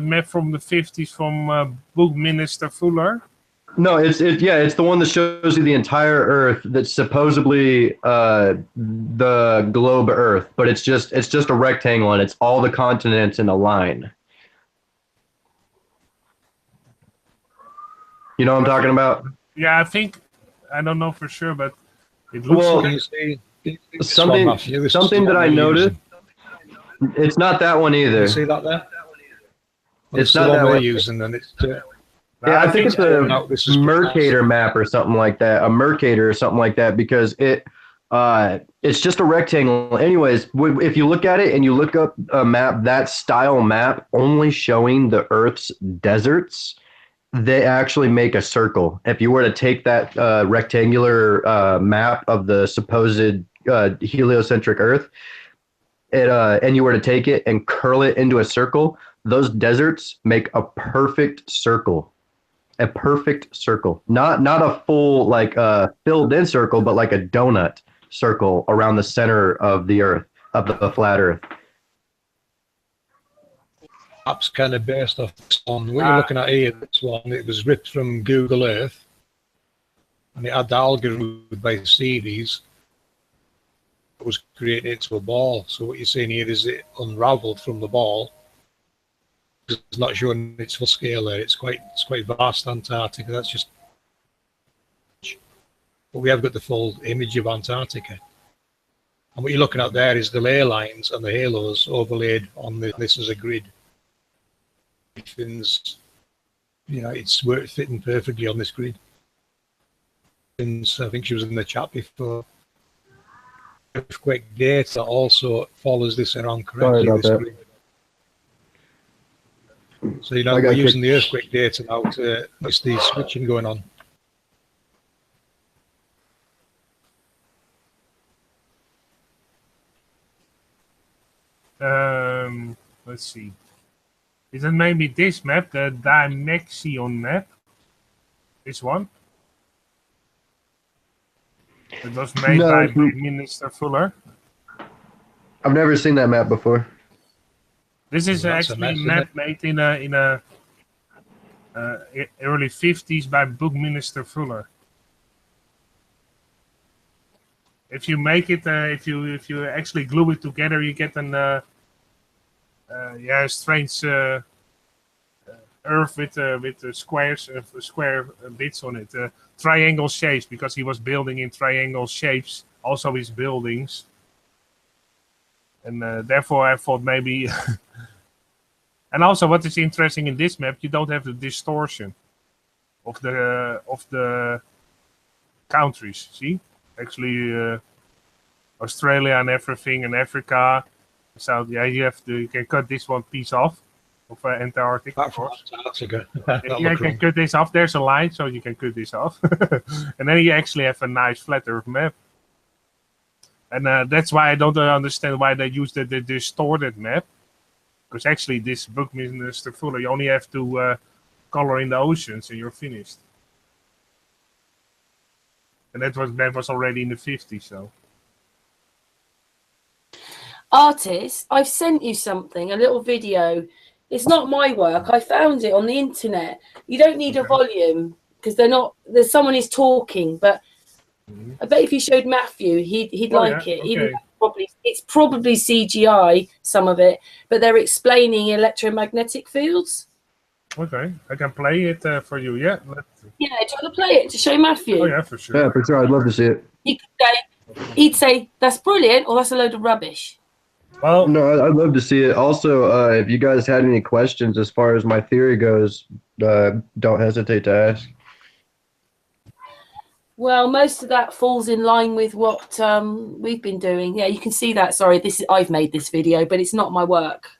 map from the 50s from Buckminster Fuller? No, it's the one that shows you the entire Earth. That's supposedly the globe Earth, but it's just a rectangle, and it's all the continents in a line. You know what I'm talking about? Yeah, I don't know for sure, but it looks like something that I noticed. It's not that one either. You see that there? It's not that one we're one. using, and it's. I think it's a Mercator map or something like that. A Mercator or something like that, because it's just a rectangle. Anyways, if you look at it and you look up a map, that style map only showing the Earth's deserts, they actually make a circle. If you were to take that rectangular map of the supposed heliocentric Earth, and you were to take it and curl it into a circle, those deserts make a perfect circle. A perfect circle. Not a full, like, filled in circle, but like a donut circle around the center of the Earth, of the flat Earth. Apps kind of based off on what you're looking at here. This one, it was ripped from Google Earth, and it had the algorithm by series. It was created into a ball. So what you're seeing here is it unraveled from the ball. is not showing its full scale there. It's quite vast, Antarctica. That's just, but we have got the full image of Antarctica. And what you're looking at there is the ley lines and the halos overlaid on this as a grid. Everything's, it's fitting perfectly on this grid. And I think she was in the chat before. Earthquake data also follows this around correctly. Sorry about grid. So we're using the earthquake data now to notice the switching going on. Let's see. Is it maybe this map, the Dimension map? This one? It was made by Minister Fuller. I've never seen that map before. This is actually a map made in a early 50s by Bookminister Fuller. If you make it, if you actually glue it together, you get an strange earth with squares, square bits on it, triangle shapes, because he was building in triangle shapes, also his buildings, and therefore I thought maybe. And also, what is interesting in this map, you don't have the distortion of the countries. See, actually, Australia and everything, and Africa. So yeah, you can cut this one piece off of Antarctica. Of course. Antarctica. You can cut this off. There's a line, so you can cut this off, and then you actually have a nice flat Earth map. And that's why I don't understand why they use the distorted map. Because actually, this Bookminister Fuller, you only have to color in the oceans and you're finished. And that was already in the 50s, so. Artist, I've sent you something, a little video. It's not my work. I found it on the internet. You don't need a volume because there's someone is talking, but I bet if you showed Matthew, he'd like it. Okay. Even it's probably CGI, some of it, but they're explaining electromagnetic fields. Okay, I can play it for you. Yeah. Yeah, do you want to play it to show Matthew? Oh yeah, for sure. Yeah, for sure. I'd love to see it. He'd say that's brilliant, or that's a load of rubbish. Well, no, I'd love to see it. Also, if you guys had any questions as far as my theory goes, don't hesitate to ask. Well, most of that falls in line with what we've been doing. Yeah, you can see that. Sorry, I've made this video, but it's not my work.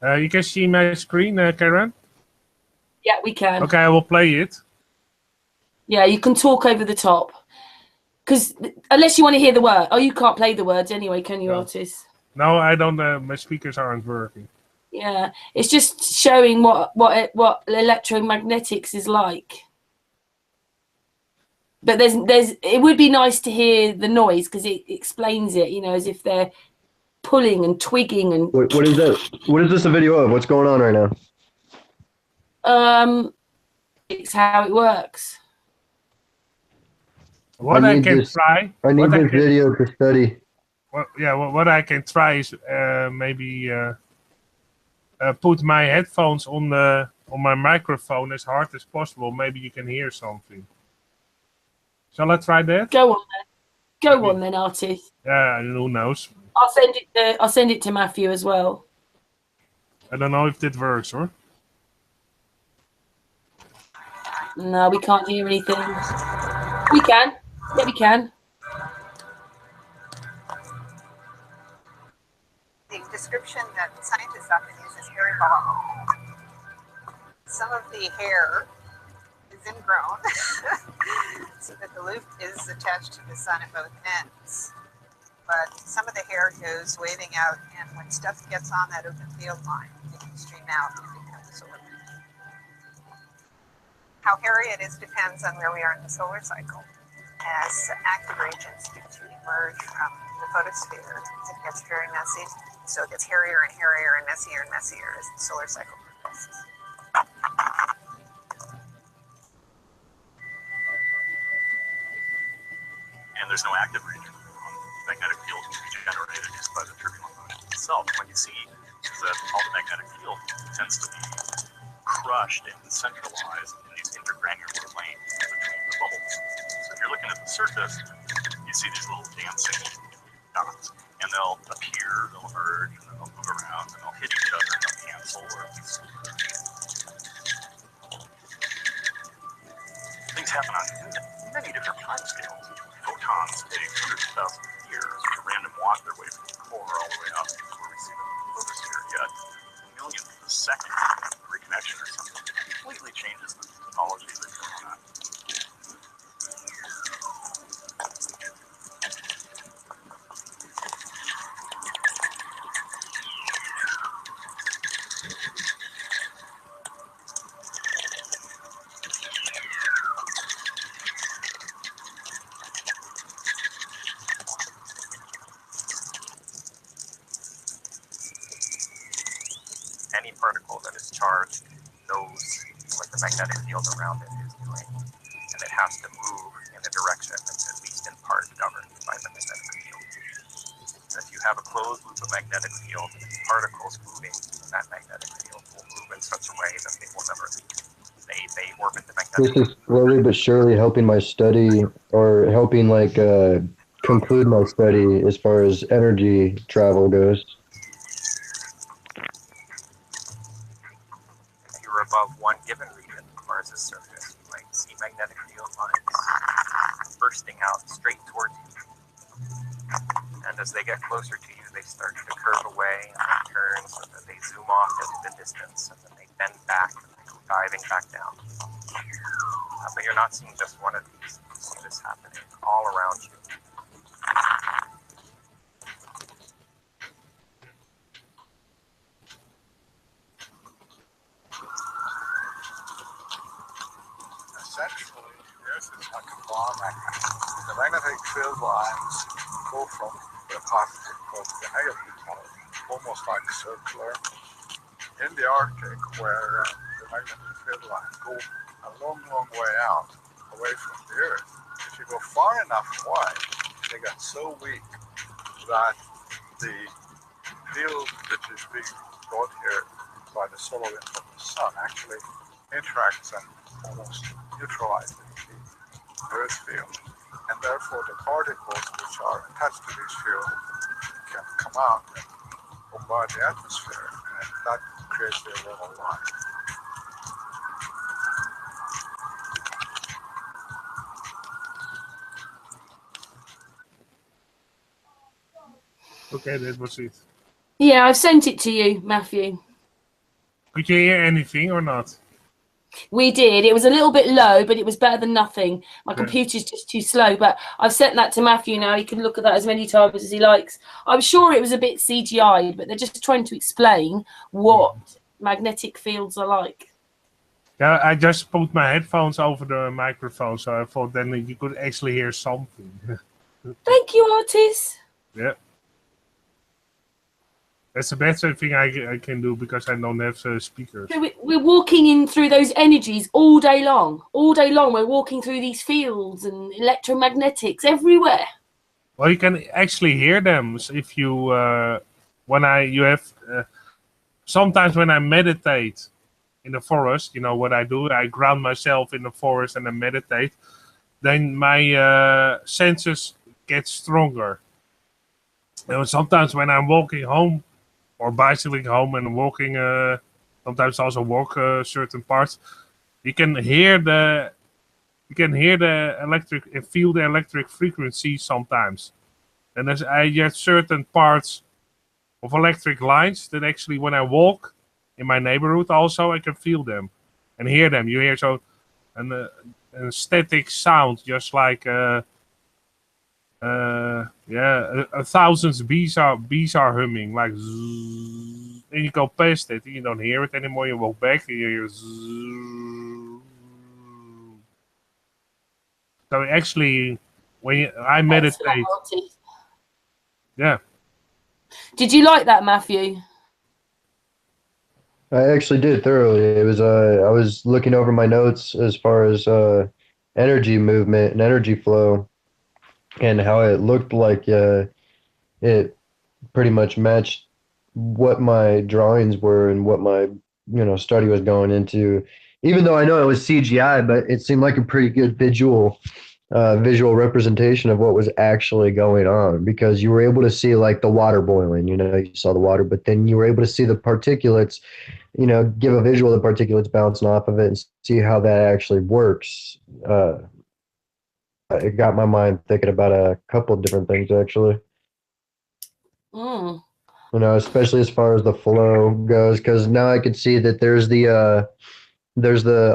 You can see my screen, Karen? Yeah, we can. Okay, I will play it. Yeah, you can talk over the top. Because unless you want to hear the word. Oh, you can't play the words anyway, can you, No. Artist? No, I don't. My speakers aren't working. Yeah, it's just showing what electromagnetics is like. But it would be nice to hear the noise because it explains it, as if they're pulling and twigging and. What is that? What is this a video of? What's going on right now? It's how it works. What I can try. I need this video to study. What I can try is maybe put my headphones on my microphone as hard as possible. Maybe you can hear something. Shall I try that? Go on then, Artist. Yeah, who knows? I'll send it to Matthew as well. I don't know if that works, or? No, we can't hear anything. We can. Yeah, we can. The description that scientists often use is hairy ball. Some of the hair is ingrown, so that the loop is attached to the sun at both ends. But some of the hair goes waving out, and when stuff gets on that open field line, it can stream out and become the solar wind. How hairy it is depends on where we are in the solar cycle. As active regions begin to emerge from the photosphere, it gets very messy. So it gets hairier and hairier and messier as the solar cycle progresses. And there's no active region. Magnetic field can be generated just by the turbulent motion itself. When you see is that all the magnetic field tends to be crushed and centralized in these intergranular lanes between the bubbles. So if you're looking at the surface, you see these little dancing dots, and they'll appear, they'll emerge, and then they'll move around, and they'll hit each other, and they'll cancel. Or things happen on many different time scales. Photons take hundreds of thousands of years to random walk their way from the core all the way up to where we see the photosphere, yet millions of a second reconnection or something completely changes the topology that's going on. Any particle that is charged knows what the magnetic field around it is doing, and it has to move in a direction that's at least in part governed by the magnetic field. If you have a closed loop of magnetic field, particles moving in that magnetic field will move in such a way that they will never leave. They orbit the magnetic This field. is slowly but surely helping my study, or helping like conclude my study as far as energy travel goes. If you're above one given region of Mars's surface, you might see magnetic field lines bursting out straight towards you. And as they get closer to you, they start to curve away and they turn so that they zoom off into the distance, and then they bend back and they go diving back down. But you're not seeing just one of these. You see this happening all around you. Essentially, this is like a bar magnet. The magnetic field lines go from the positive pole to the negative pole, almost like circular. In the Arctic, where the magnetic field lines go a long, long way out, away from the Earth, if you go far enough away, they get so weak that the field that is being brought here by the solar wind from the sun actually interacts and almost neutralizes the Earth field. And therefore the particles which are attached to this field can come out and bombard the atmosphere, and that creates the aurora line. Okay, that was it. Yeah, I've sent it to you, Matthew. Could you hear anything or not? We did. It was a little bit low, but it was better than nothing. My Okay. computer's just too slow, but I've sent that to Matthew now. He can look at that as many times as he likes. I'm sure it was a bit CGI, but they're just trying to explain what magnetic fields are like. Yeah, I just put my headphones over the microphone, so I thought then you could actually hear something. Thank you, Artis. Yeah. That's the best thing I can do because I don't have speakers. So we're walking in through those energies all day long. All day long, we're walking through these fields and electromagnetics everywhere. Well, you can actually hear them if you sometimes when I meditate in the forest, you know what I do? I ground myself in the forest and I meditate. Then my senses get stronger. And sometimes when I'm walking home or bicycling home and walking, sometimes also walk certain parts, you can hear the electric, feel the electric frequency sometimes. And I get certain parts of electric lines that actually, when I walk in my neighborhood, also I can feel them and hear them. You hear an static sound, just like a thousand bees are humming, like zzz, and you go past it and you don't hear it anymore. You walk back and you hear zzz. So actually, I meditate, yeah. Did you like that, Matthew? I actually did thoroughly. It was I was looking over my notes as far as energy movement and energy flow, and how it looked like it pretty much matched what my drawings were and what my study was going into. Even though I know it was CGI, but it seemed like a pretty good visual representation of what was actually going on, because you were able to see like the water boiling. You saw the water, but then you were able to see the particulates. Give a visual of the particulates bouncing off of it and see how that actually works. It got my mind thinking about a couple of different things actually. Mm. Especially as far as the flow goes, because now I can see that there's the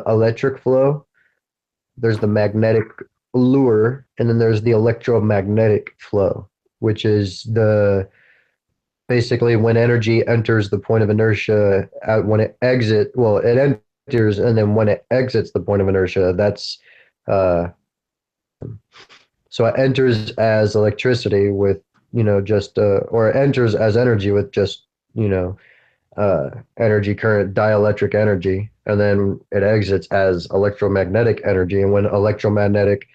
electric flow, there's the magnetic lure, and then there's the electromagnetic flow, which is the basically when energy enters the point of inertia, when it it enters, and then when it exits the point of inertia, that's uh, so it enters as electricity with just or it enters as energy with just you know energy current, dielectric energy, and then it exits as electromagnetic energy. And when electromagnetic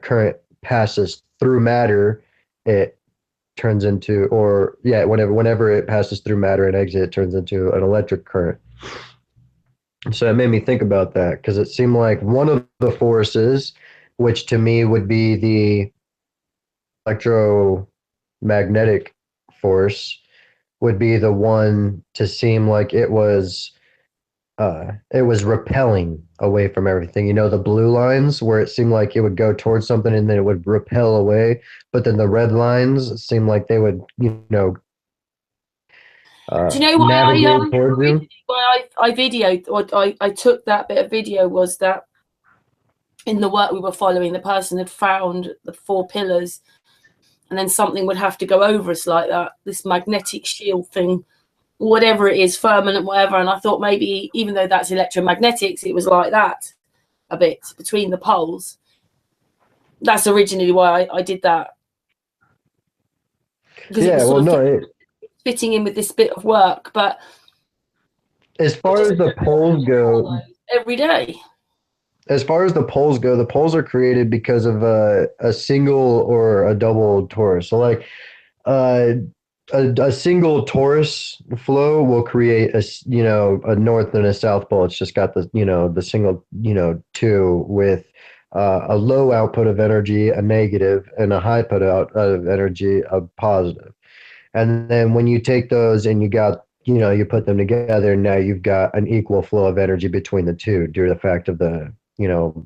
current passes through matter, it turns into, or yeah, whenever it passes through matter and exit, it turns into an electric current. So it made me think about that, because it seemed like one of the forces, which to me would be the electromagnetic force, would be the one to seem like it was repelling away from everything. The blue lines where it seemed like it would go towards something and then it would repel away, but then the red lines seemed like they would Do you know why navigate towards you. why I videoed, or I took that bit of video, was that in the work we were following, the person had found the 4 pillars, and then something would have to go over us like that, this magnetic shield thing, whatever it is, firmament, whatever. And I thought maybe, even though that's electromagnetics, it was like that a bit between the poles. That's originally why I did that. Because it was sort of fitting in with this bit of work. But as far as the poles go, every day. As far as the poles go, the poles are created because of a single or a double torus. So like uh, a single torus flow will create a north and a south pole. It's just got the single two with a low output of energy, a negative, and a high put out of energy, a positive. And then when you take those and you put them together, now you've got an equal flow of energy between the two due to the fact of the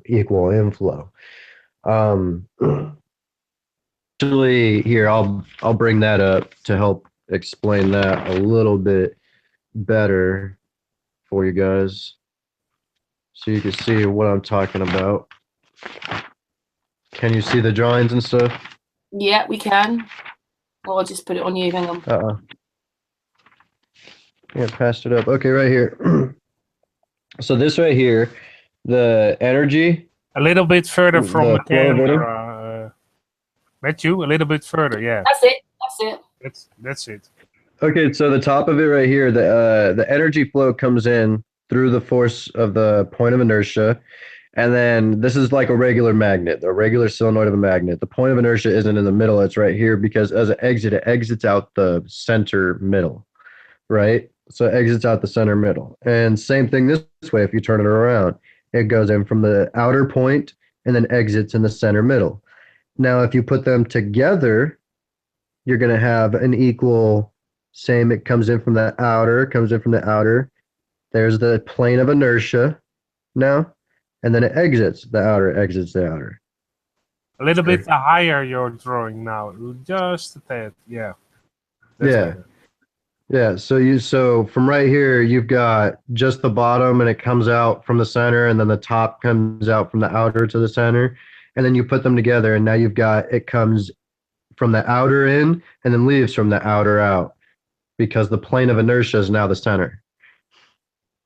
equal inflow. Actually, here I'll bring that up to help explain that a little bit better for you guys, so you can see what I'm talking about. Can you see the drawings and stuff? Yeah, we can. Well, I'll just put it on you. Hang on. Yeah, passed it up. Okay, right here. So this right here, the energy. A little bit further from the camera. Matthew, a little bit further, yeah. That's it. That's it. Okay, so the top of it right here, the energy flow comes in through the force of the point of inertia, and then this is like a regular magnet, a regular solenoid of a magnet. The point of inertia isn't in the middle; it's right here, because as it exits out the center middle, right? So it exits out the center middle, and same thing this way. If you turn it around, it goes in from the outer point and then exits in the center middle. Now, if you put them together, you're going to have an equal. Same, it comes in from the outer, There's the plane of inertia now, and then it exits the outer, A little bit higher you're drawing now, just a tad, yeah. That's better. Yeah, so from right here, you've got just the bottom, and it comes out from the center, and then the top comes out from the outer to the center, and then you put them together, and now it comes from the outer in, and then leaves from the outer out, because the plane of inertia is now the center.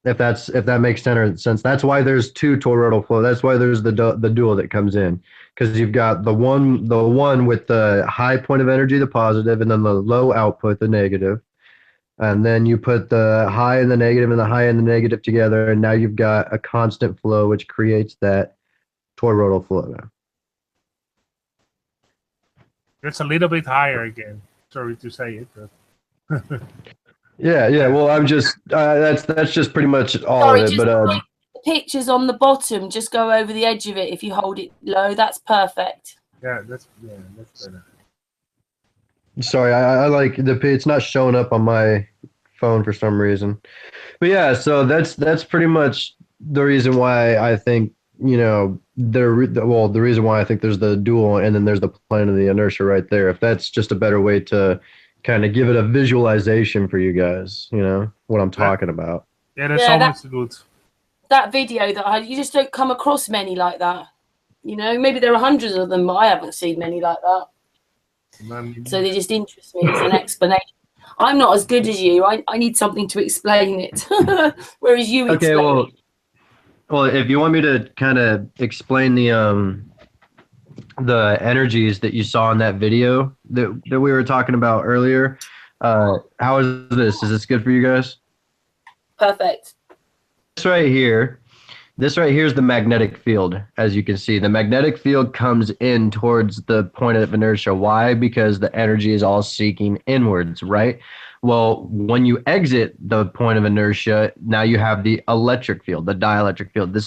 If that makes sense. That's why there's 2 toroidal flow. That's why there's the dual that comes in, because you've got the one with the high point of energy, the positive, and then the low output, the negative. And then you put the high and the negative and the high and the negative together, and now you've got a constant flow, which creates that toroidal flow now. It's a little bit higher again. Sorry to say it, but Yeah. Well, I'm just that's just pretty much all Sorry, of it. just But like the pictures on the bottom, just go over the edge of it if you hold it low. That's perfect. Yeah, that's better. sorry, I like it's not showing up on my phone for some reason. But yeah, so that's pretty much the reason why I think the reason why I think there's the dual and then there's the plane of the inertia right there. If that's just a better way to kind of give it a visualization for you guys, what I'm talking about. Yeah, that's Yeah, always good. that video that you just don't come across many like that. Maybe there are hundreds of them, but I haven't seen many like that. So they just interest me as an explanation. I'm not as good as you. I need something to explain it. Whereas you Okay, explain it. well, if you want me to kind of explain the energies that you saw in that video that we were talking about earlier, how is this? Is this good for you guys? Perfect. This right here This right here is the magnetic field. As you can see, the magnetic field comes in towards the point of inertia. Why? Because the energy is all seeking inwards, right? Well, when you exit the point of inertia, now you have the electric field, the dielectric field. This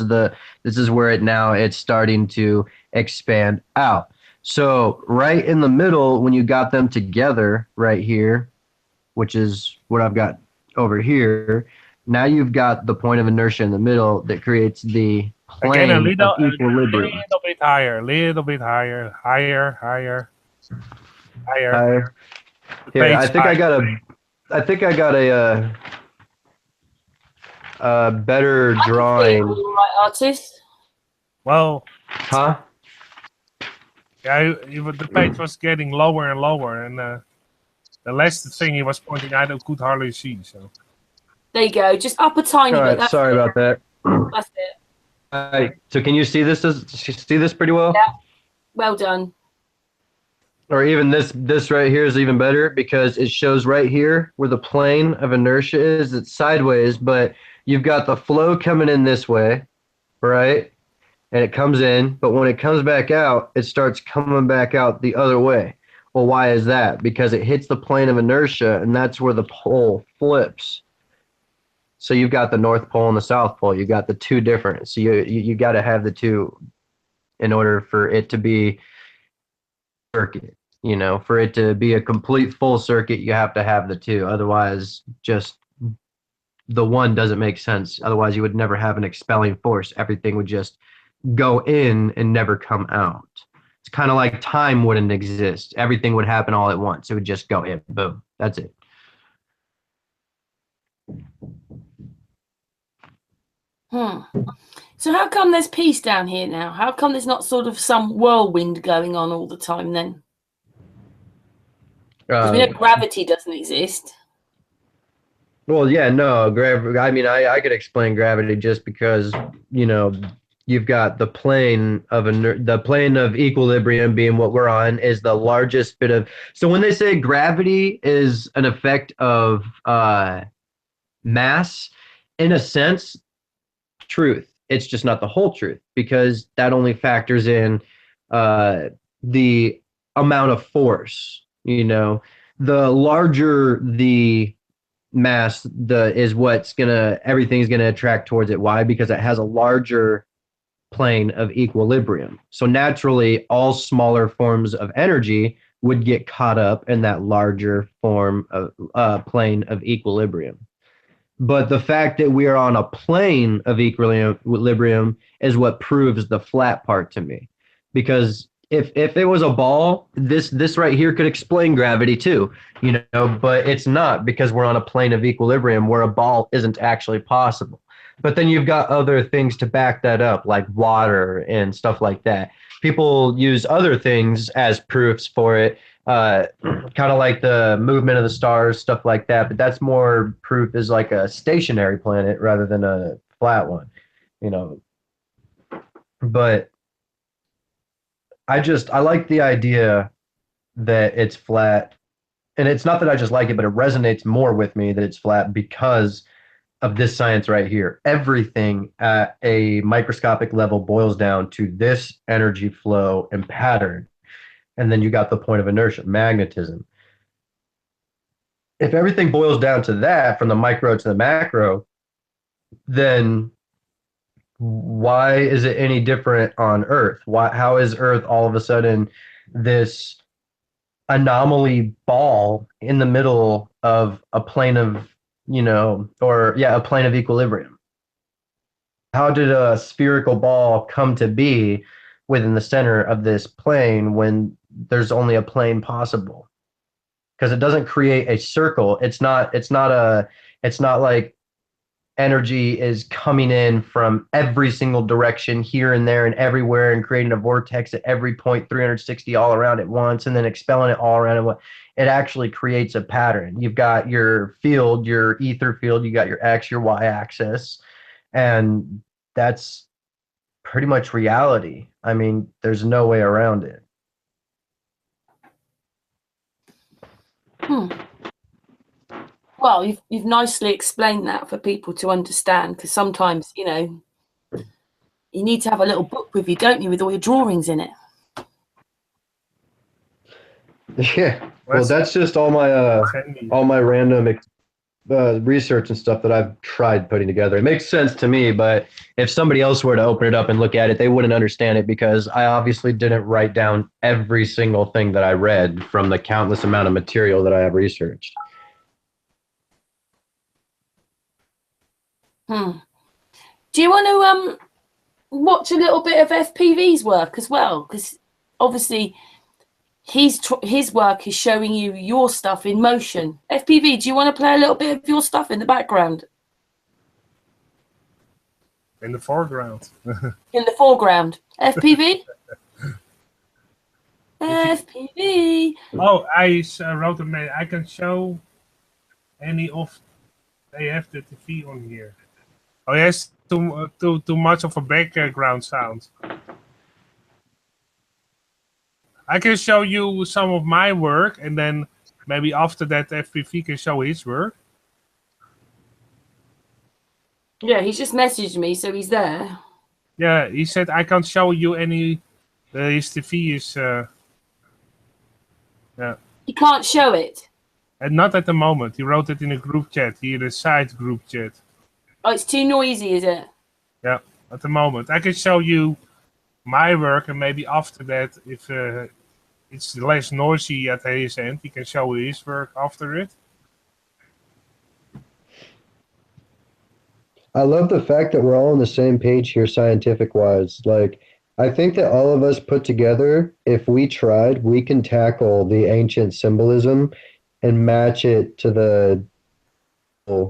is where it's starting to expand out. So right in the middle, when you got them together right here, which is what I've got over here, now you've got the point of inertia in the middle that creates the Again, plane of equilibrium. little bit higher, higher. Here, Page I think I got a better I can see it drawing. all right, artist. Well, Huh? yeah, the page was getting lower and lower, and the last thing he was pointing out, I could hardly see. So There you go. Just up a tiny All bit. right, That's sorry it. about that. That's it. All right, so can you see this? See this pretty well? Yeah. Well done. Or even this right here is even better because it shows right here where the plane of inertia is. It's sideways, but you've got the flow coming in this way, right? And it comes in, but when it comes back out, it starts coming back out the other way. Well, why is that? Because it hits the plane of inertia, and that's where the pole flips. So you've got the North Pole and the South Pole. You got the two different. So you got to have the two in order for it to be circuit. For it to be a complete full circuit, you have to have the two. Otherwise, just the one doesn't make sense. Otherwise, you would never have an expelling force. Everything would just go in and never come out. It's kind of like time wouldn't exist. Everything would happen all at once. It would just go in, boom. That's it. So how come there's peace down here now? How come there's not sort of some whirlwind going on all the time then? Because we know gravity doesn't exist. Well, yeah, no, gravity. I mean, I could explain gravity just because you've got the plane of equilibrium being what we're on is the largest bit of. So when they say gravity is an effect of mass, in a sense, truth. It's just not the whole truth because that only factors in the amount of force. The larger the mass, everything's gonna attract towards it. Why? Because it has a larger plane of equilibrium. So naturally, all smaller forms of energy would get caught up in that larger form of plane of equilibrium. But the fact that we are on a plane of equilibrium is what proves the flat part to me. Because if it was a ball, this right here could explain gravity too, but it's not because we're on a plane of equilibrium where a ball isn't actually possible. But then you've got other things to back that up, like water and stuff like that. People use other things as proofs for it, kind of like the movement of the stars, stuff like that. But that's more proof is like a stationary planet rather than a flat one, you know. But I like the idea that it's flat, and it's not that I just like it, but it resonates more with me that it's flat because of this science right here. Everything at a microscopic level boils down to this energy flow and pattern. And then you got the point of inertia, magnetism. if everything boils down to that, from the micro to the macro, then why is it any different on Earth? How is Earth all of a sudden this anomaly ball in the middle of a plane of, a plane of equilibrium? How did a spherical ball come to be within the center of this plane when there's only a plane possible? Because it doesn't create a circle. It's not like energy is coming in from every single direction here and there and everywhere and creating a vortex at every point 360 all around at once and then expelling it all around it. It actually creates a pattern. You've got your field, your ether field, you got your X, your Y axis, and that's pretty much reality. I mean, there's no way around it. Well, you've nicely explained that for people to understand, because sometimes, you need to have a little book with you, don't you, with all your drawings in it. Yeah. Well, that's just all my random research and stuff that I've tried putting together. It makes sense to me, but if somebody else were to open it up and look at it, they wouldn't understand it, because I obviously didn't write down every single thing that I read from the countless amount of material that I have researched. Do you want to watch a little bit of FPV's work as well? Because obviously his work is showing you your stuff in motion. FPV, do you want to play a little bit of your stuff in the background? In the foreground. In the foreground. FPV? FPV. Oh, I wrote a mail. I can show any of... They have the TV on here. Oh, yes, too much of a background sound. I can show you some of my work, and then maybe after that FPV can show his work. Yeah, he's just messaged me, so he's there. Yeah, he said I can't show you any. His TV is. Yeah. He can't show it. And not at the moment. He wrote it in a group chat. Here, the side group chat. Oh, it's too noisy, is it? Yeah, at the moment. I can show you my work, and maybe after that, if it's less noisy at his end, he can show his work after it. I love the fact that we're all on the same page here, scientific-wise. Like, I think that all of us put together, if we tried, we can tackle the ancient symbolism and match it to the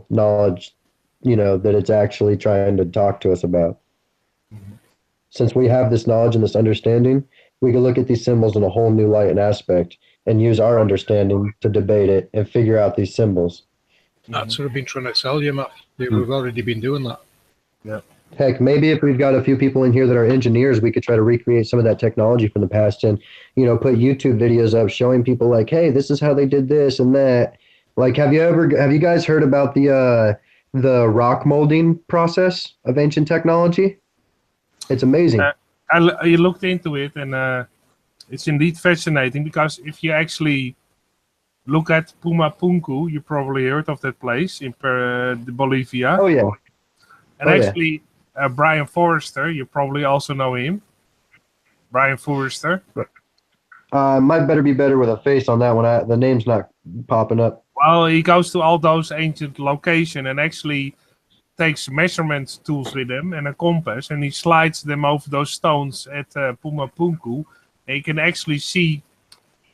knowledge, that it's actually trying to talk to us about. Mm-hmm. Since we have this knowledge and this understanding, we can look at these symbols in a whole new light and aspect and use our understanding to debate it and figure out these symbols. That's what I've been trying to tell you, Matt. We've already been doing that. Yeah. Heck, maybe if we've got a few people in here that are engineers, we could try to recreate some of that technology from the past and, put YouTube videos up showing people like, hey, this is how they did this and that. Like, have you guys heard about the rock molding process of ancient technology? It's amazing. I looked into it, and it's indeed fascinating, because if you actually look at Pumapunku, you probably heard of that place in Bolivia. Oh, yeah. And Brian Forrester, you probably also know him. Brian Forrester. Might better be better with a face on that one. The name's not popping up. Well, he goes to all those ancient locations and actually takes measurement tools with him and a compass, and he slides them over those stones at Pumapunku. And you can actually see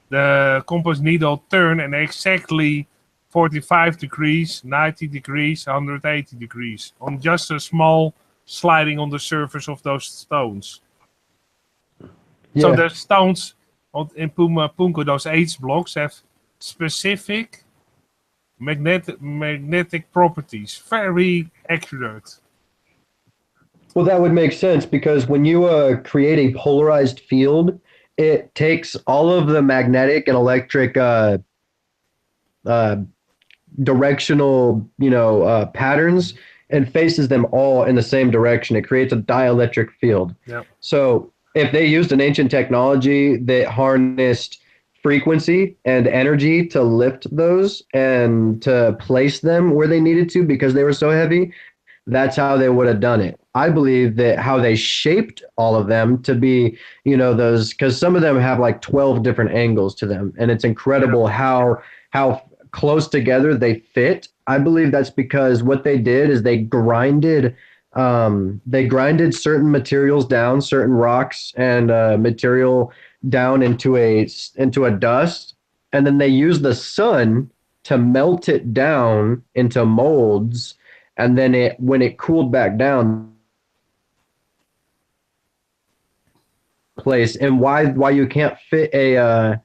the compass needle turn and exactly 45 degrees, 90 degrees, 180 degrees on just a small sliding on the surface of those stones. Yeah. So the stones in Pumapunku, those H blocks, have specific magnetic properties, very accurate. Well, that would make sense, because when you create a polarized field, it takes all of the magnetic and electric directional, patterns and faces them all in the same direction. It creates a dielectric field. Yep. So if they used an ancient technology that harnessed frequency and energy to lift those and to place them where they needed to because they were so heavy, that's how they would have done it. I believe that how they shaped all of them to be, those, because some of them have like 12 different angles to them, and it's incredible how close together they fit. I believe that's because what they did is they grinded certain materials down, certain rocks and material down into a dust, and then they used the sun to melt it down into molds, and then when it cooled back down place. And why you can't fit a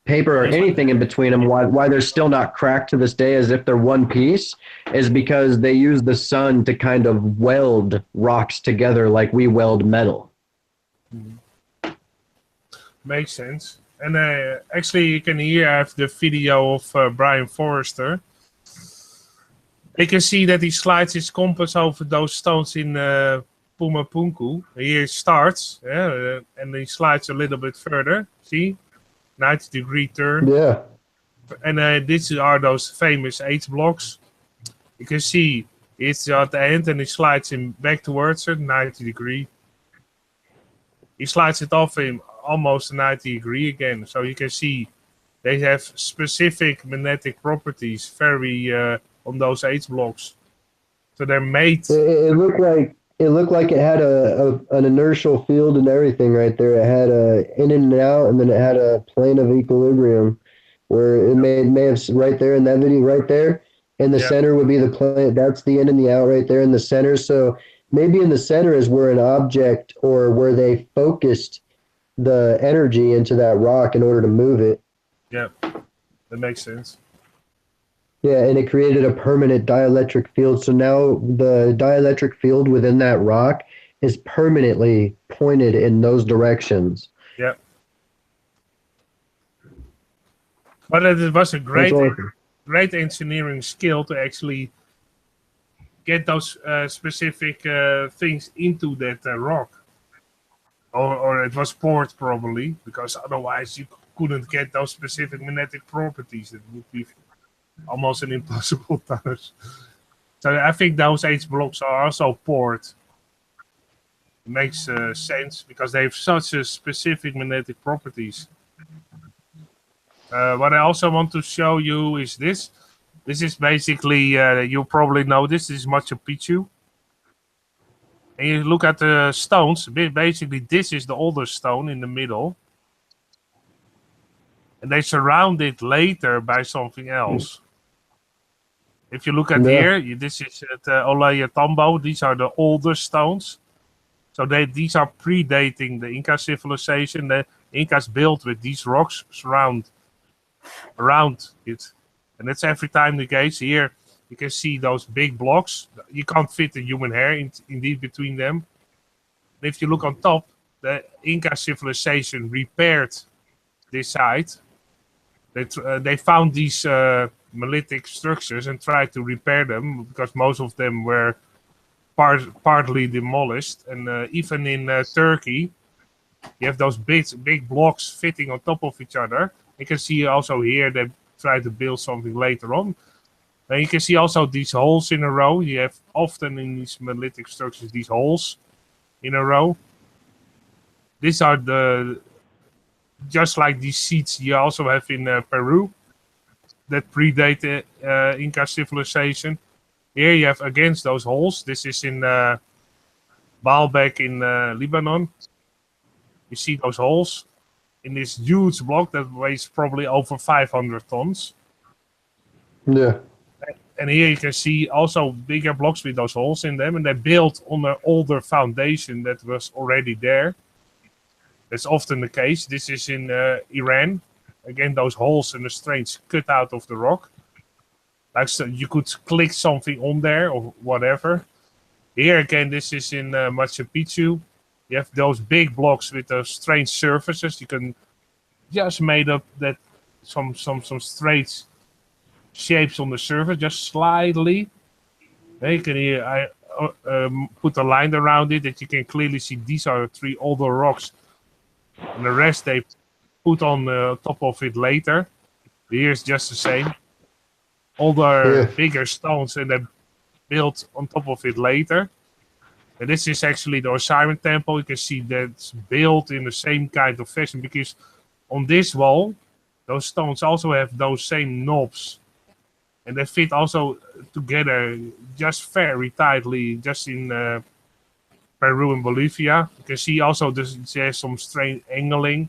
paper or anything in between them, why they're still not cracked to this day as if they're one piece, is because they use the sun to kind of weld rocks together like we weld metal. Makes sense. And actually, you can hear I have the video of Brian Forrester. You can see that he slides his compass over those stones in Pumapunku. Here it starts, and he slides a little bit further. See? 90-degree turn. Yeah. And these are those famous H blocks. You can see it's at the end, and he slides him back towards it, 90-degree. He slides it off him almost 90-degree again. So you can see they have specific magnetic properties very on those H blocks. So they're made. It looked like it had an inertial field and everything right there. It had a in and out, and then it had a plane of equilibrium where it may have right there in that video right there. In the center would be the plane. That's the in and the out right there in the center. So maybe in the center is where an object or where they focused the energy into that rock in order to move it. Yeah, that makes sense. Yeah, and it created a permanent dielectric field. So now the dielectric field within that rock is permanently pointed in those directions. Yeah. But it was a great engineering skill to actually get those specific things into that rock. Or it was poured probably, because otherwise you couldn't get those specific magnetic properties. It would be almost an impossible task. So I think those H blocks are also poured. It makes sense because they have such a specific magnetic properties. What I also want to show you is this. This is basically, you probably know this is Machu Picchu. And you look at the stones, basically this is the oldest stone in the middle. And they surround it later by something else. If you look at here, this is at Ollantaytambo. These are the older stones. So these are predating the Inca civilization. The Incas built with these rocks around it. And that's every time the case. Here you can see those big blocks. You can't fit the human hair indeed between them. And if you look on top, the Inca civilization repaired this site. They found these monolithic structures and tried to repair them because most of them were partly demolished. And even in Turkey, you have those big blocks fitting on top of each other. You can see also here they try to build something later on. And you can see also these holes in a row. You have often in these monolithic structures these holes in a row. These are just like these seats you also have in Peru that predate the Inca civilization. Here you have against those holes. This is in Baalbek in Lebanon. You see those holes in this huge block that weighs probably over 500 tons. Yeah. And here you can see also bigger blocks with those holes in them, and they built on an older foundation that was already there. That's often the case. This is in Iran. Again, those holes and the strange cut out of the rock. Like so you could click something on there or whatever. Here again, this is in Machu Picchu. You have those big blocks with those strange surfaces. You can just made up that some straight shapes on the surface, just slightly. You can here I put a line around it that you can clearly see these are 3 older rocks. And the rest they put on top of it later. Here's just the same. Older, bigger stones, and they built on top of it later. And this is actually the Osiris temple. You can see that's built in the same kind of fashion, because on this wall, those stones also have those same knobs. And they fit also together just very tightly, just in Peru and Bolivia. You can see also there's some strange angling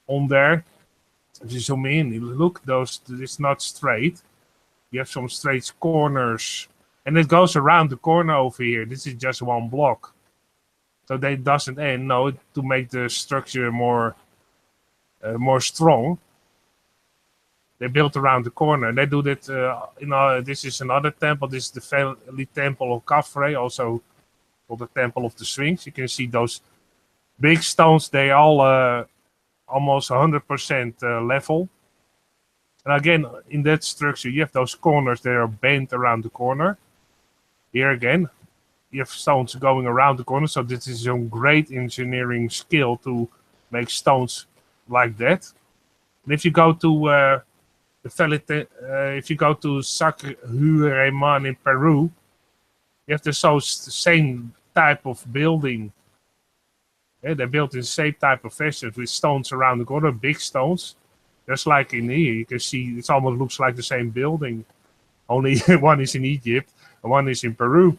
on there. If you zoom in, look, it's not straight. You have some straight corners. And it goes around the corner over here. This is just one block. So that doesn't end. No, to make the structure more strong, they built around the corner. And they do that, this is another temple. This is the family temple of Cafre, also called the Temple of the Sphinx. You can see those big stones. They all almost 100% level. And again, in that structure, you have those corners that are bent around the corner. Here again, you have stones going around the corner. So this is some great engineering skill to make stones like that. And if you go to if you go to Sacsayhuaman in Peru, you have the same type of building. Yeah, they're built in the same type of fashion with stones around the corner, big stones. Just like in here, you can see it almost looks like the same building. Only one is in Egypt and one is in Peru.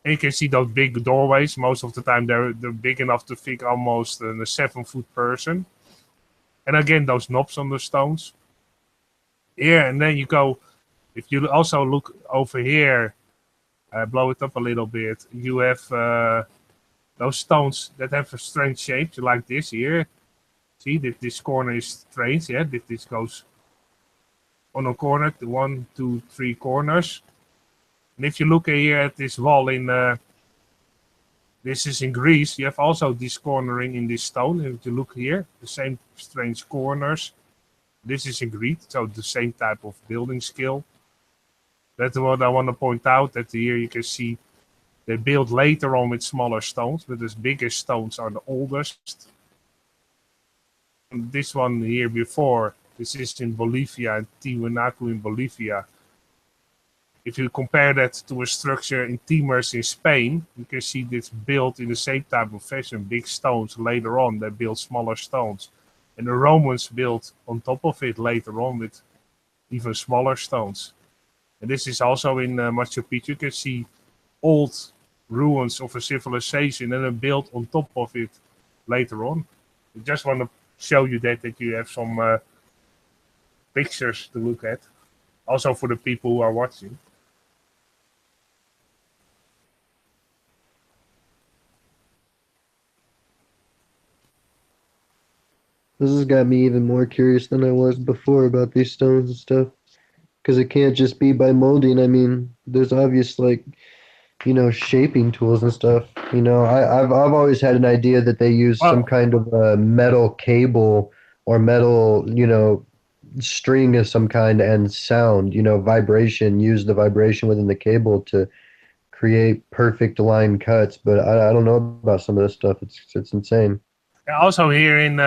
And you can see those big doorways. Most of the time they're big enough to fit almost a 7-foot person. And again, those knobs on the stones. Yeah, and then you go, if you also look over here, blow it up a little bit, you have those stones that have a strange shape, like this here. See, this corner is strange, yeah, this goes on a corner, 1, 2, 3 corners. And if you look here at this wall this is in Greece, you have also this cornering in this stone. If you look here, the same strange corners. This is in Greece, so the same type of building skill. That's what I want to point out, that here you can see they built later on with smaller stones, but the biggest stones are the oldest. And this one here before, this is in Bolivia, in Tiwanaku in Bolivia. If you compare that to a structure in Timors in Spain, you can see it's built in the same type of fashion, big stones. Later on, they built smaller stones. And the Romans built on top of it later on with even smaller stones. And this is also in Machu Picchu. You can see old ruins of a civilization and then built on top of it later on. I just want to show you that you have some pictures to look at. Also for the people who are watching. This has got me even more curious than I was before about these stones and stuff. Because it can't just be by molding. I mean, there's obvious, like, shaping tools and stuff. I've always had an idea that they use some kind of metal cable or metal, string of some kind and sound, vibration, use the vibration within the cable to create perfect line cuts. But I don't know about some of this stuff. It's insane. Also here in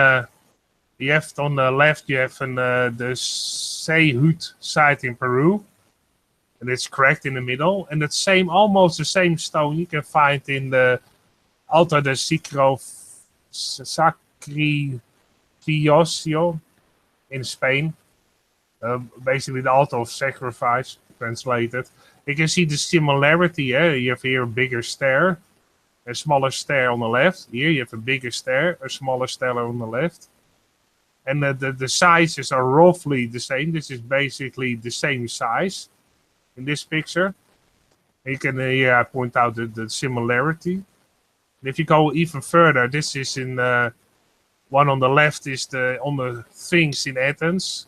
you have on the left, you have the Sayhut site in Peru. And it's cracked in the middle. And it's almost the same stone you can find in the Altar de Sacrificio in Spain. Basically the altar of sacrifice, translated. You can see the similarity. You have here a bigger stair, a smaller stair on the left. Here you have a bigger stair, a smaller stair on the left. And the sizes are roughly the same. This is basically the same size in this picture. You can here I point out the similarity. And if you go even further, this is in one on the left is on the Sphinx in Athens.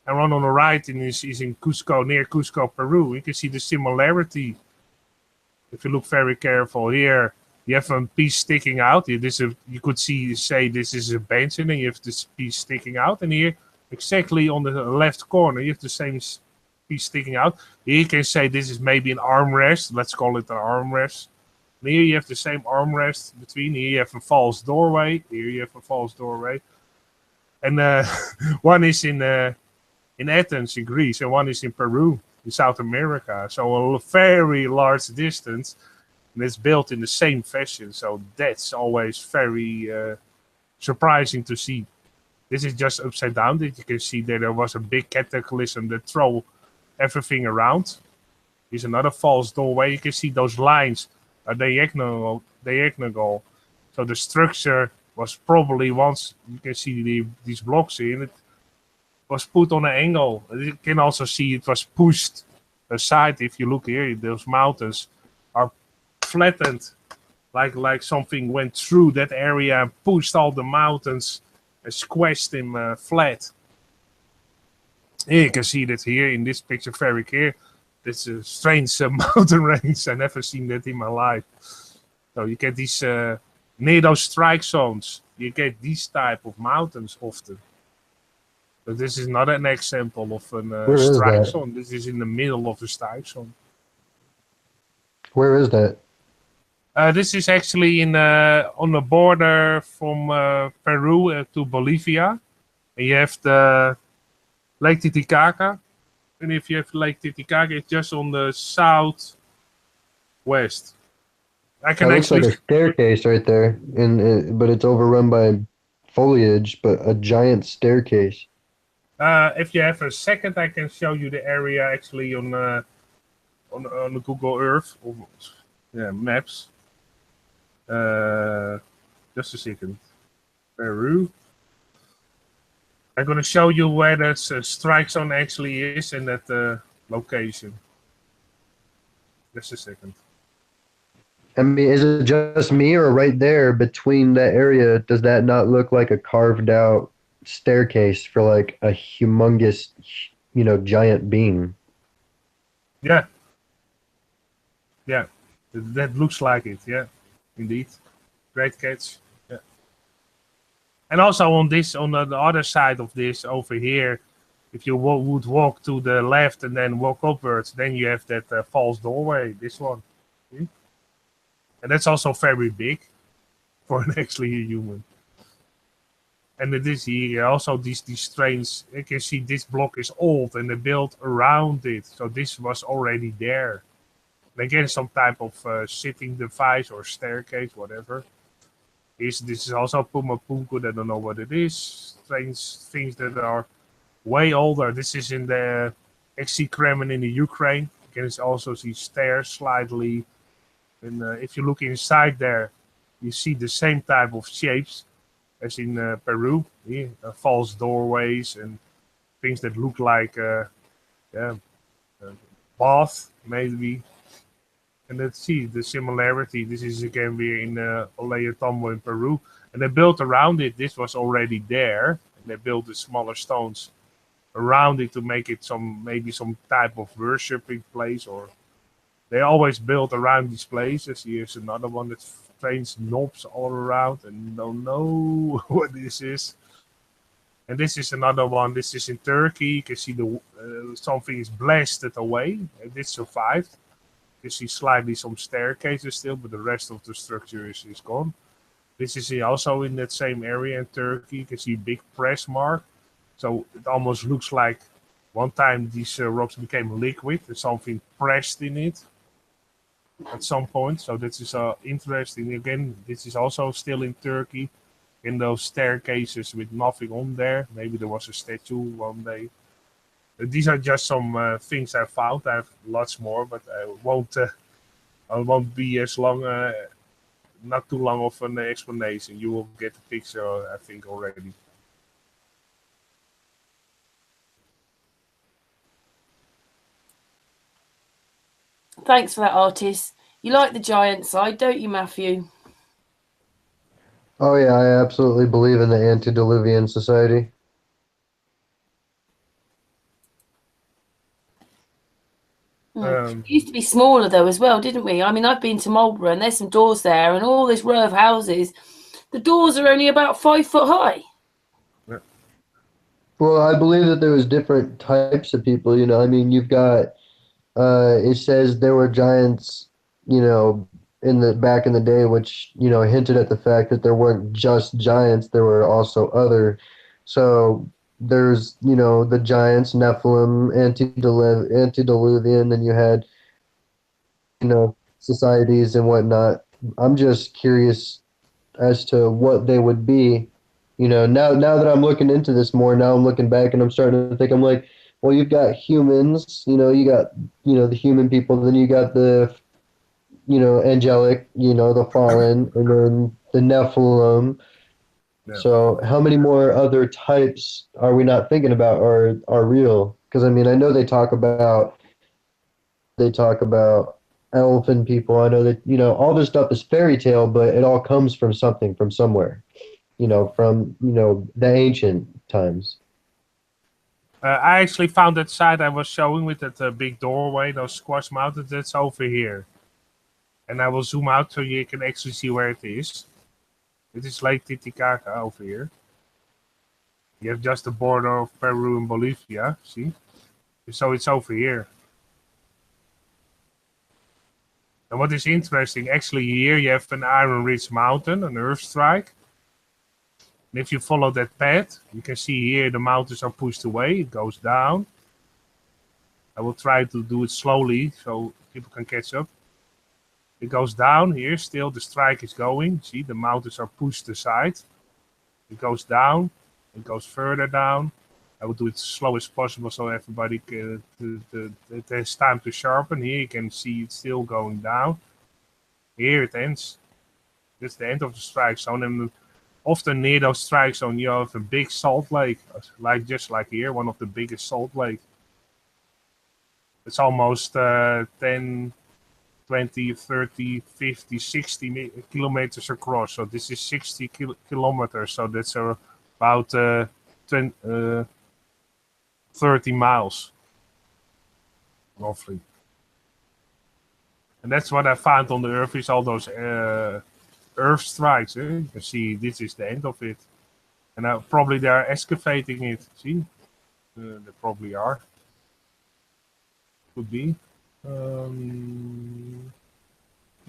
And one on the right is in Cusco, near Cusco, Peru. You can see the similarity. If you look very careful here, you have a piece sticking out. You could say this is a bench, and then you have this piece sticking out. And here, exactly on the left corner, you have the same piece sticking out. Here you can say this is maybe an armrest. Let's call it an armrest. And here you have the same armrest between. Here you have a false doorway. Here you have a false doorway. And one is in Athens in Greece, and one is in Peru in South America. So a very large distance, and it's built in the same fashion. So that's always very surprising to see. This is just upside down. That you can see that there was a big cataclysm that threw everything around. Here's another false doorway. You can see those lines are diagonal. So the structure was probably, once you can see these blocks in it, was put on an angle. You can also see it was pushed aside. If you look here, those mountains are flattened, like something went through that area and pushed all the mountains and squashed them flat. Here you can see that here in this picture very clear. It's a strange mountain range. I never seen that in my life. So you get these near those strike zones. You get these type of mountains often. But this is not an example of a strike zone. This is in the middle of the strike zone. Where is that? This is actually in on the border from Peru to Bolivia. And you have the Lake Titicaca. And if you have Lake Titicaca, it's just on the southwest. I can looks like a staircase right there, but it's overrun by foliage, but a giant staircase. If you have a second, I can show you the area actually on the Google Earth, maps. Just a second. Peru. I'm going to show you where that strike zone actually is in that location. Just a second. I mean, is it just me, or right there between that area, does that not look like a carved out staircase for like a humongous, giant being? Yeah. Yeah. That looks like it. Yeah. Indeed. Great catch. Yeah. And also on the other side of this over here, if you would walk to the left and then walk upwards, then you have that false doorway, this one. See? And that's also very big for actually a human. And it is here also these strange, you can see this block is old and they built around it. So this was already there. And again, some type of sitting device or staircase, whatever. This is also Puma Punku, I don't know what it is. Strange things that are way older. This is in the XC Kremlin in the Ukraine. You can also see stairs slightly. And if you look inside there, you see the same type of shapes as in Peru. False doorways and things that look like bath, maybe. And let's see the similarity. This is again we're in Ollantaytambo in Peru. And they built around it. This was already there. And they built the smaller stones around it to make it maybe some type of worshipping place, or they always build around these places. Here's another one that trains knobs all around, and you don't know what this is. And this is another one. This is in Turkey. You can see something is blasted away, and it survived. You see slightly some staircases still, but the rest of the structure is gone. This is also in that same area in Turkey. You can see big press mark. So it almost looks like one time these rocks became liquid and something pressed in it at some point. So this is interesting. Again, this is also still in Turkey, in those staircases with nothing on there. Maybe there was a statue one day. These are just some things I found. I have lots more, but I won't be as long, not too long of an explanation. You will get the picture, I think, already. Thanks for that, Artist. You like the giant side, don't you, Matthew? Oh yeah, I absolutely believe in the antediluvian society. It used to be smaller though as well, didn't we? I mean, I've been to Marlborough and there's some doors there, and all this row of houses. The doors are only about 5 foot high. Well, I believe that there was different types of people. I mean, you've got. It says there were giants, back in the day, which hinted at the fact that there weren't just giants. There were also other So there's, you know, the giants, Nephilim, antediluvian, then you had, you know, societies and whatnot. I'm just curious as to what they would be. You know, now that I'm looking into this more, now I'm looking back and I'm starting to think, I'm like, well, you've got humans, you know, you got, you know, the human people, then you got the, you know, angelic, you know, the fallen, and then the Nephilim. Yeah. So how many more other types are we not thinking about are real? Because I mean, I know they talk about elfin people. I know that, you know, all this stuff is fairy tale, but it all comes from something, from somewhere. You know, from, you know, the ancient times. I actually found that site I was showing with that big doorway, those squash mountains. That's over here, and I will zoom out so you can actually see where it is. It is Lake Titicaca over here. You have just the border of Peru and Bolivia. See, so it's over here. And what is interesting, actually here you have an Iron Ridge mountain, an earth strike. And if you follow that path, you can see here the mountains are pushed away. It goes down. I will try to do it slowly so people can catch up. It goes down here. Still, the strike is going. See, the mountains are pushed aside. It goes down. It goes further down. I will do it as slow as possible so everybody can, it has time to sharpen. Here you can see it's still going down. Here it ends. That's the end of the strike zone. And often near those strike zone, you have a big salt lake, just like here, one of the biggest salt lakes. It's almost 10, 20, 30, 50, 60 kilometers across. So this is 60 kilometers. So that's about 30 miles, roughly. And that's what I found on the Earth is all those Earth strikes. You can see this is the end of it. And probably they are excavating it. See? They probably are. Could be.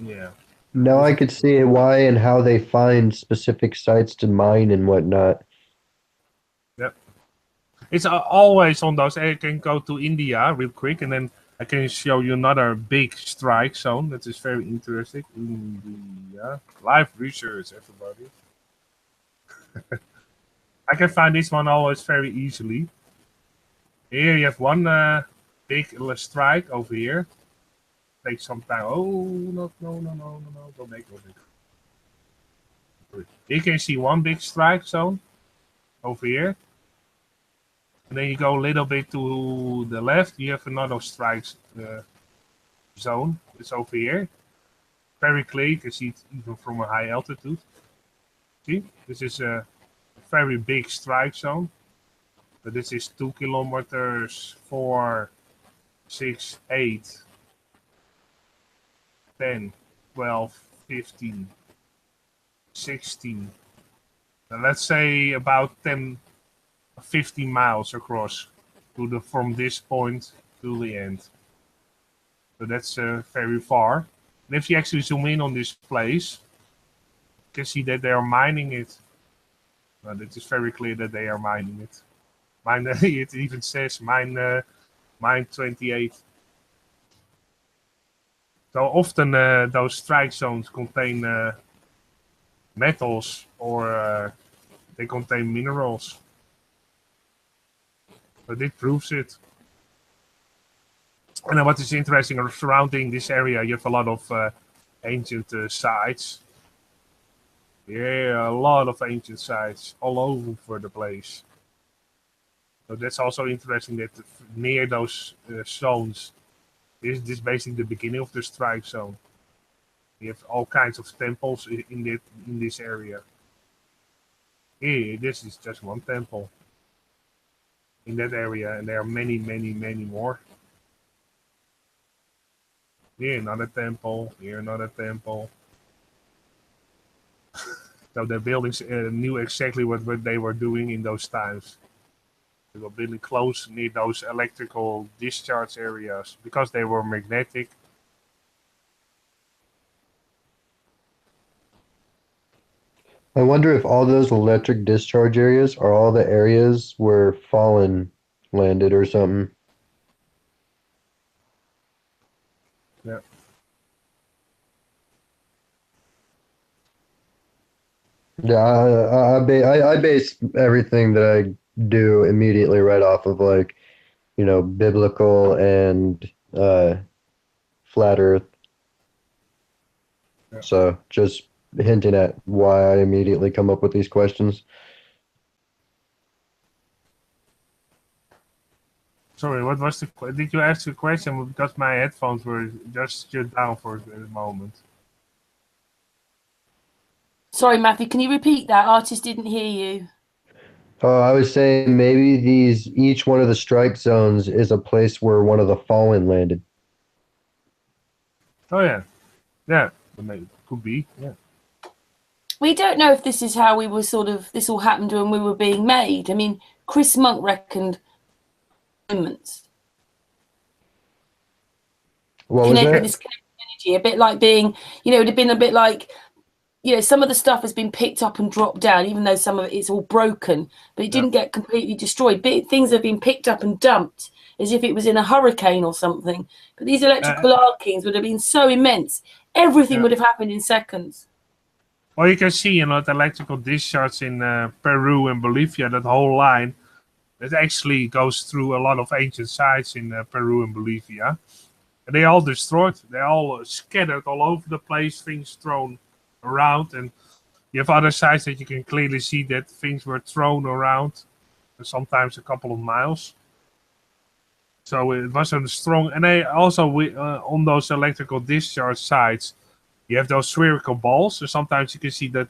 Yeah. Now I could see why and how they find specific sites to mine and whatnot. Yep. It's always on those. I can go to India real quick and then I can show you another big strike zone that is very interesting. India. Live research, everybody. I can find this one always very easily. Here you have one big strike over here. Takes some time. Oh, no, don't make it. You can see one big strike zone over here. And then you go a little bit to the left, you have another strike zone. It's over here. Very clear, you can see it even from a high altitude. See, this is a very big strike zone. But this is 2 kilometers, 4, 6, 8, 10, 12, 15, 16. And let's say about 10, 15 miles across to from this point to the end. So that's very far. And if you actually zoom in on this place, you can see that they are mining it. Well, it is very clear that they are mining it. It even says mine 28. So often those strike zones contain metals or they contain minerals. But it proves it. And then what is interesting surrounding this area, you have a lot of ancient sites. Yeah, a lot of ancient sites all over the place. So that's also interesting that near those zones, this is basically the beginning of the strike zone. You have all kinds of temples in this area. Here, this is just one temple in that area, and there are many, many, many more. Here another temple, here another temple. So the buildings knew exactly what they were doing in those times. They were building close near those electrical discharge areas because they were magnetic. I wonder if all those electric discharge areas are all the areas where Fallen landed or something. Yeah. Yeah, I base everything that I do immediately right off of like, biblical and flat Earth. Yeah. So just hinting at why I immediately come up with these questions. Sorry, what was did you ask a question? Because my headphones were just shut down for a moment. Sorry, Matthew, can you repeat that? Artist didn't hear you. Oh, I was saying maybe each one of the strike zones is a place where one of the Fallen landed. Oh yeah, yeah, maybe could be. Yeah. We don't know if this is how we were this all happened when we were being made. I mean, Chris Monk reckoned moments. What was that? This kinetic energy, a bit like being, it'd have been a bit like, some of the stuff has been picked up and dropped down, even though some of it's all broken, but it didn't get completely destroyed. Things have been picked up and dumped as if it was in a hurricane or something. But these electrical arkings would have been so immense. Everything would have happened in seconds. Well, you can see, the electrical discharge in Peru and Bolivia, that whole line, it actually goes through a lot of ancient sites in Peru and Bolivia. And they all destroyed. They're all scattered all over the place, things thrown around. And you have other sites that you can clearly see that things were thrown around, sometimes a couple of miles. So it was a strong, and they also on those electrical discharge sites, you have those spherical balls. So sometimes you can see that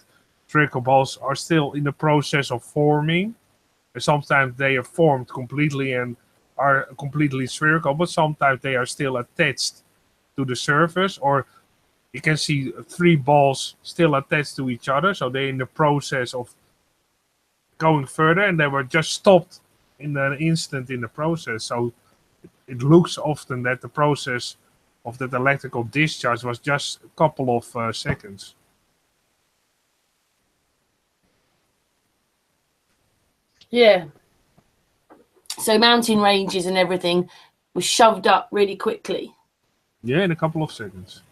spherical balls are still in the process of forming. And sometimes they are formed completely and are completely spherical, but sometimes they are still attached to the surface, or you can see 3 balls still attached to each other. So they're in the process of going further, and they were just stopped in an instant in the process. So it looks often that the process of that electrical discharge was just a couple of seconds. Yeah. So mountain ranges and everything was shoved up really quickly. Yeah, in a couple of seconds.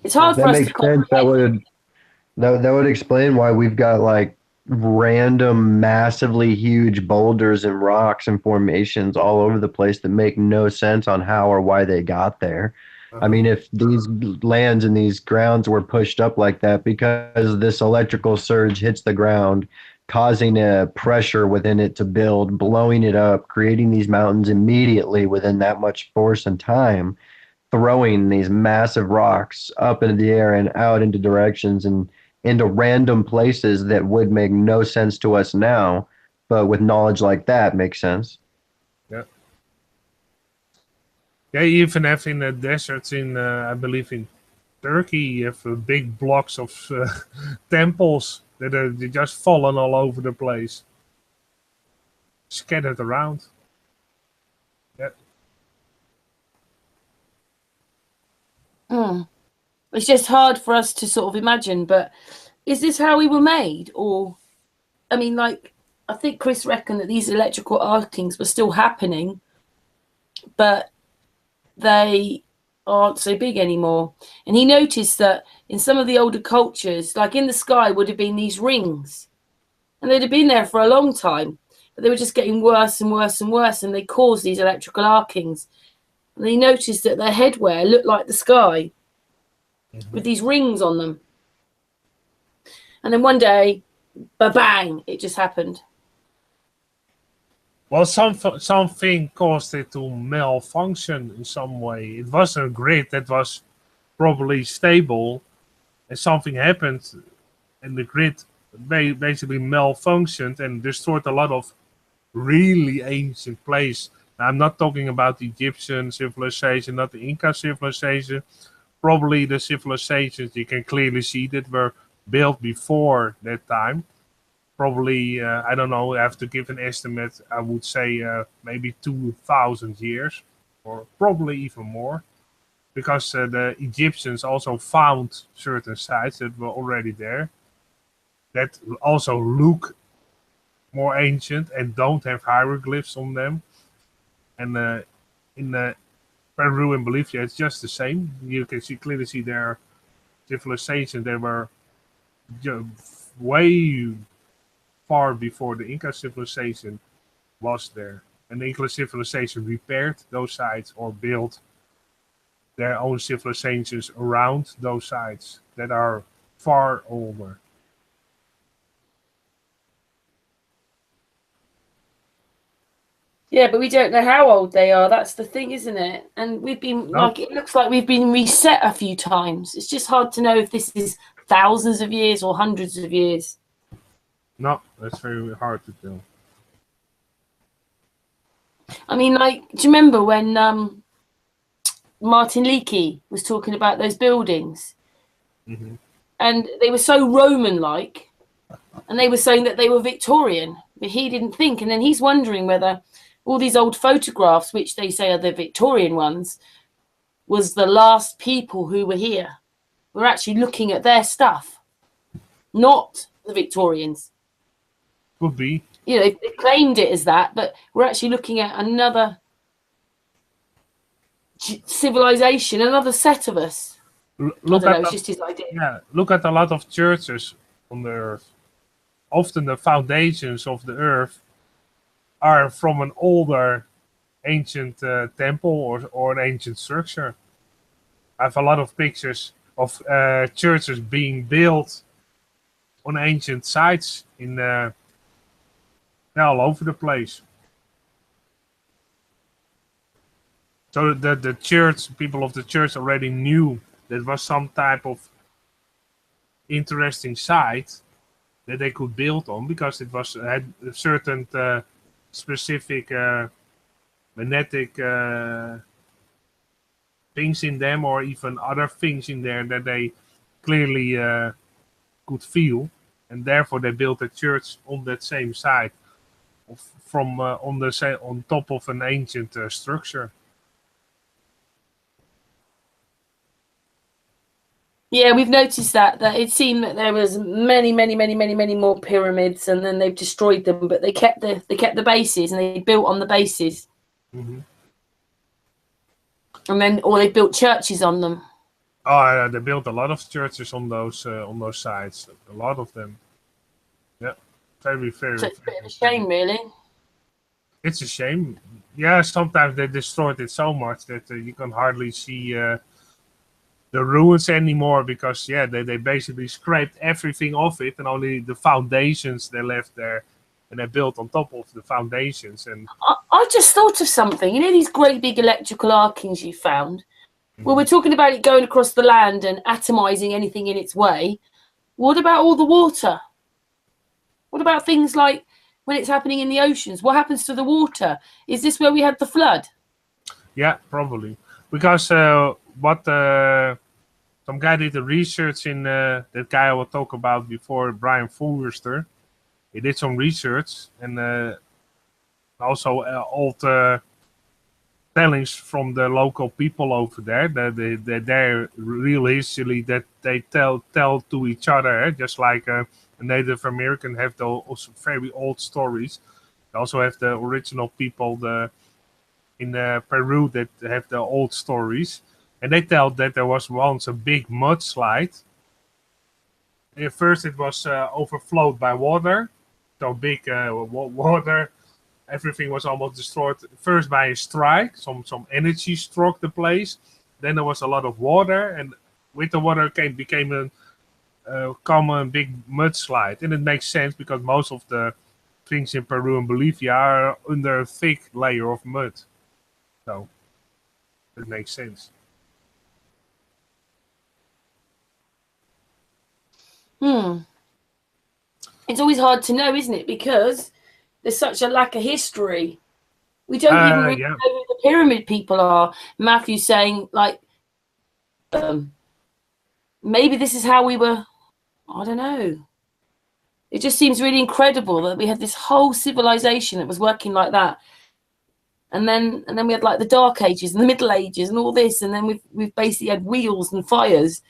It's hard for That us makes to sense. That would explain why we've got like random, massively huge boulders and rocks and formations all over the place that make no sense on how or why they got there. I mean, if these lands and these grounds were pushed up like that because this electrical surge hits the ground, causing a pressure within it to build, blowing it up, creating these mountains immediately within that much force and time, throwing these massive rocks up into the air and out into directions and into random places that would make no sense to us now, but with knowledge like that makes sense. Yeah. Yeah, you even have in the deserts in, I believe in Turkey, you have big blocks of temples that are just fallen all over the place, scattered around. Yeah. It's just hard for us to sort of imagine, but is this how we were made? Or, I mean, like, I think Chris reckoned that these electrical arkings were still happening, but they aren't so big anymore. And he noticed that in some of the older cultures, like in the sky would have been these rings, and they'd have been there for a long time, but they were just getting worse and worse and worse, and they caused these electrical arkings. And he noticed that their headwear looked like the sky with these rings on them. And then one day, ba-bang, it just happened. Well, something caused it to malfunction in some way. It was a grid that was probably stable, and something happened, and the grid basically malfunctioned and destroyed a lot of really ancient places. Now, I'm not talking about the Egyptian civilization, not the Inca civilization. Probably the civilizations you can clearly see that were built before that time. Probably, I don't know, I have to give an estimate. I would say maybe 2,000 years, or probably even more. because the Egyptians also found certain sites that were already there that also look more ancient and don't have hieroglyphs on them. And in Peru and Bolivia, it's just the same. You can clearly see their civilizations. They were way far before the Inca civilization was there. And the Inca civilization repaired those sites or built their own civilizations around those sites that are far older. Yeah, but we don't know how old they are. That's the thing, isn't it? And we've been like, it looks like we've been reset a few times. It's just hard to know if this is thousands of years or hundreds of years. No, that's very hard to tell. I mean, like, do you remember when Martin Leakey was talking about those buildings? Mm-hmm. And they were so Roman-like, and they were saying that they were Victorian, but he didn't think. And then he's wondering whether all these old photographs, which they say are the Victorian ones, was the last people who were here. We're actually looking at their stuff, not the Victorians. Could be. You know, they claimed it as that, but we're actually looking at another civilization, another set of us. Look at it's just his idea. Yeah, look at a lot of churches on the earth. Often the foundations of the earth are from an older ancient temple or an ancient structure. I have a lot of pictures of churches being built on ancient sites in all over the place. So the church, people of the church already knew that was some type of interesting site that they could build on because it had certain specific magnetic things in them, or even other things in there that they clearly could feel, and therefore they built a church on that same site, from on top of an ancient structure. Yeah, we've noticed that it seemed that there was many more pyramids, and then they've destroyed them, but they kept the bases, and they built on the bases. Mm-hmm. And then, or they built churches on them. Oh, they built a lot of churches on those sites. A lot of them. Yeah, very. So it's a bit of a shame, really. It's a shame. Yeah, sometimes they destroyed it so much that you can hardly see the ruins anymore, because they basically scraped everything off it, and only the foundations they left there, and they built on top of the foundations. And I just thought of something. You know these great big electrical arkings you found? Mm-hmm. Well, we're talking about it going across the land and atomizing anything in its way. What about all the water? What about things like when it's happening in the oceans? What happens to the water? Is this where we had the flood? Yeah, probably. Because some guy did the research in that guy I will talk about before, Brian Forrester. He did some research, and also old tellings from the local people over there. Their real history that they tell to each other, just like a Native American have those very old stories. They also have the original people in Peru that have the old stories. And they tell that there was once a big mudslide. At first it was overflowed by water. So big water. Everything was almost destroyed. First by a strike. Some energy struck the place. Then there was a lot of water. And with the water became a common big mudslide. And it makes sense because most of the things in Peru and Bolivia are under a thick layer of mud. So it makes sense. It's always hard to know, isn't it? Because there's such a lack of history. We don't even really know who the pyramid people are. Matthew's saying, like, maybe this is how we were. I don't know. It just seems really incredible that we had this whole civilization that was working like that. and then we had like the Dark Ages and the Middle Ages and all this, and then we've basically had wheels and fires.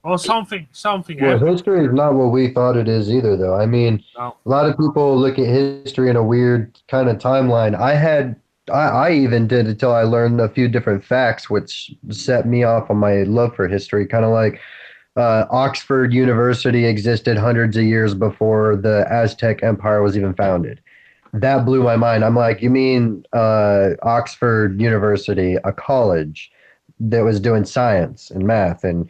Well, something Well, happened. history is not what we thought it is either, though. I mean, No. a lot of people look at history in a weird kind of timeline. I even did until I learned a few different facts, which set me off on my love for history. Kind of like Oxford University existed hundreds of years before the Aztec Empire was even founded. That blew my mind. I'm like, you mean Oxford University, a college that was doing science and math and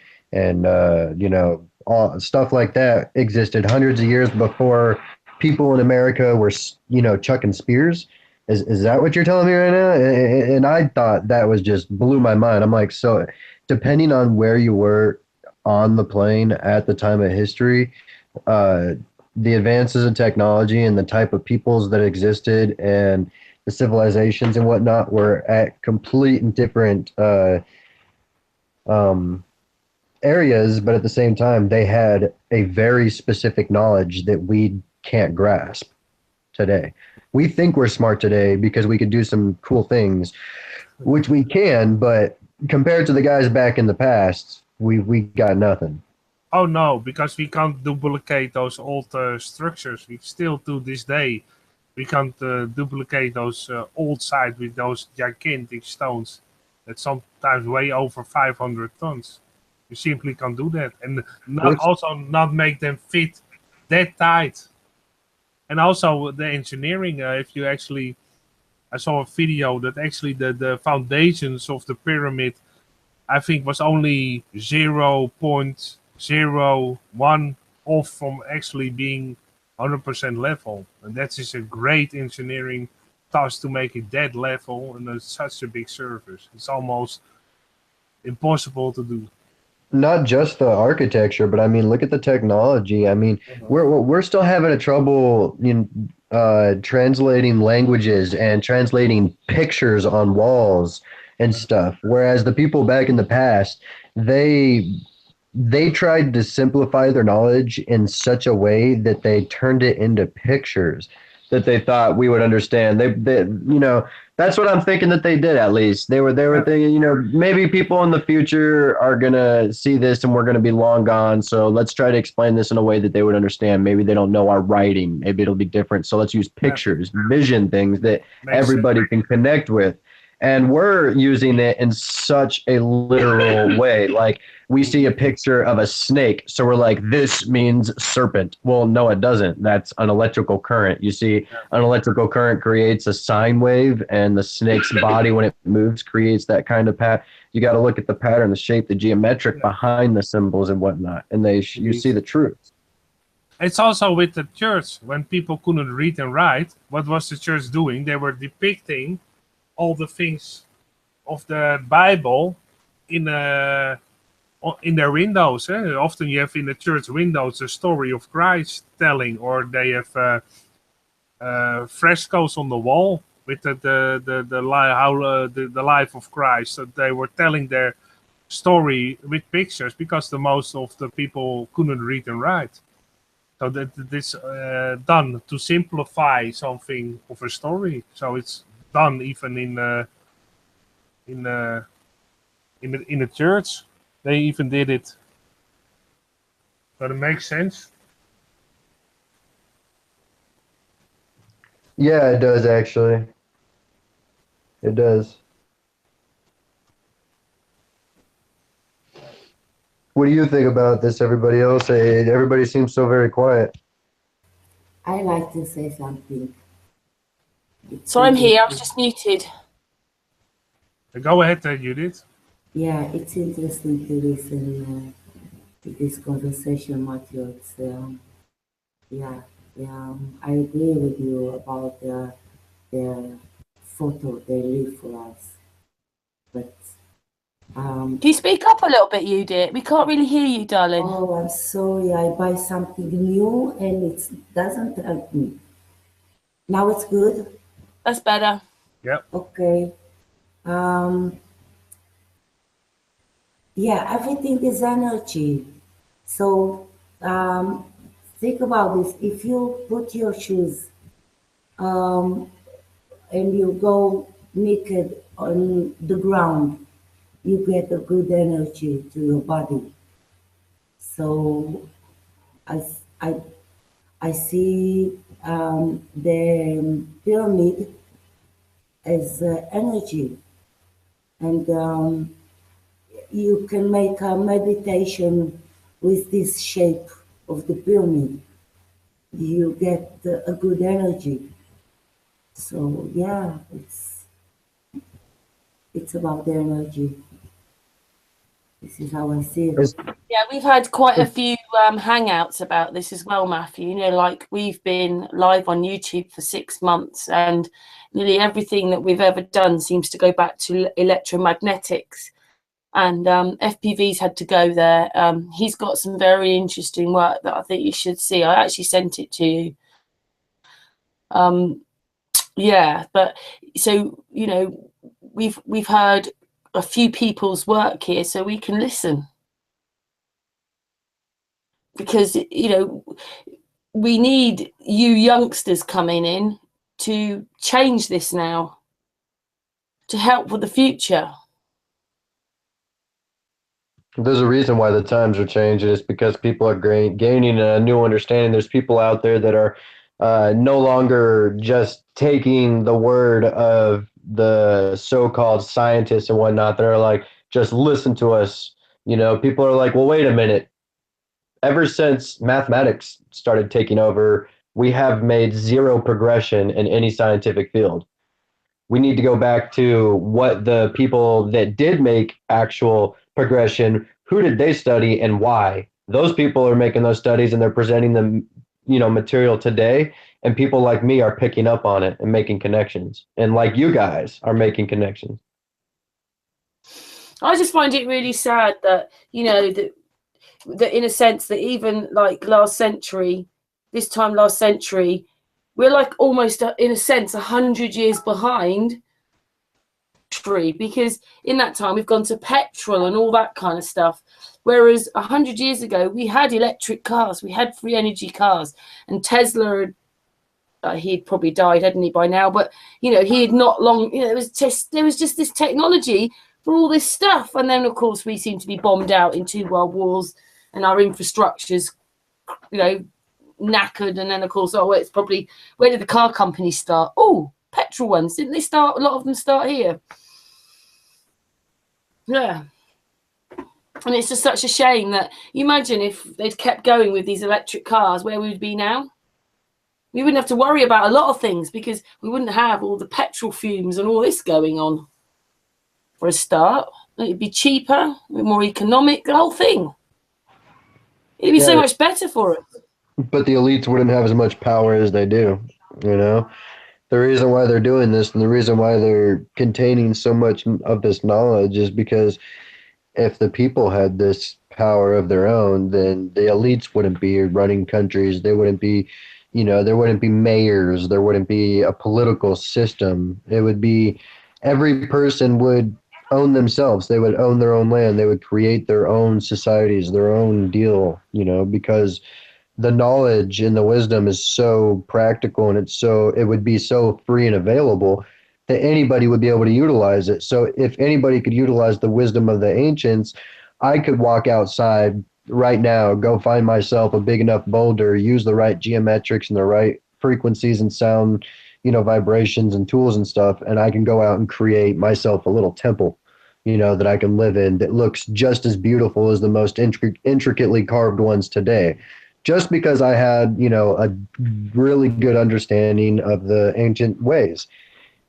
all stuff like that existed hundreds of years before people in America were chucking spears. Is that what you're telling me right now? And I thought that was just blew my mind. I'm like, so depending on where you were on the plane at the time of history, the advances in technology and the type of peoples that existed and the civilizations and whatnot were at complete and different areas, but at the same time, they had a very specific knowledge that we can't grasp today. We think we're smart today because we could do some cool things, which we can, but compared to the guys back in the past, we got nothing. Oh no, because we can't duplicate those old structures. We still to this day, we can't duplicate those old sites with those gigantic stones that sometimes weigh over 500 tons. You simply can't do that, and not make them fit that tight. And also the engineering. If you actually, I saw a video that actually the foundations of the pyramid, I think, was only 0.01 off from actually being 100% level, and that is a great engineering task to make it that level and it's such a big surface. It's almost impossible to do. Not just the architecture, but I mean, look at the technology. I mean, we're still having a trouble translating languages and translating pictures on walls and stuff. Whereas the people back in the past, they tried to simplify their knowledge in such a way that they turned it into pictures that they thought we would understand. They that's what I'm thinking that they did. At least they were thinking, maybe people in the future are gonna see this and we're gonna be long gone. So let's try to explain this in a way that they would understand. Maybe they don't know our writing. Maybe it'll be different. So let's use pictures, vision things that everybody can connect with. And we're using it in such a literal way. Like we see a picture of a snake. So we're like, this means serpent. Well, no, it doesn't. That's an electrical current. You see, an electrical current creates a sine wave, and the snake's body, when it moves, creates that kind of pattern. You got to look at the pattern, the shape, the geometric behind the symbols and whatnot. And you see the truth. It's also with the church. When people couldn't read and write, what was the church doing? They were depicting all the things of the Bible in their windows. Often you have in the church windows the story of Christ telling, or they have frescoes on the wall with the life of Christ. So they were telling their story with pictures because the most of the people couldn't read and write. So that this done to simplify something of a story. So it's done even in the church. They even did it. But it makes sense. Yeah, it does actually. It does. What do you think about this, everybody else? Everybody seems so very quiet. I like to say something. So I'm here. I was just muted. Go ahead, Judith. Yeah, it's interesting to listen to this conversation, Matthew. It's, I agree with you about the photo they leave for us. But can you speak up a little bit, Judith? We can't really hear you, darling. Oh, I'm sorry. I buy something new and it doesn't help me. Now it's good. That's better. Yep. Okay. Yeah, everything is energy. So think about this. If you put your shoes and you go naked on the ground, you get a good energy to your body. So I, I, I see the pyramid as energy, and you can make a meditation with this shape of the pyramid. You get a good energy. So yeah, it's about the energy. This is how I see it. Yeah, we've had quite a few hangouts about this as well, Matthew. You know, like we've been live on YouTube for 6 months, and nearly everything that we've ever done seems to go back to electromagnetics. And FPV's had to go there. He's got some very interesting work that I think you should see. I actually sent it to you. Yeah, but so, you know, we've heard a few people's work here, so we can listen. Because, you know, we need you youngsters coming in to change this now, to help with the future. There's a reason why the times are changing. It's because people are gaining a new understanding. There's people out there that are no longer just taking the word of the so-called scientists and whatnot. They're like, just listen to us. You know, people are like, well, wait a minute. Ever since mathematics started taking over, we have made zero progression in any scientific field. We need to go back to what the people that did make actual progression, who did they study and why? Those people are making those studies and they're presenting them, you know, material today, and people like me are picking up on it and making connections, and like you guys are making connections. I just find it really sad that, you know, that in a sense that even like this time last century, we're like almost in a sense 100 years behind, because in that time we've gone to petrol and all that kind of stuff, whereas 100 years ago we had electric cars, we had free energy cars, and Tesla, he'd probably died, hadn't he, by now, but you know, he had not long, you know, there was just this technology for all this stuff. And then of course we seem to be bombed out in 2 world wars and our infrastructure's, you know, knackered. And then of course, oh, it's probably, where did the car companies start? Oh, petrol ones, didn't they start? A lot of them start here. Yeah. And it's just such a shame that, you imagine if they'd kept going with these electric cars, where we would be now. We wouldn't have to worry about a lot of things because we wouldn't have all the petrol fumes and all this going on. For a start, it'd be cheaper, more economic, the whole thing. It'd be so much better for us. But the elites wouldn't have as much power as they do, you know? The reason why they're doing this and the reason why they're containing so much of this knowledge is because if the people had this power of their own, then the elites wouldn't be running countries. They wouldn't be, you know, there wouldn't be mayors. There wouldn't be a political system. It would be every person would own themselves. They would own their own land. They would create their own societies, their own deal, you know, because the knowledge and the wisdom is so practical and it would be so free and available that anybody would be able to utilize it. So if anybody could utilize the wisdom of the ancients, I could walk outside right now, go find myself a big enough boulder, use the right geometrics and the right frequencies and sound, you know, vibrations and tools and stuff, and I can go out and create myself a little temple, you know, that I can live in that looks just as beautiful as the most intricately carved ones today. Just because I had, you know, a really good understanding of the ancient ways.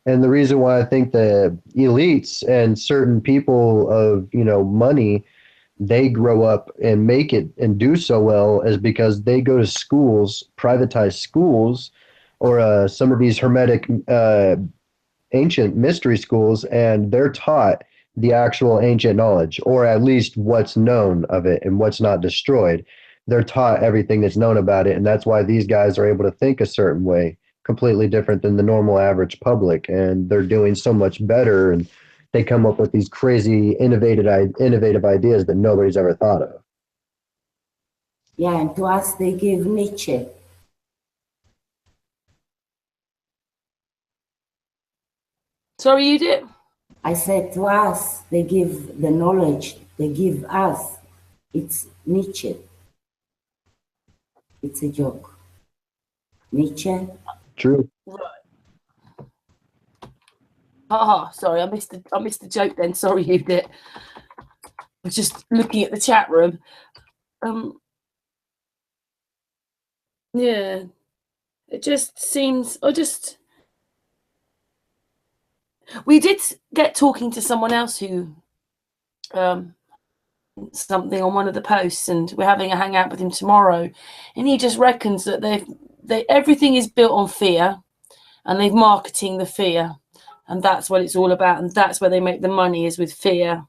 And the reason why I think the elites and certain people of, you know, money, they grow up and make it and do so well is because they go to schools, privatized schools, or some of these hermetic ancient mystery schools, and they're taught the actual ancient knowledge, or at least what's known of it and what's not destroyed. They're taught everything that's known about it, and that's why these guys are able to think a certain way, completely different than the normal average public, and they're doing so much better, and they come up with these crazy innovative ideas that nobody's ever thought of. Yeah, and to us they give Nietzsche. Sorry, you did. I said to us, they give the knowledge, they give us. It's Nietzsche. It's a joke. Nietzsche. True. Sorry, I missed the joke then. Sorry, you did. I was just looking at the chat room. Yeah, it just seems. We did get talking to someone else who something on one of the posts, and we're having a hangout with him tomorrow, and he just reckons that everything is built on fear, and they're marketing the fear, and that's what it's all about, and that's where they make the money, is with fear.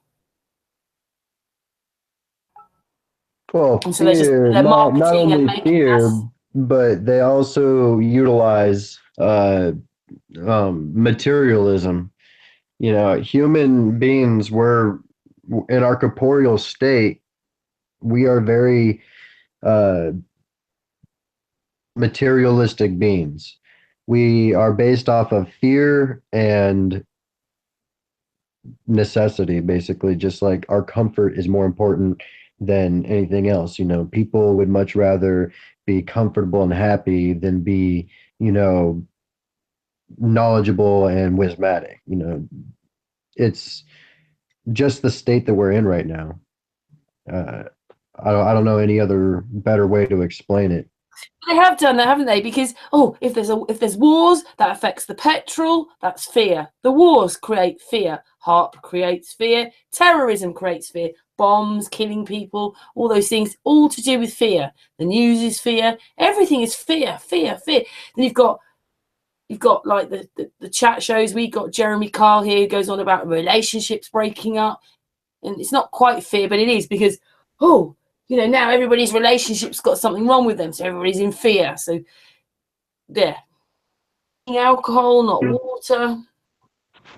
Well, And so fear, they're not marketing and only making fear, us. but they also utilize materialism. You know, human beings were in our corporeal state. We are very materialistic beings. We are based off of fear and necessity, basically. Just like our comfort is more important than anything else. You know, people would much rather be comfortable and happy than be, you know, knowledgeable and wismatic. You know, it's just the state that we're in right now. Uh, I don't know any other better way to explain it. They have done that, haven't they? Because if there's wars, that affects the petrol. That's fear. The wars create fear. HARP creates fear. Terrorism creates fear. Bombs, killing people, all those things, all to do with fear. The news is fear. Everything is fear, fear, fear. Then you've got like the chat shows. We got Jeremy Carl here who goes on about relationships breaking up, and it's not quite fear, but it is, because now everybody's relationship's got something wrong with them, so everybody's in fear. So there, alcohol, not water.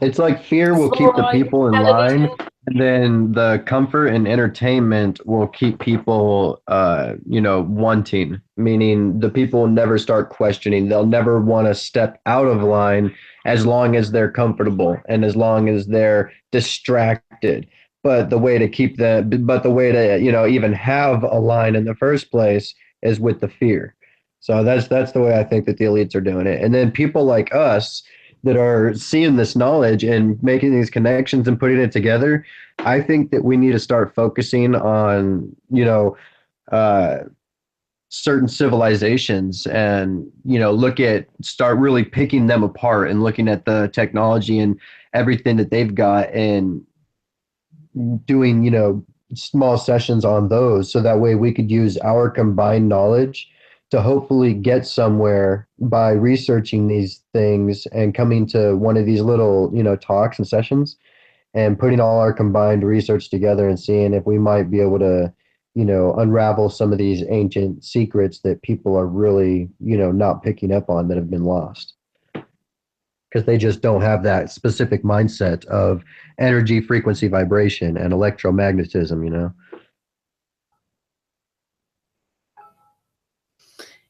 It's like fear will keep the Fluoride, people in line, television. and then the comfort and entertainment will keep people, wanting. Meaning the people never start questioning. They'll never want to step out of line as long as they're comfortable and as long as they're distracted. But the way to even have a line in the first place is with the fear. So that's the way I think that the elites are doing it. And then people like us that are seeing this knowledge and making these connections and putting it together, I think that we need to start focusing on, certain civilizations and, start really picking them apart and looking at the technology and everything that they've got and doing, small sessions on those. So that way we could use our combined knowledge to hopefully get somewhere by researching these things and coming to one of these little, talks and sessions and putting all our combined research together and seeing if we might be able to, unravel some of these ancient secrets that people are really, not picking up on, that have been lost. Because they just don't have that specific mindset of energy, frequency, vibration, and electromagnetism.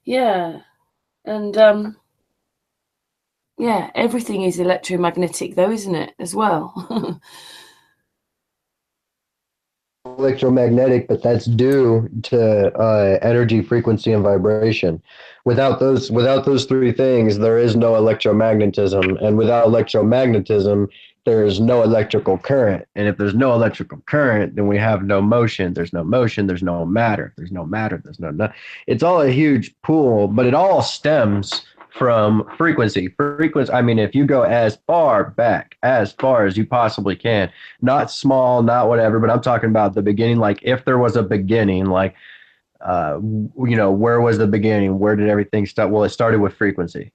Yeah, and everything is electromagnetic, though, isn't it? As well. Electromagnetic, but that's due to energy, frequency, and vibration. Without those three things, there is no electromagnetism, and without electromagnetism, there is no electrical current. And if there's no electrical current, then we have no motion. There's no motion. There's no matter. There's no matter. There's no. It's all a huge pool, but it all stems from frequency. Frequency. I mean, if you go as far back as far as you possibly can, not small, not whatever, but I'm talking about the beginning. Like if there was a beginning, like, where was the beginning? Where did everything start? Well, it started with frequency.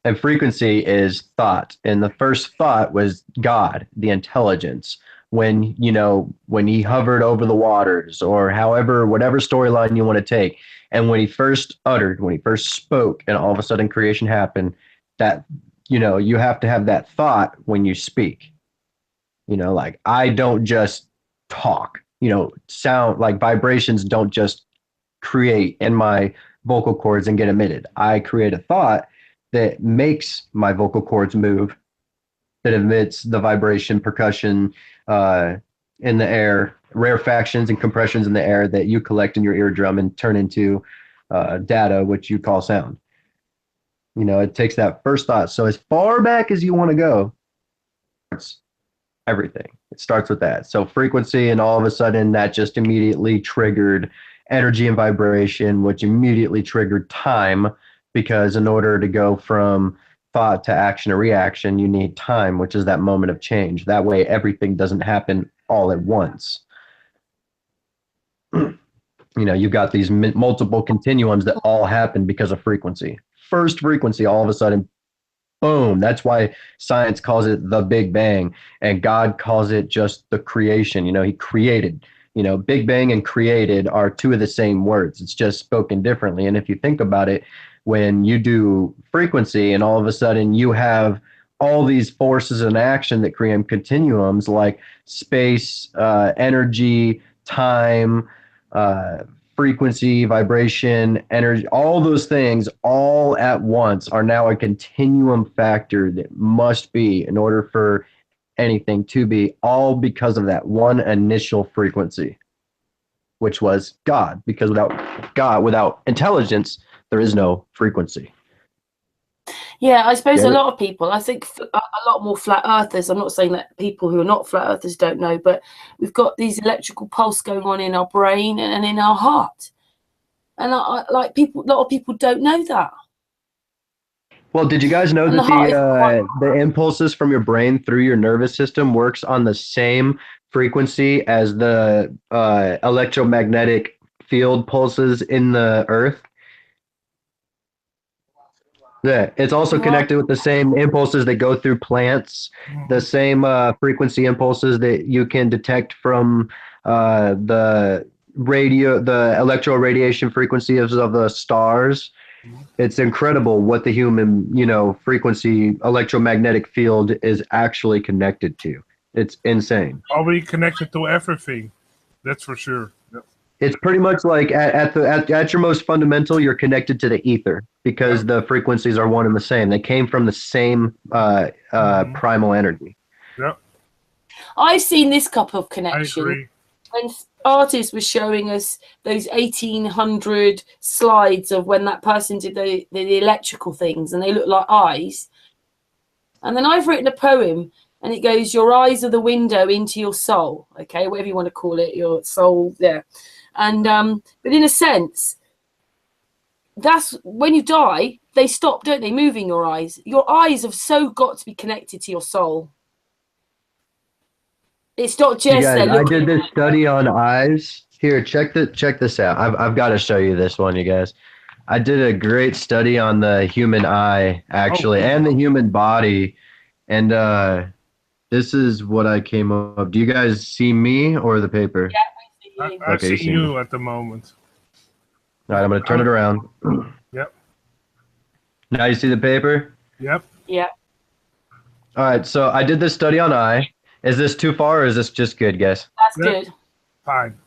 And frequency is thought. And the first thought was God, the intelligence. When he hovered over the waters, or however, whatever storyline you want to take. And when he first spoke, and all of a sudden creation happened, that, you have to have that thought when you speak. Like I don't just talk, sound, like vibrations don't just create in my vocal cords and get emitted. I create a thought that makes my vocal cords move that emits the vibration, percussion in the air, rarefactions and compressions in the air that you collect in your eardrum and turn into data, which you call sound. You know, it takes that first thought. So as far back as you want to go, it's everything. It starts with that. So frequency, and all of a sudden that just immediately triggered energy and vibration, which immediately triggered time, because in order to go from thought to action or reaction, you need time, which is that moment of change. That way everything doesn't happen all at once. You know, you've got these multiple continuums that all happen because of frequency. First frequency, all of a sudden, boom. That's why science calls it the Big Bang, and God calls it just the creation. You know, he created. You know, Big Bang and created are two of the same words. It's just spoken differently. And if you think about it, when you do frequency and all of a sudden you have all these forces in action that create continuums like space, energy, time, frequency, vibration, energy, all those things all at once are now a continuum factor that must be in order for anything to be, all because of that one initial frequency, which was God. Because without God, without intelligence, there is no frequency. Yeah, I suppose a lot of people, I think a lot more flat earthers, I'm not saying that people who are not flat earthers don't know, but we've got these electrical pulse going on in our brain and in our heart. And a lot of people don't know that. Well, did you guys know And that the impulses from your brain through your nervous system works on the same frequency as the electromagnetic field pulses in the earth? Yeah, it's also connected with the same impulses that go through plants, the same frequency impulses that you can detect from the electro radiation frequencies of the stars. It's incredible what the human, you know, frequency electromagnetic field is actually connected to. It's insane. Are we connected to everything? That's for sure. Yep. It's pretty much like at your most fundamental, you're connected to the ether because the frequencies are one and the same. They came from the same primal energy. Yep. I've seen this couple of connections. I agree. When artists were showing us those 1800 slides of when that person did the electrical things and they look like eyes. And then I've written a poem and it goes, your eyes are the window into your soul. Okay, whatever you want to call it, your soul, yeah. And but in a sense, that's when you die, they stop, don't they, moving your eyes. Your eyes have so got to be connected to your soul. It's not just guys, I did this study on eyes. Here, check this out. I've got to show you this one, you guys. I did a great study on the human eye, actually, and the human body. And this is what I came up. Do you guys see me or the paper? Yeah, I see you. I see you at the moment. All right, I'm going to turn it around. Yep. Now you see the paper? Yep. Yeah. All right, so I did this study on eye. Is this too far or is this just good, guys? That's Yep. good. Fine.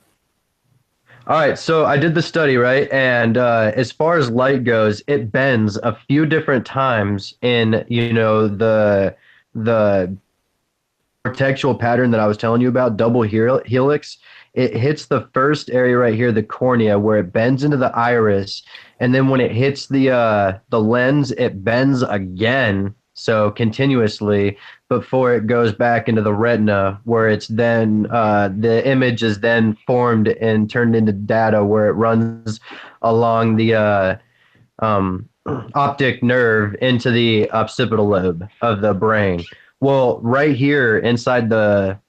All right, so I did the study, right? And as far as light goes, it bends a few different times in, you know, the textual pattern that I was telling you about, double helix. It hits the first area right here, the cornea, where it bends into the iris, and then when it hits the lens, it bends again, so continuously, before it goes back into the retina, where it's then the image is then formed and turned into data, where it runs along the optic nerve into the occipital lobe of the brain. Well, right here inside the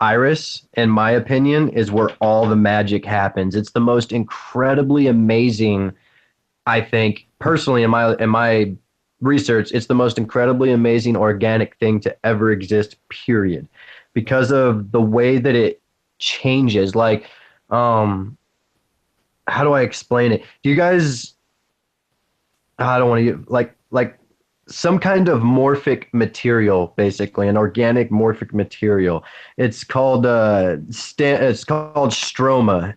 iris, in my opinion, is where all the magic happens. It's the most incredibly amazing, I think, personally, in my research, it's the most incredibly amazing organic thing to ever exist, period, because of the way that it changes. Like, how do I explain it? Do you guys, I don't want to get like some kind of morphic material, basically an organic morphic material. It's called stroma,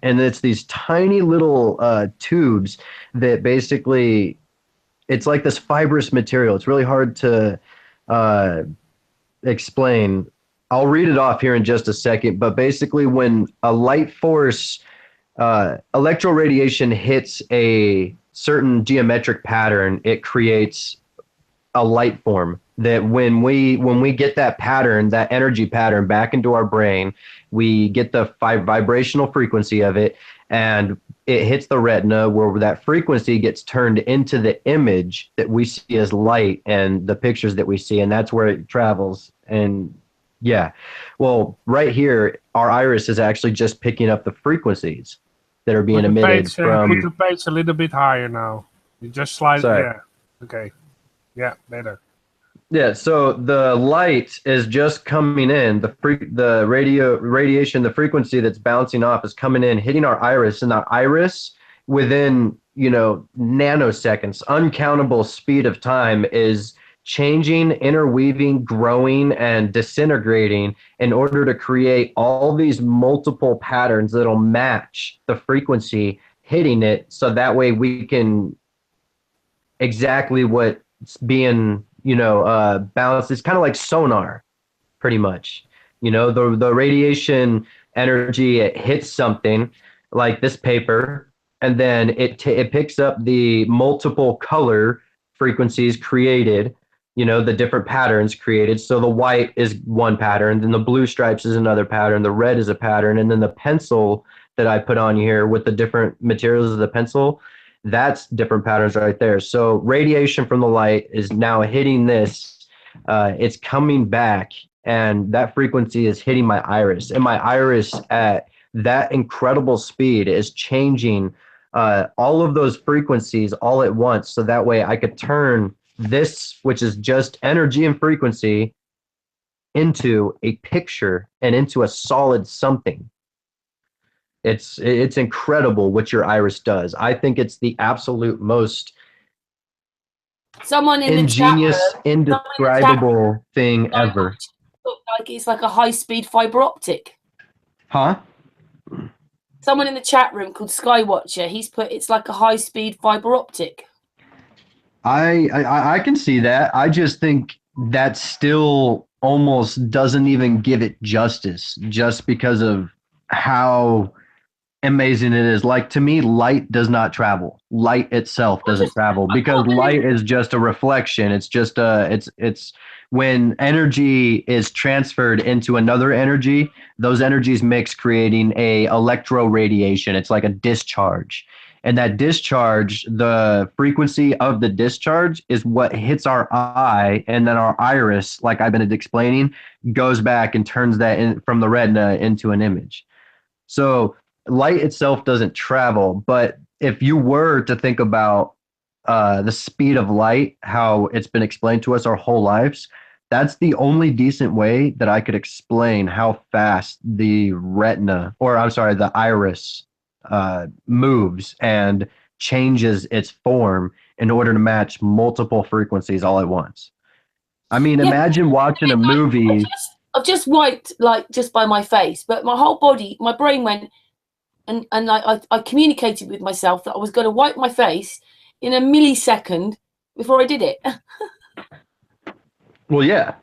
and it's these tiny little tubes that basically, it's like this fibrous material. It's really hard to explain. I'll read it off here in just a second, but basically, when a light force electroradiation hits a certain geometric pattern, it creates a light form that when we get that pattern, that energy pattern back into our brain, we get the vibrational frequency of it, and it hits the retina where that frequency gets turned into the image that we see as light and the pictures that we see, and that's where it travels. And yeah, well, right here, our iris is actually just picking up the frequencies that are being emitted from. Put the page a little bit higher now. You just slide. Sorry. Yeah. Okay. Yeah, better. Yeah, so the light is just coming in. The radiation, the frequency that's bouncing off is coming in, hitting our iris, and our iris within nanoseconds, uncountable speed of time, is changing, interweaving, growing, and disintegrating in order to create all these multiple patterns that'll match the frequency hitting it, so that way we can exactly what's being balanced. It's kind of like sonar, pretty much. The radiation energy, it hits something like this paper, and then it picks up the multiple color frequencies created, the different patterns created. So the white is one pattern, then the blue stripes is another pattern, the red is a pattern, and then the pencil that I put on here with the different materials of the pencil, that's different patterns right there. So radiation from the light is now hitting this. It's coming back, and that frequency is hitting my iris. And my iris at that incredible speed is changing all of those frequencies all at once. So that way I could turn this, which is just energy and frequency, into a picture and into a solid something. It's incredible what your iris does. I think it's the absolute most ingenious, indescribable thing ever. Like it's like a high-speed fiber optic. Huh? Someone in the chat room called Skywatcher, he's put it's like a high-speed fiber optic. I can see that. I just think that still almost doesn't even give it justice, just because of how amazing it is. Like, to me, light does not travel. Light itself doesn't travel, because light is just a reflection. It's just it's when energy is transferred into another energy, those energies mix, creating a electroradiation. It's like a discharge. And that discharge, the frequency of the discharge is what hits our eye, and then our iris, like I've been explaining, goes back and turns that in from the retina into an image. So light itself doesn't travel, but if you were to think about the speed of light, how it's been explained to us our whole lives, that's the only decent way that I could explain how fast the retina, or I'm sorry, the iris moves and changes its form in order to match multiple frequencies all at once. I mean, imagine watching a movie. I've just wiped, like, just by my face, but my whole body, my brain went, and I communicated with myself that I was going to wipe my face in a millisecond before I did it. Well, yeah.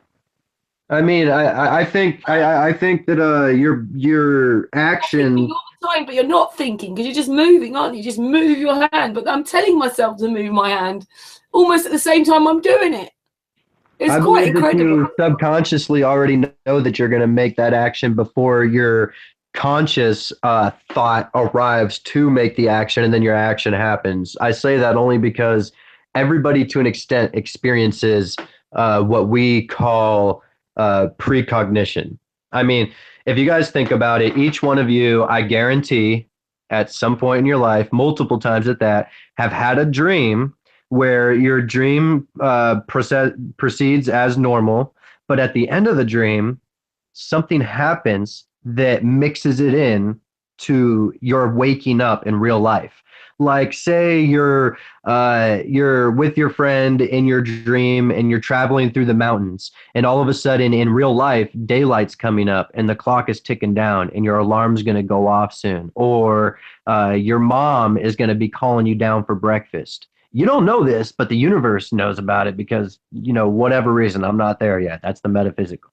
I mean, I think that your action all the time, but you're not thinking, because you're just moving, aren't you? Just move your hand. But I'm telling myself to move my hand almost at the same time I'm doing it. It's quite incredible. You subconsciously already know that you're going to make that action before your conscious thought arrives to make the action, and then your action happens. I say that only because everybody, to an extent, experiences what we call precognition. I mean, if you guys think about it, each one of you, I guarantee, at some point in your life, multiple times at that, have had a dream where your dream proceeds as normal, but at the end of the dream, something happens that mixes it in to your waking up in real life. Like, say you're with your friend in your dream, and you're traveling through the mountains, and all of a sudden in real life, daylight's coming up and the clock is ticking down, and your alarm's going to go off soon, or your mom is going to be calling you down for breakfast, You don't know this, but the universe knows about it because, whatever reason, I'm not there yet. That's the metaphysical.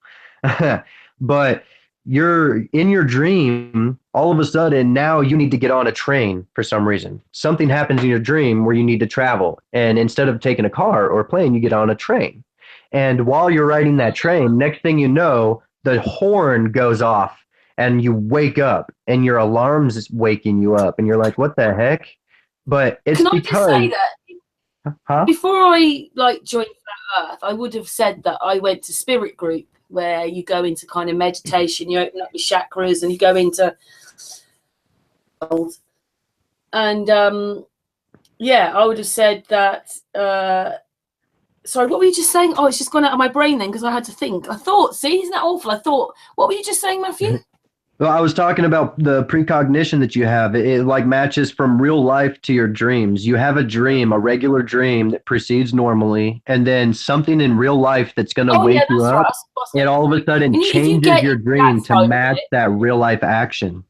But you're in your dream, all of a sudden, now you need to get on a train for some reason. Something happens in your dream where you need to travel. And instead of taking a car or a plane, you get on a train. And while you're riding that train, next thing you know, the horn goes off and you wake up and your alarm's is waking you up. And you're like, what the heck? But it's Can I because, just say that huh? before I joined Flat Earth, I would have said that I went to Spirit Group, where you go into kind of meditation, you open up your chakras, and you go into and I would have said that. Sorry, what were you just saying? Oh, it's just gone out of my brain then because I had to think. I thought, see, isn't that awful? I thought, what were you just saying, Matthew? Well, I was talking about the precognition that you have. It like matches from real life to your dreams. You have a dream, a regular dream that proceeds normally, and then something in real life that's going to wake you up. Right. It all of a sudden changes your dream to match that real life action.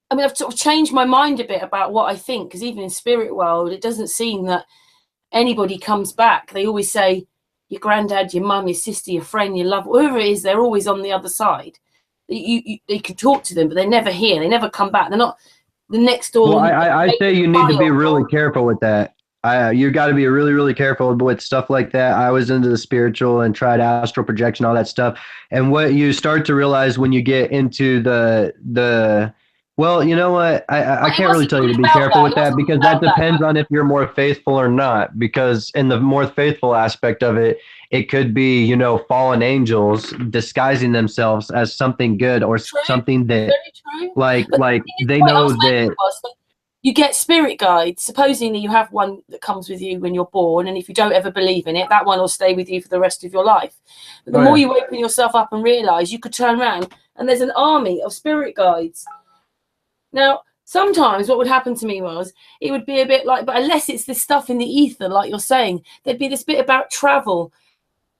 I mean, I've sort of changed my mind a bit about what I think, because even in spirit world, it doesn't seem that anybody comes back. They always say your granddad, your mum, your sister, your friend, your love, whoever it is, they're always on the other side. They can talk to them, but they're never here. They never come back. They're not the next door. Well, I say you need to be really careful with that. You got to be really, really careful with stuff like that. I was into the spiritual and tried astral projection, all that stuff. And what you start to realize when you get into well, you know what? I can't really tell you to be careful with that because that depends on if you're more faithful or not. Because in the more faithful aspect of it, it could be, fallen angels disguising themselves as something good or something that, like they know that. You get spirit guides. Supposedly you have one that comes with you when you're born, and if you don't ever believe in it, that one will stay with you for the rest of your life. But the more you open yourself up and realize, you could turn around and there's an army of spirit guides. Now, sometimes what would happen to me was it would be a bit like, but unless it's this stuff in the ether, like you're saying, there'd be this bit about travel.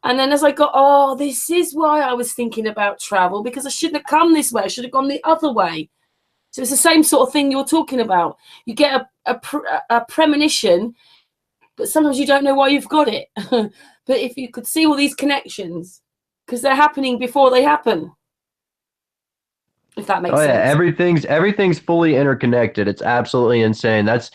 And then as I got, this is why I was thinking about travel, because I shouldn't have come this way. I should have gone the other way. So it's the same sort of thing you're talking about. You get a premonition, but sometimes you don't know why you've got it. But if you could see all these connections, because they're happening before they happen. If that makes sense. Everything's fully interconnected. It's absolutely insane. That's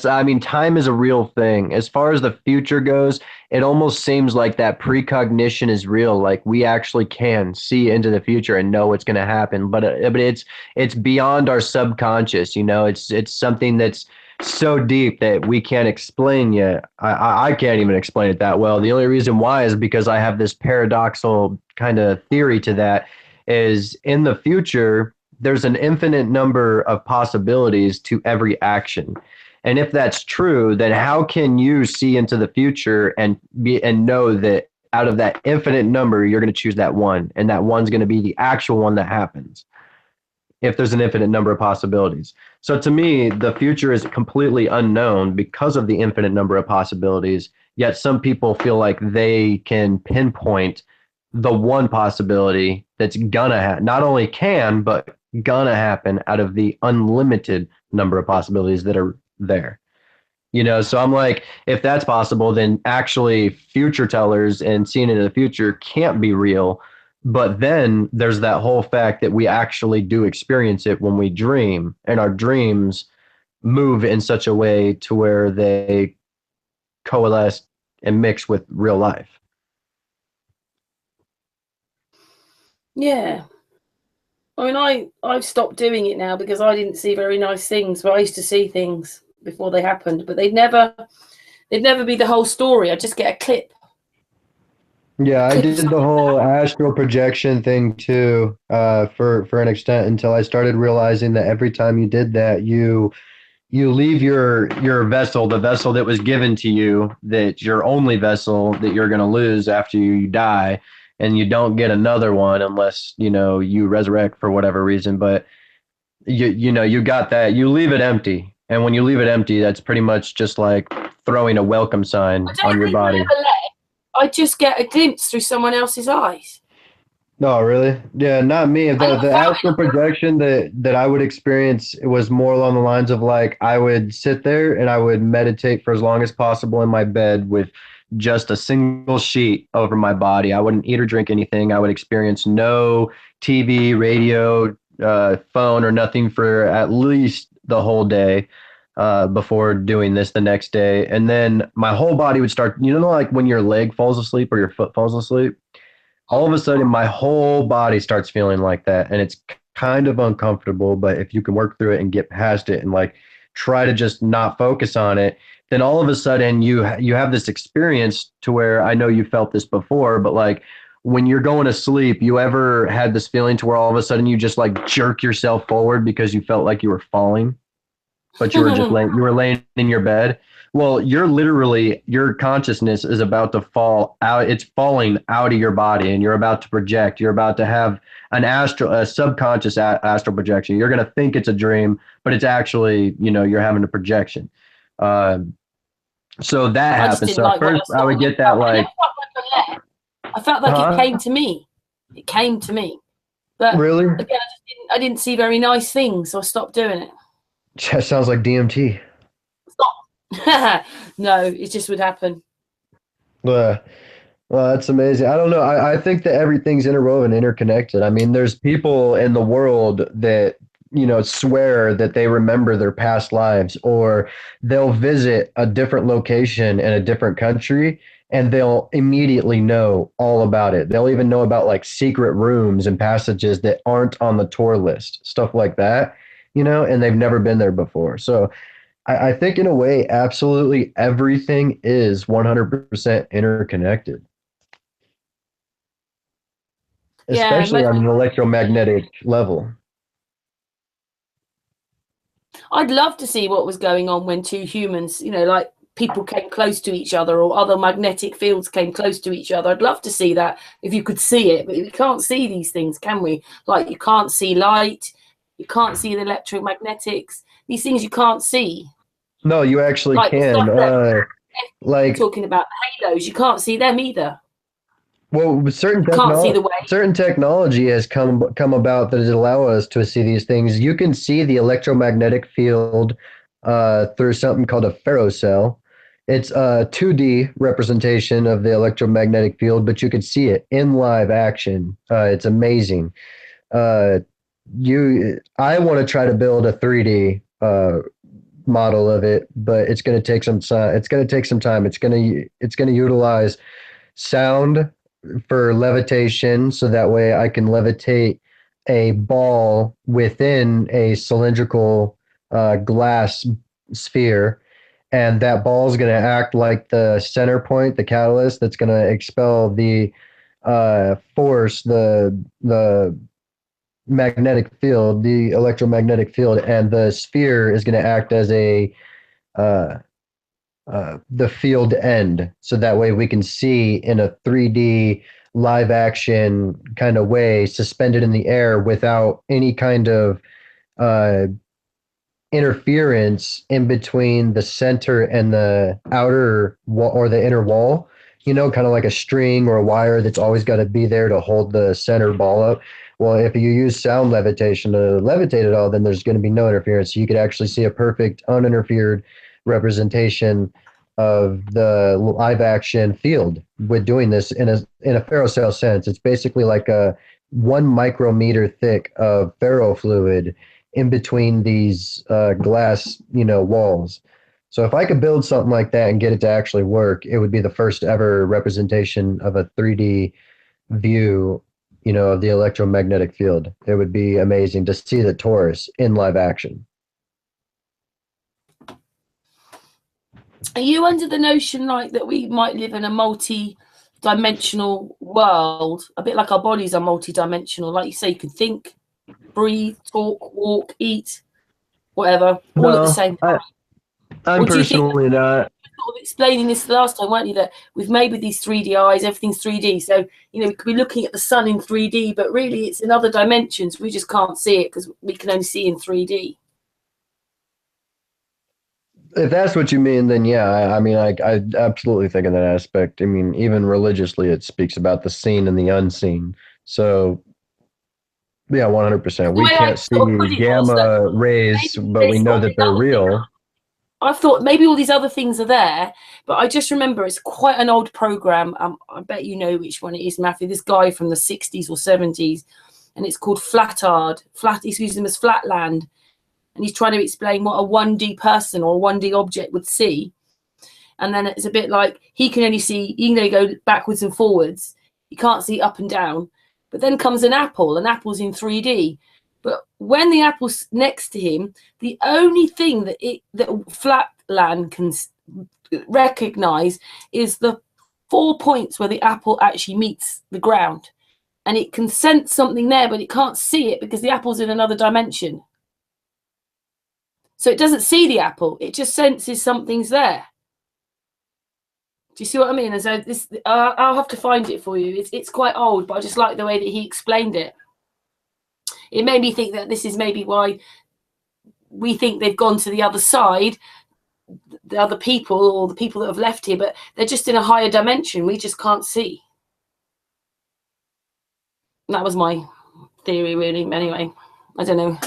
I mean, time is a real thing. As far as the future goes, it almost seems like that precognition is real. Like we actually can see into the future and know what's going to happen. But it's beyond our subconscious. It's something that's so deep that we can't explain yet. I can't even explain it that well. The only reason why is because I have this paradoxical kind of theory to that. Is in the future, there's an infinite number of possibilities to every action. And if that's true, then how can you see into the future and know that out of that infinite number, you're going to choose that one, and that one's going to be the actual one that happens if there's an infinite number of possibilities. So to me, the future is completely unknown because of the infinite number of possibilities, yet some people feel like they can pinpoint the one possibility that's gonna happen, not only can, but gonna happen out of the unlimited number of possibilities that are there. So I'm like, if that's possible, then actually future tellers and seeing into the future can't be real. But then there's that whole fact that we actually do experience it when we dream, and our dreams move in such a way to where they coalesce and mix with real life. Yeah. I mean, I've stopped doing it now because I didn't see very nice things, but I used to see things before they happened, but they'd never be the whole story. I'd just get a clip. Yeah, I did the whole astral projection thing too, for an extent, until I started realizing that every time you did that, you leave your vessel, the vessel that was given to you, that's your only vessel that you're going to lose after you die. And you don't get another one unless, you resurrect for whatever reason. But you got that. You leave it empty. And when you leave it empty, that's pretty much just like throwing a welcome sign on your body. I just get a glimpse through someone else's eyes. No, really? Yeah, not me. I The never the felt astral projection that I would experience was more along the lines of like I would sit there and I would meditate for as long as possible in my bed with just a single sheet over my body. I wouldn't eat or drink anything. I would experience no TV, radio, phone, or nothing for at least the whole day before doing this the next day. And then my whole body would start, like when your leg falls asleep or your foot falls asleep, all of a sudden my whole body starts feeling like that, and it's kind of uncomfortable, but if you can work through it and get past it and like try to just not focus on it, then all of a sudden you have this experience to where I know you felt this before, but like when you're going to sleep, you ever had this feeling to where all of a sudden you just like jerk yourself forward because you felt like you were falling, but you were laying in your bed. Well, your consciousness is about to fall out. It's falling out of your body, and you're about to project. You're about to have a subconscious astral projection. You're going to think it's a dream, but it's actually, you're having a projection. So that I just happens. didn't So at like what first I I saw. would get that I like, never felt like I left. I felt like it huh? came to me. It came to me. But Really? again, I didn't see very nice things, so I stopped doing it. That sounds like DMT. Stop. No, it just would happen. Well, that's amazing. I don't know. I think that everything's interwoven, interconnected. I mean, there's people in the world that, swear that they remember their past lives, or they'll visit a different location in a different country and they'll immediately know all about it. They'll even know about like secret rooms and passages that aren't on the tour list, stuff like that, and they've never been there before. So I think in a way, absolutely everything is 100% interconnected, Yeah, especially on an electromagnetic level. I'd love to see what was going on when two humans, like people came close to each other or other magnetic fields came close to each other. I'd love to see that if you could see it, but we can't see these things, can we? Like you can't see light, you can't see the electromagnetics, these things you can't see. No, you actually Like the can. stuff that Like, talking about the halos, you can't see them either. well, You can't see the way. certain technology has come about that has allowed us to see these things. You can see the electromagnetic field through something called a ferrocell. It's a 2D representation of the electromagnetic field, but you can see it in live action. It's amazing. Uh, I want to try to build a 3D model of it, but it's going to take some time. It's going to take some time. It's going to utilize sound for levitation, so that way I can levitate a ball within a cylindrical glass sphere, and that ball is going to act like the center point, the catalyst that's going to expel the force, the magnetic field, the electromagnetic field, and the sphere is going to act as uh, the field end. So that way we can see in a 3D live action kind of way, suspended in the air without any kind of uh, interference in between the center and the outer wall or the inner wall, kind of like a string or a wire that's always got to be there to hold the center ball up. Well, if you use sound levitation to levitate it all, then there's going to be no interference. So you could actually see a perfect uninterfered representation of the live action field with doing this in a ferrocell sense. It's basically like a 1 micrometer thick of ferrofluid in between these glass, walls. So if I could build something like that and get it to actually work, it would be the first ever representation of a 3D view, of the electromagnetic field. It would be amazing to see the torus in live action. Are you under the notion like that we might live in a multi-dimensional world, a bit like our bodies are multi-dimensional? Like you say, you can think, breathe, talk, walk, eat, whatever, all at the same time. I'm personally not. Sort of explaining this last time, weren't you? That we've made with these 3D eyes, everything's 3D. So, we could be looking at the sun in 3D, but really it's in other dimensions. We just can't see it because we can only see in 3D. If that's what you mean, then yeah, I mean, I absolutely think in that aspect. I mean, even religiously, it speaks about the seen and the unseen. So yeah, 100%. The We way I can't sort of see put it was that gamma rays, maybe but we there's know all that these they're other things. real. I thought maybe all these other things are there, but I just remember it's quite an old program. I bet you know which one it is, Matthew. This guy from the 60s or 70s, and it's called Flatard. He's using them as Flatland, and he's trying to explain what a 1D person or a 1D object would see. And then it's a bit like he can only go backwards and forwards. He can't see up and down. But then comes an apple, and apple's in 3D. But when the apple's next to him, the only thing that Flatland can recognize is the 4 points where the apple actually meets the ground. And it can sense something there, but it can't see it because the apple's in another dimension. So it doesn't see the apple. It just senses something's there. Do you see what I mean? And so this, I'll have to find it for you. It's quite old, but I just like the way that he explained it. It made me think that this is maybe why we think they've gone to the other side, the other people or the people that have left here, but they're just in a higher dimension. We just can't see. And that was my theory, really. Anyway, I don't know.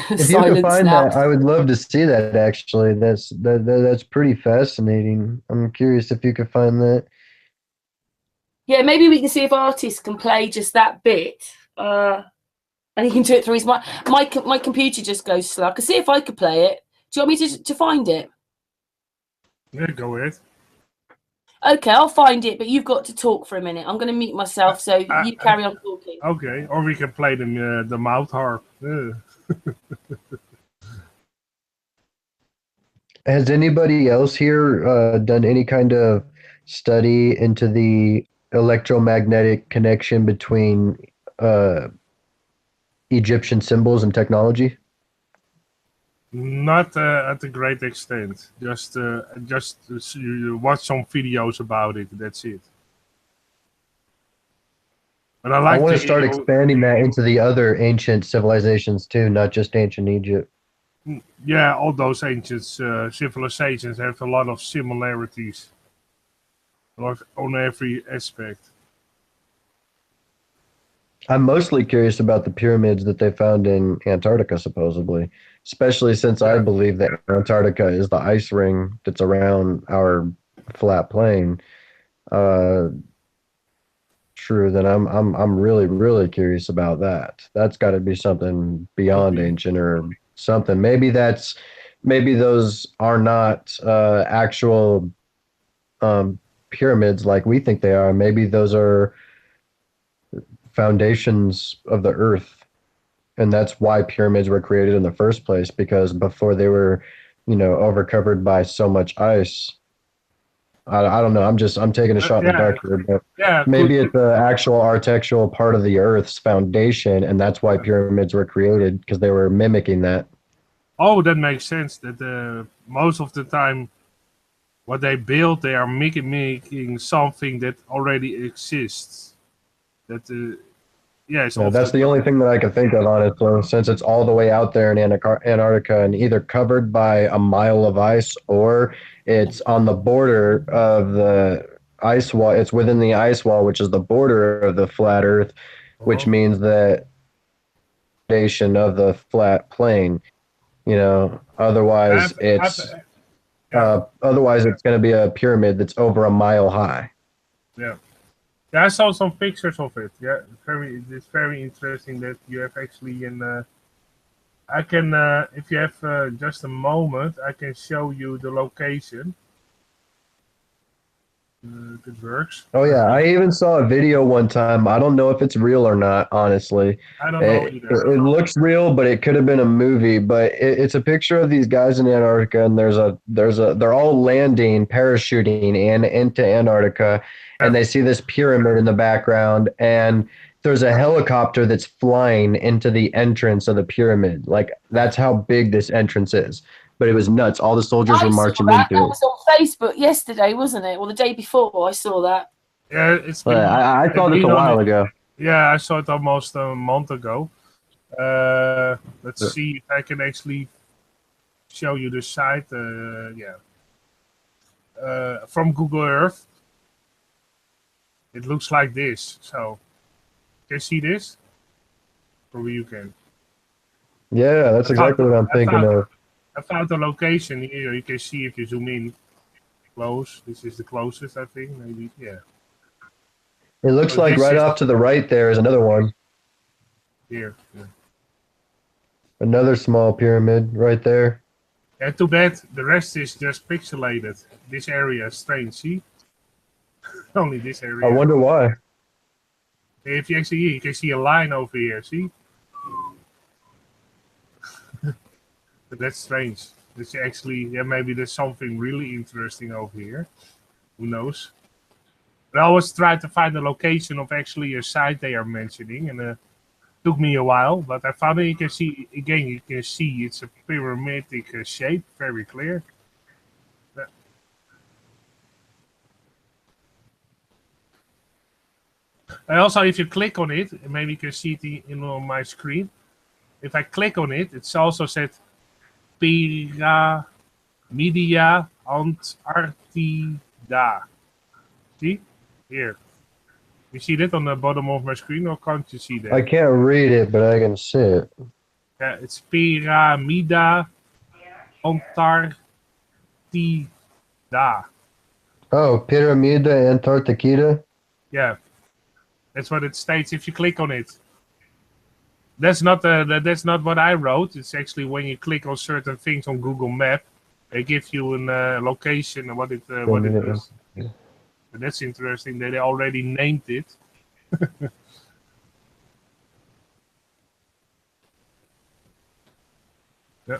If you could find that, I would love to see that. Actually, that's pretty fascinating. I'm curious if you could find that. Yeah, maybe we can see if artists can play just that bit, and he can do it through his my computer just goes slow. I can see if I could play it. Do you want me to find it? Yeah, go ahead. Okay, I'll find it, but you've got to talk for a minute. I'm going to mute myself, so you carry on talking. Okay, or we can play the mouth harp. Has anybody else here done any kind of study into the electromagnetic connection between Egyptian symbols and technology? Not at a great extent. Just you watch some videos about it. That's it. But I want to start expanding that into the other ancient civilizations too, not just ancient Egypt. Yeah, all those ancient civilizations have a lot of similarities on every aspect. I'm mostly curious about the pyramids that they found in Antarctica, supposedly, especially since I believe that Antarctica is the ice ring that's around our flat plane. True, then I'm really curious about that. That's got to be something beyond ancient or something. Maybe those are not actual pyramids like we think they are. Maybe those are foundations of the earth, and that's why pyramids were created in the first place, because before they were overcovered by so much ice. I don't know, I'm taking a shot in the dark here, but maybe it's the actual architectural part of the earth's foundation, and that's why pyramids were created, because they were mimicking that. Oh, that makes sense. That most of the time what they build, they are mimicking something that already exists. That that's the only thing that I can think of, honestly, since it's all the way out there in Antarctica and either covered by a mile of ice or it's on the border of the ice wall. It's within the ice wall, which is the border of the flat Earth, which means that foundation of the flat plane. Otherwise it's going to be a pyramid that's over a mile high. Yeah. Yeah, I saw some pictures of it. Yeah, it's very interesting that you have actually I can, if you have just a moment, I can show you the location. If it works. Oh yeah, I even saw a video one time. I don't know if it's real or not, honestly. I don't know either. It looks real, but it could have been a movie. But it's a picture of these guys in Antarctica, and they're all landing, parachuting into Antarctica, and they see this pyramid in the background, and there's a helicopter that's flying into the entrance of the pyramid. Like, that's how big this entrance is. But it was nuts. All the soldiers were marching into it. That was on Facebook yesterday, wasn't it? Or the day before, I saw that. Yeah, it's been. I saw this a while ago. Yeah, I saw it almost a month ago. Let's see if I can actually show you the site. From Google Earth. it looks like this. So, can you see this? Probably you can. Yeah, that's exactly what I'm thinking of. I found the location here. You can see if you zoom in close. This is the closest, I think. Maybe, yeah. It looks So like this right is- off to the right there is another one. Here. Yeah. Another small pyramid right there. Yeah, too bad. The rest is just pixelated. This area is strange. See? Only this area. I wonder why. If you actually, you can see a line over here. See? But that's strange. It's actually, yeah, maybe there's something really interesting over here. Who knows? But I always try to find the location of actually a site they are mentioning, and took me a while, but I found it. You can see again. You can see it's a pyramidal shape, very clear. And also, if you click on it, maybe you can see it on my screen. If I click on it, it's also said Pyramida Antarctica. See? Here. You see that on the bottom of my screen, or can't you see that? I can't read it, but I can see it. Yeah, it's Pyramida Antarctica. Oh, Pyramida Antarctica? Yeah. That's what it states if you click on it. That's not what I wrote. It's actually when you click on certain things on Google Map, they give you a location and what it is. But that's interesting that they already named it. Yeah.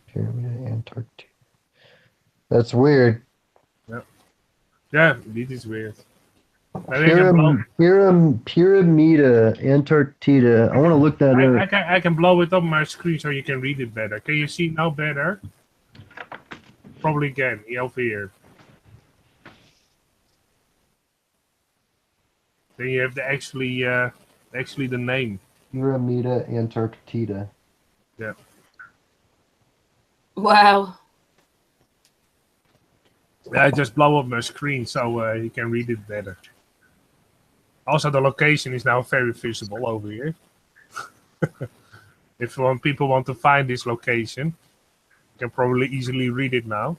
Pyramida Antarctica. That's weird. Yeah, it is weird. Pyramida Antarctica. I want to look that up. I can blow it up my screen so you can read it better. Can you see now better? Probably can. Over here. Then you have the actually the name. Pyramida Antarctica. Yeah. Wow. I just blow up my screen so you can read it better. Also, the location is now very visible over here. If people want to find this location, you can probably easily read it now.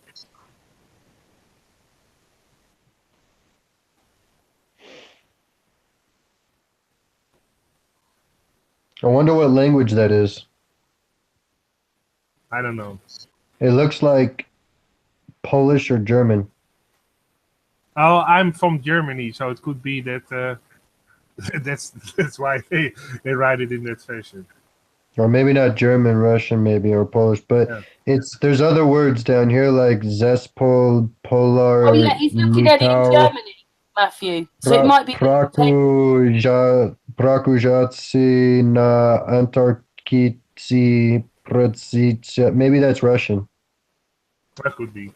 I wonder what language that is. I don't know. It looks like Polish or German. Oh, I'm from Germany, so it could be that that's why they write it in that fashion. Or maybe not German, Russian, maybe, or Polish, but yeah. There's other words down here like Zespol, Polar, Oh yeah, he's looking at it in Germany, Matthew. So it might be Prakujaci na Antarktici Precicia. Maybe that's Russian. That could be.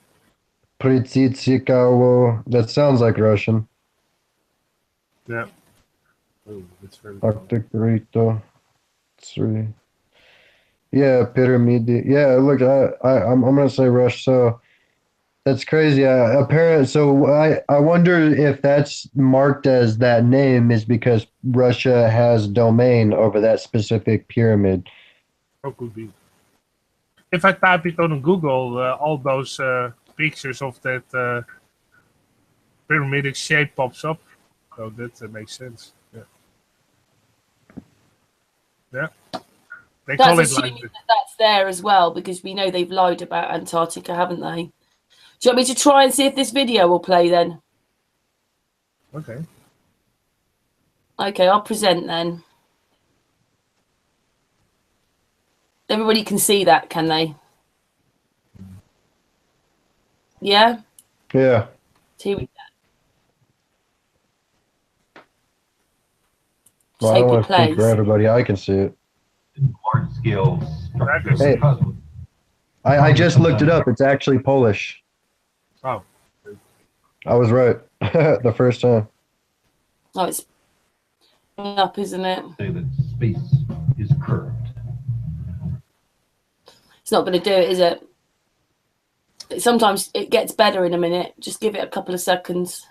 Pritsitsikawo. That sounds like Russian. Yeah. Oh, that's very Arctic Rito. 3. Yeah, Pyramidi. Yeah, look, I'm gonna say Rush. So that's crazy. Apparently, so I wonder if that's marked as that name is because Russia has domain over that specific pyramid. That could be. If I type it on Google, all those pictures of that pyramidal shape pops up. So that makes sense. Yeah. Yeah. They call That's it like assuming that's there as well, because we know they've lied about Antarctica, haven't they? Do you want me to try and see if this video will play then? Okay. Okay, I'll present then. Everybody can see that, can they? Yeah? Yeah. So here we go. Well, I don't want to speak for everybody. I can see it. Large scale structures. Hey, I just looked it up. It's actually Polish. Oh. I was right the first time. Oh, it's up, isn't it? Say that space is curved. It's not going to do it, is it? Sometimes it gets better in a minute. Just give it a couple of seconds.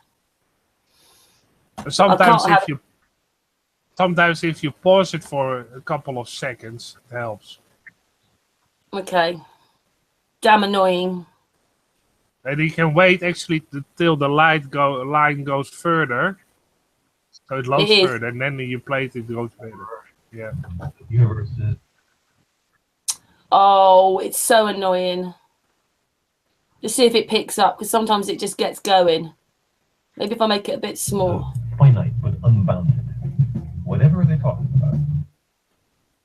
Sometimes if you pause it for a couple of seconds, it helps. Okay. Damn annoying. And you can wait actually till the line goes further. So it loads further, and then you play it goes further. Yeah. Universe is Oh, it's so annoying. Just see if it picks up, because sometimes it just gets going. Maybe if I make it a bit small. finite but unbounded. Whatever are they talking about?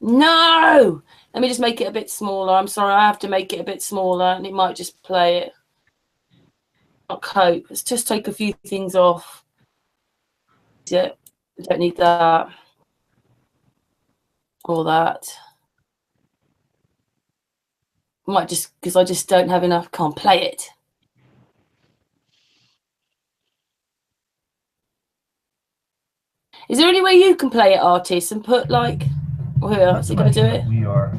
No! Let me just make it a bit smaller. I'm sorry, I have to make it a bit smaller, and it might just play it. I'll cope. Let's just take a few things off. Yeah, I don't need that. All that. Might just, because I just don't have enough, can't play it. Is there any way you can play it, artist, and put like, who else is going to do it? We are.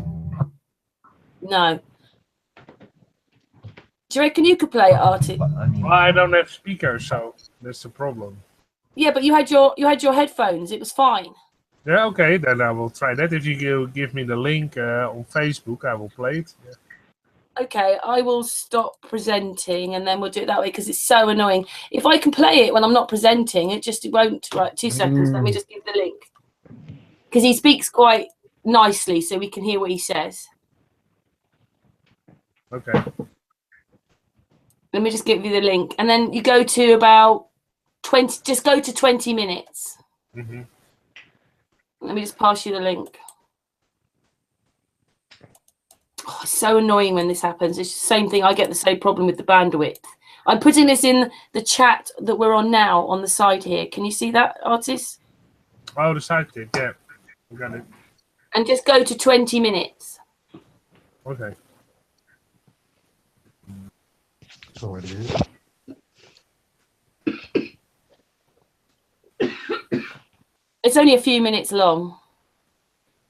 No. Do you reckon you could play it, artist? Well, I don't have speakers, so that's the problem. Yeah, but you had your headphones. It was fine. Yeah, okay, then I will try that. If you give me the link on Facebook, I will play it. Yeah. Okay, I will stop presenting and then we'll do it that way because it's so annoying. If I can play it when I'm not presenting, it won't. Right, 2 seconds. Let me just give the link. Because he speaks quite nicely, so we can hear what he says. Okay. Let me just give you the link. And then you go to about 20, just go to 20 minutes. Mm-hmm. Let me just pass you the link. Oh, it's so annoying when this happens. It's the same thing. I get the same problem with the bandwidth. I'm putting this in the chat that we're on now on the side here. Can you see that, artist? Oh, the side did, yeah. I got it. And just go to 20 minutes. Okay. So it is. It's only a few minutes long.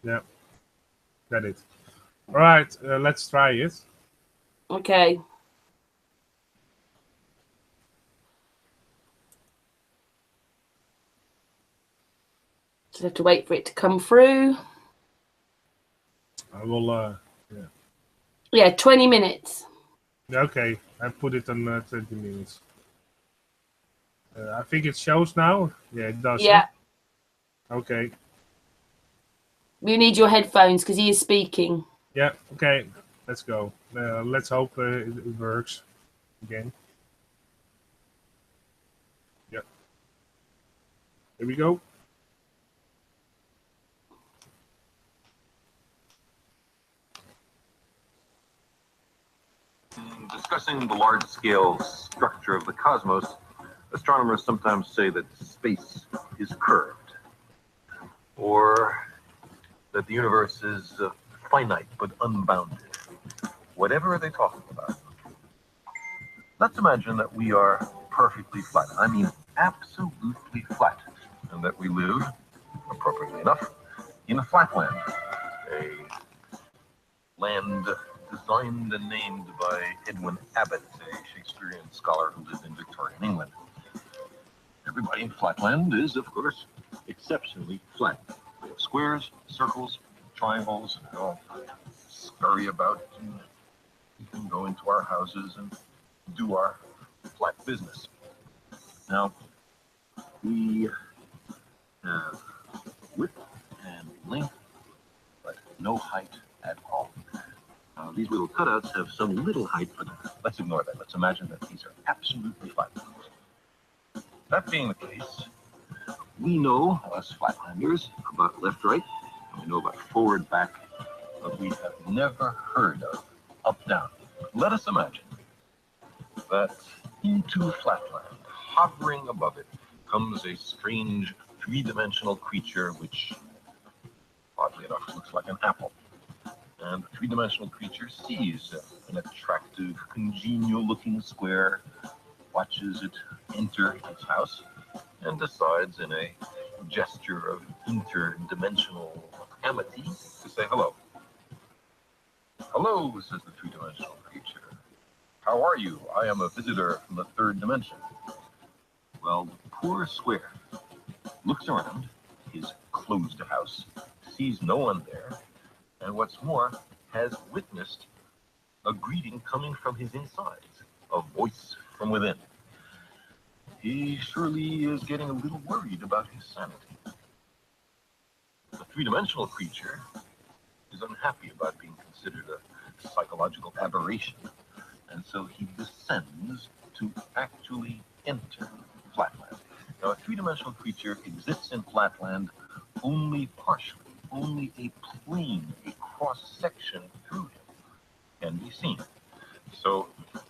Yeah. Got it. All right, let's try it. Okay. Just have to wait for it to come through. I will, yeah. Yeah, 20 minutes. Okay, I put it on 20 minutes. I think it shows now. Yeah, it does. Yeah. Huh? Okay. You need your headphones because he is speaking. Yeah, okay. Let's go. Let's hope it works again. Yep. Here we go. In discussing the large-scale structure of the cosmos, astronomers sometimes say that space is curved, or that the universe is finite but unbounded. Whatever are they talking about? Let's imagine that we are perfectly flat. I mean, absolutely flat, and that we live, appropriately enough, in a flatland, a land designed and named by Edwin Abbott, a Shakespearean scholar who lived in Victorian England. Everybody in flatland is, of course, exceptionally flat. We have squares, circles, triangles, we all scurry about, and we can go into our houses and do our flat business. Now, we have width and length, but no height at all. These little cutouts have some little height, but let's ignore that. Let's imagine that these are absolutely flat. That being the case, we know, us flatlanders, about left-right, and we know about forward-back, but we have never heard of up-down. Let us imagine that into flatland, hovering above it, comes a strange three-dimensional creature which, oddly enough, looks like an apple. And the three-dimensional creature sees an attractive, congenial-looking square, watches it enter its house, and decides in a gesture of interdimensional amity to say hello. Hello, says the three-dimensional creature. How are you? I am a visitor from the third dimension. Well, the poor square looks around his closed house, sees no one there, and what's more, has witnessed a greeting coming from his insides, a voice from within. He surely is getting a little worried about his sanity. The three-dimensional creature is unhappy about being considered a psychological aberration, and so he descends to actually enter Flatland. Now, a three-dimensional creature exists in Flatland only partially, only a plane, a cross-section through him can be seen. So,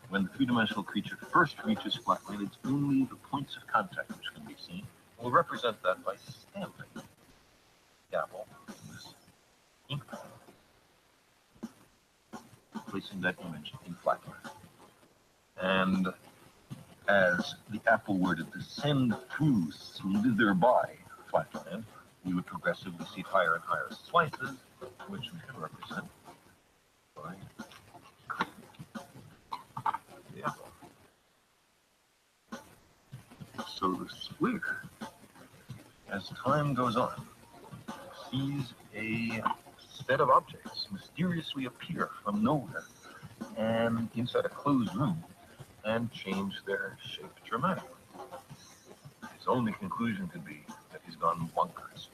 when the three-dimensional creature first reaches Flatland, it's only the points of contact which can be seen. We'll represent that by stamping the apple in this ink pad, placing that image in Flatland. And as the apple were to descend through, slither by Flatland, we would progressively see higher and higher slices, which we can represent by the apple. So the square, as time goes on, sees a set of objects mysteriously appear from nowhere and inside a closed room and change their shape dramatically. His only conclusion could be that he's gone bonkers.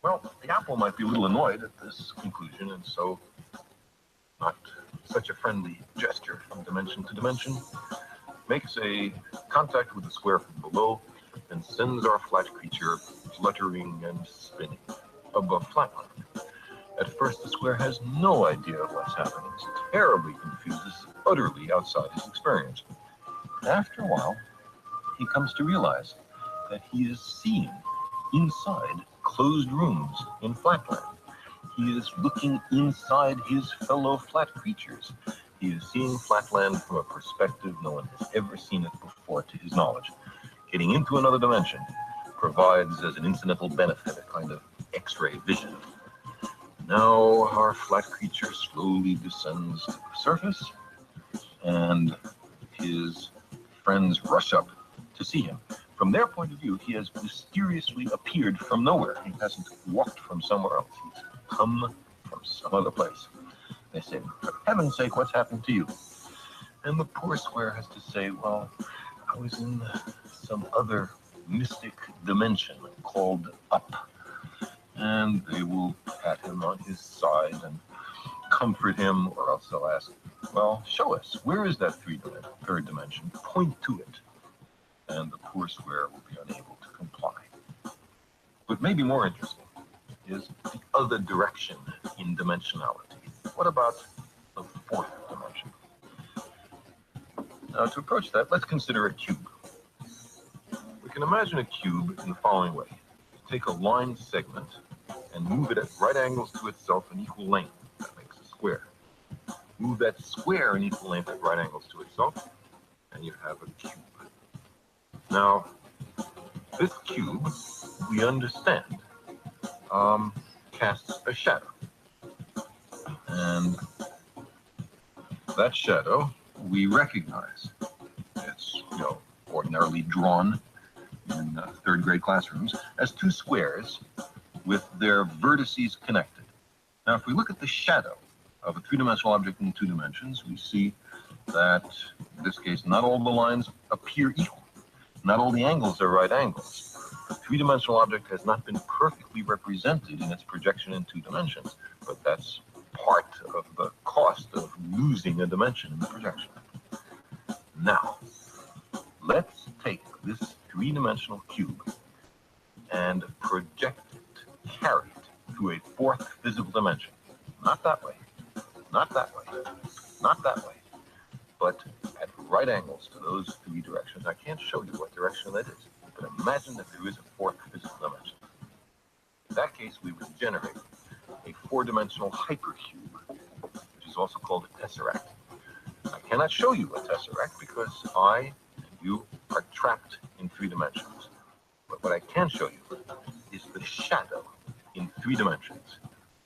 Well, the apple might be a little annoyed at this conclusion, and so, not such a friendly gesture from dimension to dimension, makes a contact with the square from below and sends our flat creature fluttering and spinning above Flatland. At first, the square has no idea of what's happening. It's terribly confused. It's utterly outside his experience. After a while, he comes to realize that he is seeing inside closed rooms in Flatland. He is looking inside his fellow flat creatures. He is seeing Flatland from a perspective no one has ever seen it before to his knowledge. Getting into another dimension provides as an incidental benefit a kind of X-ray vision. Now our flat creature slowly descends to the surface, and his friends rush up to see him. From their point of view, he has mysteriously appeared from nowhere. He hasn't walked from somewhere else. He's come from some other place. They say, for heaven's sake, what's happened to you? And the poor square has to say, well, I was in some other mystic dimension called up. And they will pat him on his side and comfort him, or else they'll ask, well, show us, where is that third dimension? Point to it. And the poor square will be unable to comply. What may be more interesting is the other direction in dimensionality. What about the fourth dimension? Now, to approach that, let's consider a cube. We can imagine a cube in the following way. Take a line segment and move it at right angles to itself in equal length. That makes a square. Move that square in equal length at right angles to itself, and you have a cube. Now, this cube, we understand, casts a shadow. And that shadow we recognize. It's, ordinarily drawn in third grade classrooms as two squares with their vertices connected. Now, if we look at the shadow of a three-dimensional object in two dimensions, we see that, in this case, not all the lines appear equal. Not all the angles are right angles. The three-dimensional object has not been perfectly represented in its projection in two dimensions, but that's part of the cost of losing a dimension in the projection. Now, let's take this three-dimensional cube and project it, carry it to a fourth physical dimension. Not that way, not that way, not that way, but at right angles to those three directions. I can't show you what direction that is, but imagine that there is a fourth physical dimension. In that case, we would generate a four-dimensional hypercube, which is also called a tesseract. I cannot show you a tesseract because I and you are trapped in three dimensions. But what I can show you is the shadow in three dimensions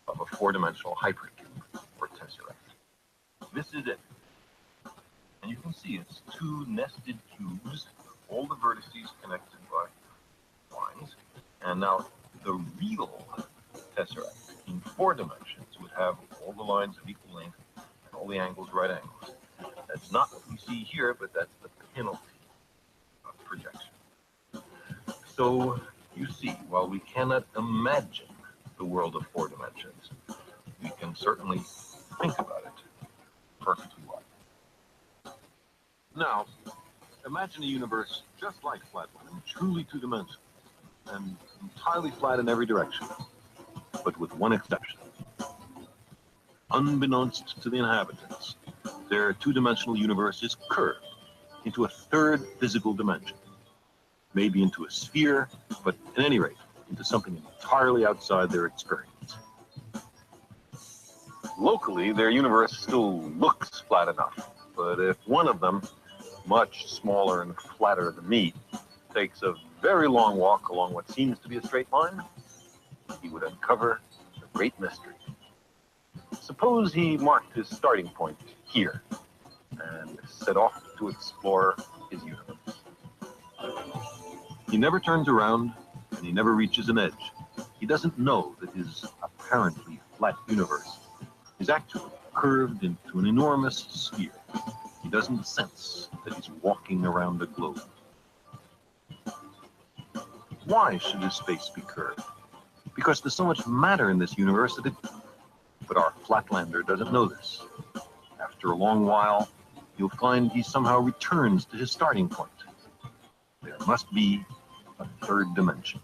of a four-dimensional hypercube or tesseract. This is it. And you can see it's two nested cubes, all the vertices connected by lines. And now the real tesseract in 4 dimensions would have all the lines of equal length and all the angles right angles. That's not what we see here, but that's the penalty of projection. So you see, while we cannot imagine the world of 4 dimensions, we can certainly think about it perfectly well. Now, imagine a universe just like Flatland, truly 2-dimensional, and entirely flat in every direction, but with one exception. Unbeknownst to the inhabitants, their 2-dimensional universe is curved into a 3rd physical dimension, maybe into a sphere, but at any rate, into something entirely outside their experience. Locally, their universe still looks flat enough, but if one of them, much smaller and flatter than me, takes a very long walk along what seems to be a straight line, he would uncover a great mystery. Suppose he marked his starting point here and set off to explore his universe. He never turns around and he never reaches an edge. He doesn't know that his apparently flat universe is actually curved into an enormous sphere. He doesn't sense that he's walking around a globe. Why should his space be curved? Because there's so much matter in this universe that but our Flatlander doesn't know this. After a long while, you'll find he somehow returns to his starting point. There must be a 3rd dimension.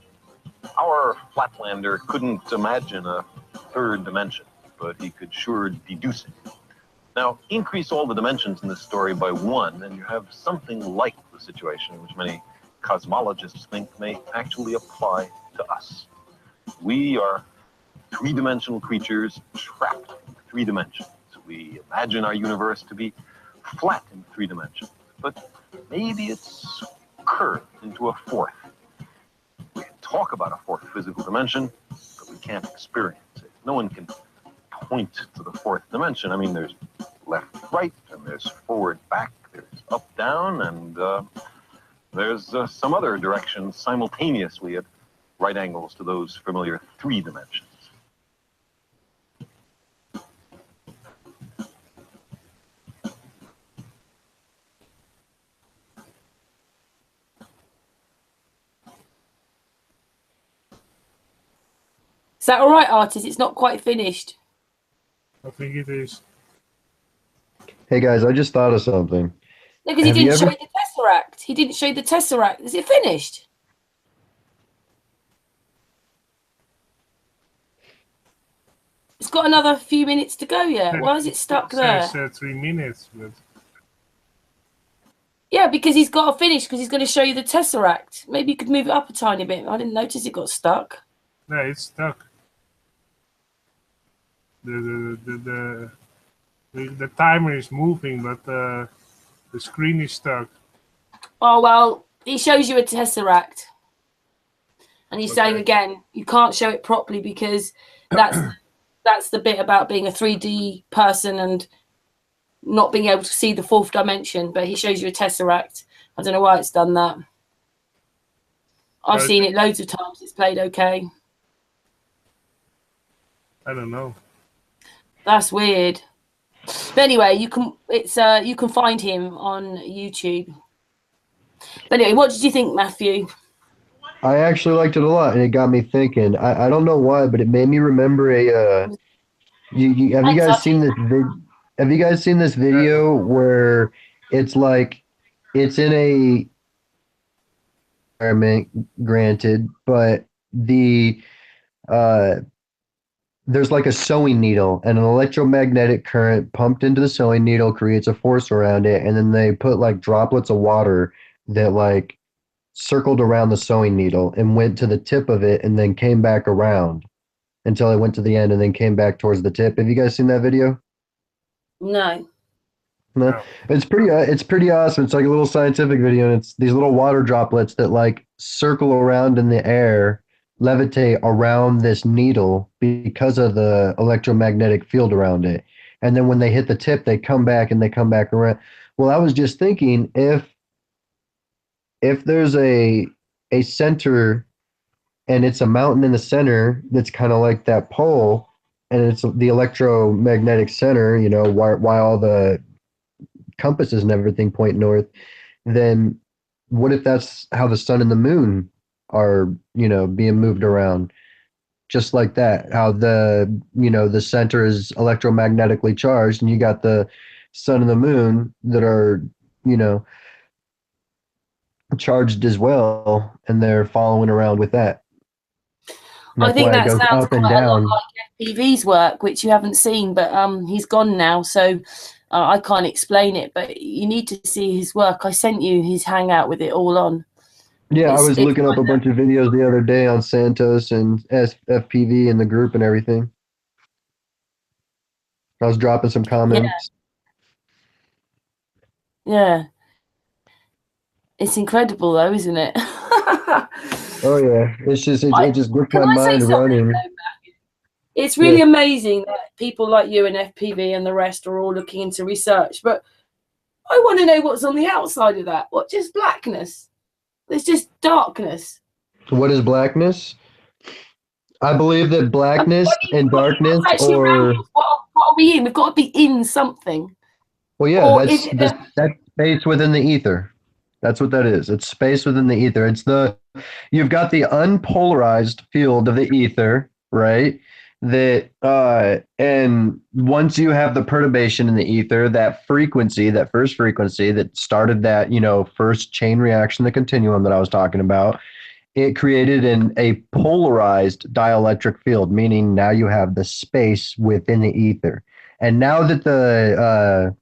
Our Flatlander couldn't imagine a 3rd dimension, but he could sure deduce it. Now, increase all the dimensions in this story by 1, and you have something like the situation which many cosmologists think may actually apply to us. We are 3-dimensional creatures trapped in 3 dimensions. We imagine our universe to be flat in 3 dimensions, but maybe it's curved into a 4th. We can talk about a 4th physical dimension, but we can't experience it. No one can point to the 4th dimension. I mean, there's left, right, and there's forward, back, there's up, down, and there's some other directions simultaneously at right angles to those familiar 3 dimensions. Is that all right, artist? It's not quite finished. I think it is. Hey guys, I just thought of something. No, because he didn't show you the tesseract. He didn't show you the tesseract. Is it finished? It's got another few minutes to go yet. Why is it stuck there? It says 3 minutes, but yeah, because he's got to finish because he's going to show you the tesseract. Maybe you could move it up a tiny bit. I didn't notice it got stuck. no, it's stuck. The timer is moving, but the screen is stuck. Oh, well, he shows you a tesseract. And he's saying again, you can't show it properly because that's the bit about being a 3D person and not being able to see the 4th dimension. But he shows you a tesseract. I don't know why it's done that. I've seen it loads of times. It's played okay. I don't know. That's weird. But anyway, you can find him on YouTube. But anyway, what did you think, Matthew? I actually liked it a lot, and it got me thinking. I don't know why, but it made me remember have you guys seen this? Have you guys seen this video where it's like it's in a environment, granted, but there's like a sewing needle and an electromagnetic current pumped into the sewing needle creates a force around it, and then they put like droplets of water that like circled around the sewing needle and went to the tip of it and then came back around until it went to the end and then came back towards the tip. Have you guys seen that video? No. No. It's pretty awesome. It's like a little scientific video, and it's these little water droplets that like circle around in the air, levitate around this needle because of the electromagnetic field around it. and then when they hit the tip, they come back and they come back around. Well, I was just thinking if there's a center and it's a mountain in the center that's kind of like that pole, and it's the electromagnetic center, you know, why all the compasses and everything point north, then what if that's how the sun and the moon are, you know, being moved around? Just like that, how the center is electromagnetically charged, and you got the sun and the moon that are, you know, charged as well, and they're following around with that. And I that's think why it that goes sounds up and quite a lot down. like FPV's work, which you haven't seen, but he's gone now, so I can't explain it. But you need to see his work. I sent you his Hangout with it all on. Yeah, I was It's looking up a bunch of videos the other day on Santos and FPV and the group and everything. I was dropping some comments. yeah, it's incredible though, isn't it? Oh yeah, it's just it just gets Can my I say mind something running. though, Matthew? It's Yeah. really amazing that people like you and FPV and the rest are all looking into research, but I want to know what's on the outside of that. What, just blackness? There's just darkness. What is blackness? I believe that blackness and darkness, What's actually around or us? What are we in? We've got to be in something. well, yeah, Or is it that's space within the ether. That's what that is. It's space within the ether. You've got the unpolarized field of the ether, right? That and once you have the perturbation in the ether, that frequency, that first frequency that started that, you know, first chain reaction, the continuum that I was talking about, it created a polarized dielectric field, meaning now you have the space within the ether. And now that the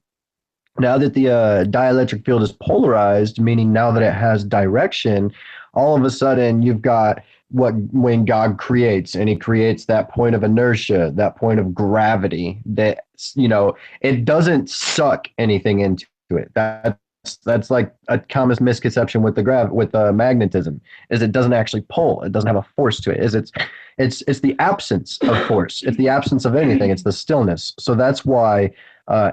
dielectric field is polarized, meaning now that it has direction, all of a sudden you've got what when God creates, and he creates that point of inertia, that point of gravity that, you know, it doesn't suck anything into it. That's like a common misconception with the magnetism, is it doesn't actually pull. It doesn't have a force to it. It's the absence of force. It's the absence of anything. It's the stillness. So that's why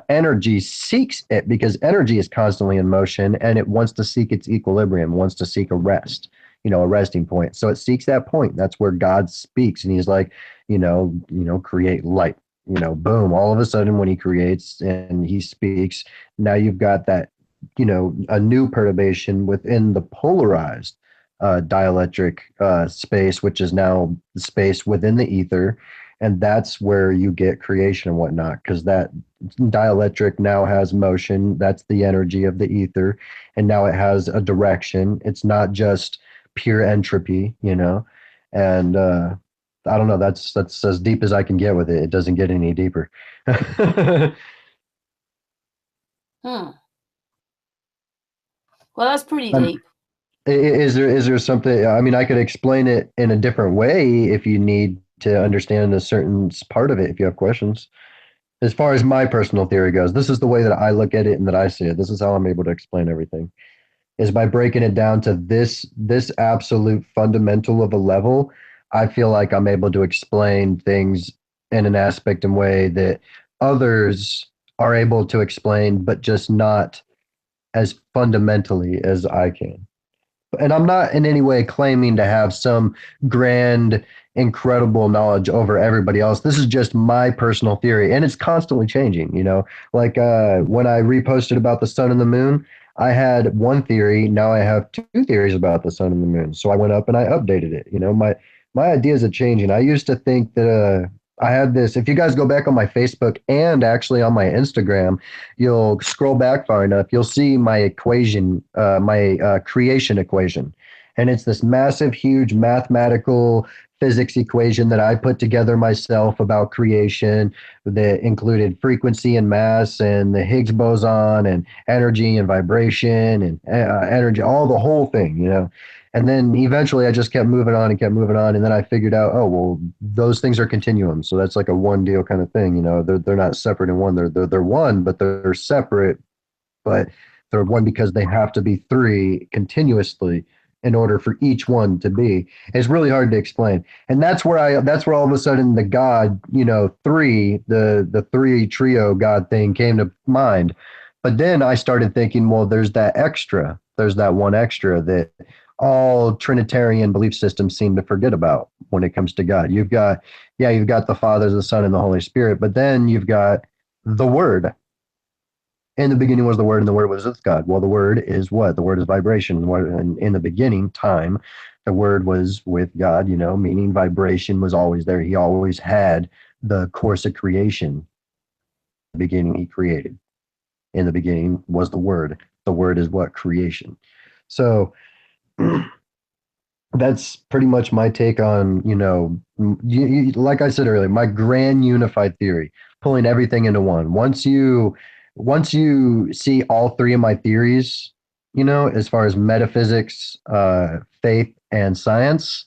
energy seeks it, because energy is constantly in motion and it wants to seek its equilibrium, wants to seek a rest, you know, a resting point. So it seeks that point. That's where God speaks, and he's like, create light. You know, boom! All of a sudden, when he creates and he speaks, now you've got that, you know, a new perturbation within the polarized dielectric space, which is now the space within the ether. And that's where you get creation and whatnot, because that dielectric now has motion. That's the energy of the ether. And now it has a direction. It's not just pure entropy, you know. And I don't know. That's as deep as I can get with it. It doesn't get any deeper. Well, that's pretty deep. Is there something? I mean, I could explain it in a different way if you need to understand a certain part of it. If you have questions, as far as my personal theory goes, this is the way that I look at it and that I see it. This is how I'm able to explain everything, is by breaking it down to this absolute fundamental of a level. I feel like I'm able to explain things in an aspect and way that others are able to explain, but just not as fundamentally as I can. And I'm not in any way claiming to have some grand, incredible knowledge over everybody else. This is just my personal theory, and it's constantly changing. You know, like when I reposted about the sun and the moon, I had one theory. Now I have two theories about the sun and the moon. So I went up and I updated it. You know, my ideas are changing. I used to think that I had this. If you guys go back on my Facebook and actually on my Instagram, you'll scroll back far enough, you'll see my equation, my creation equation. And it's this massive, huge mathematical physics equation that I put together myself about creation, that included frequency and mass and the Higgs boson and energy and vibration and energy, all the whole thing, you know. And then eventually I just kept moving on and kept moving on. And then I figured out, oh, well, those things are continuums. So that's like a one deal kind of thing. You know, they're not separate in one. They're one, but they're separate, but they're one because they have to be three continuously in order for each one to be. It's really hard to explain. And that's where all of a sudden the God, the three trio God thing came to mind. But then I started thinking, well, there's that one extra that all Trinitarian belief systems seem to forget about when it comes to God. You've got the Father, the Son, and the Holy Spirit, but then you've got the Word. In the beginning was the Word, and the Word was with God. Well, the Word is what? The Word is vibration. And in the beginning, time, the Word was with God, meaning vibration was always there. He always had the course of creation. In the beginning, he created. In the beginning was the Word. The Word is what? Creation. So that's pretty much my take on, like I said earlier, my grand unified theory, pulling everything into one. Once you see all three of my theories, as far as metaphysics, faith, and science,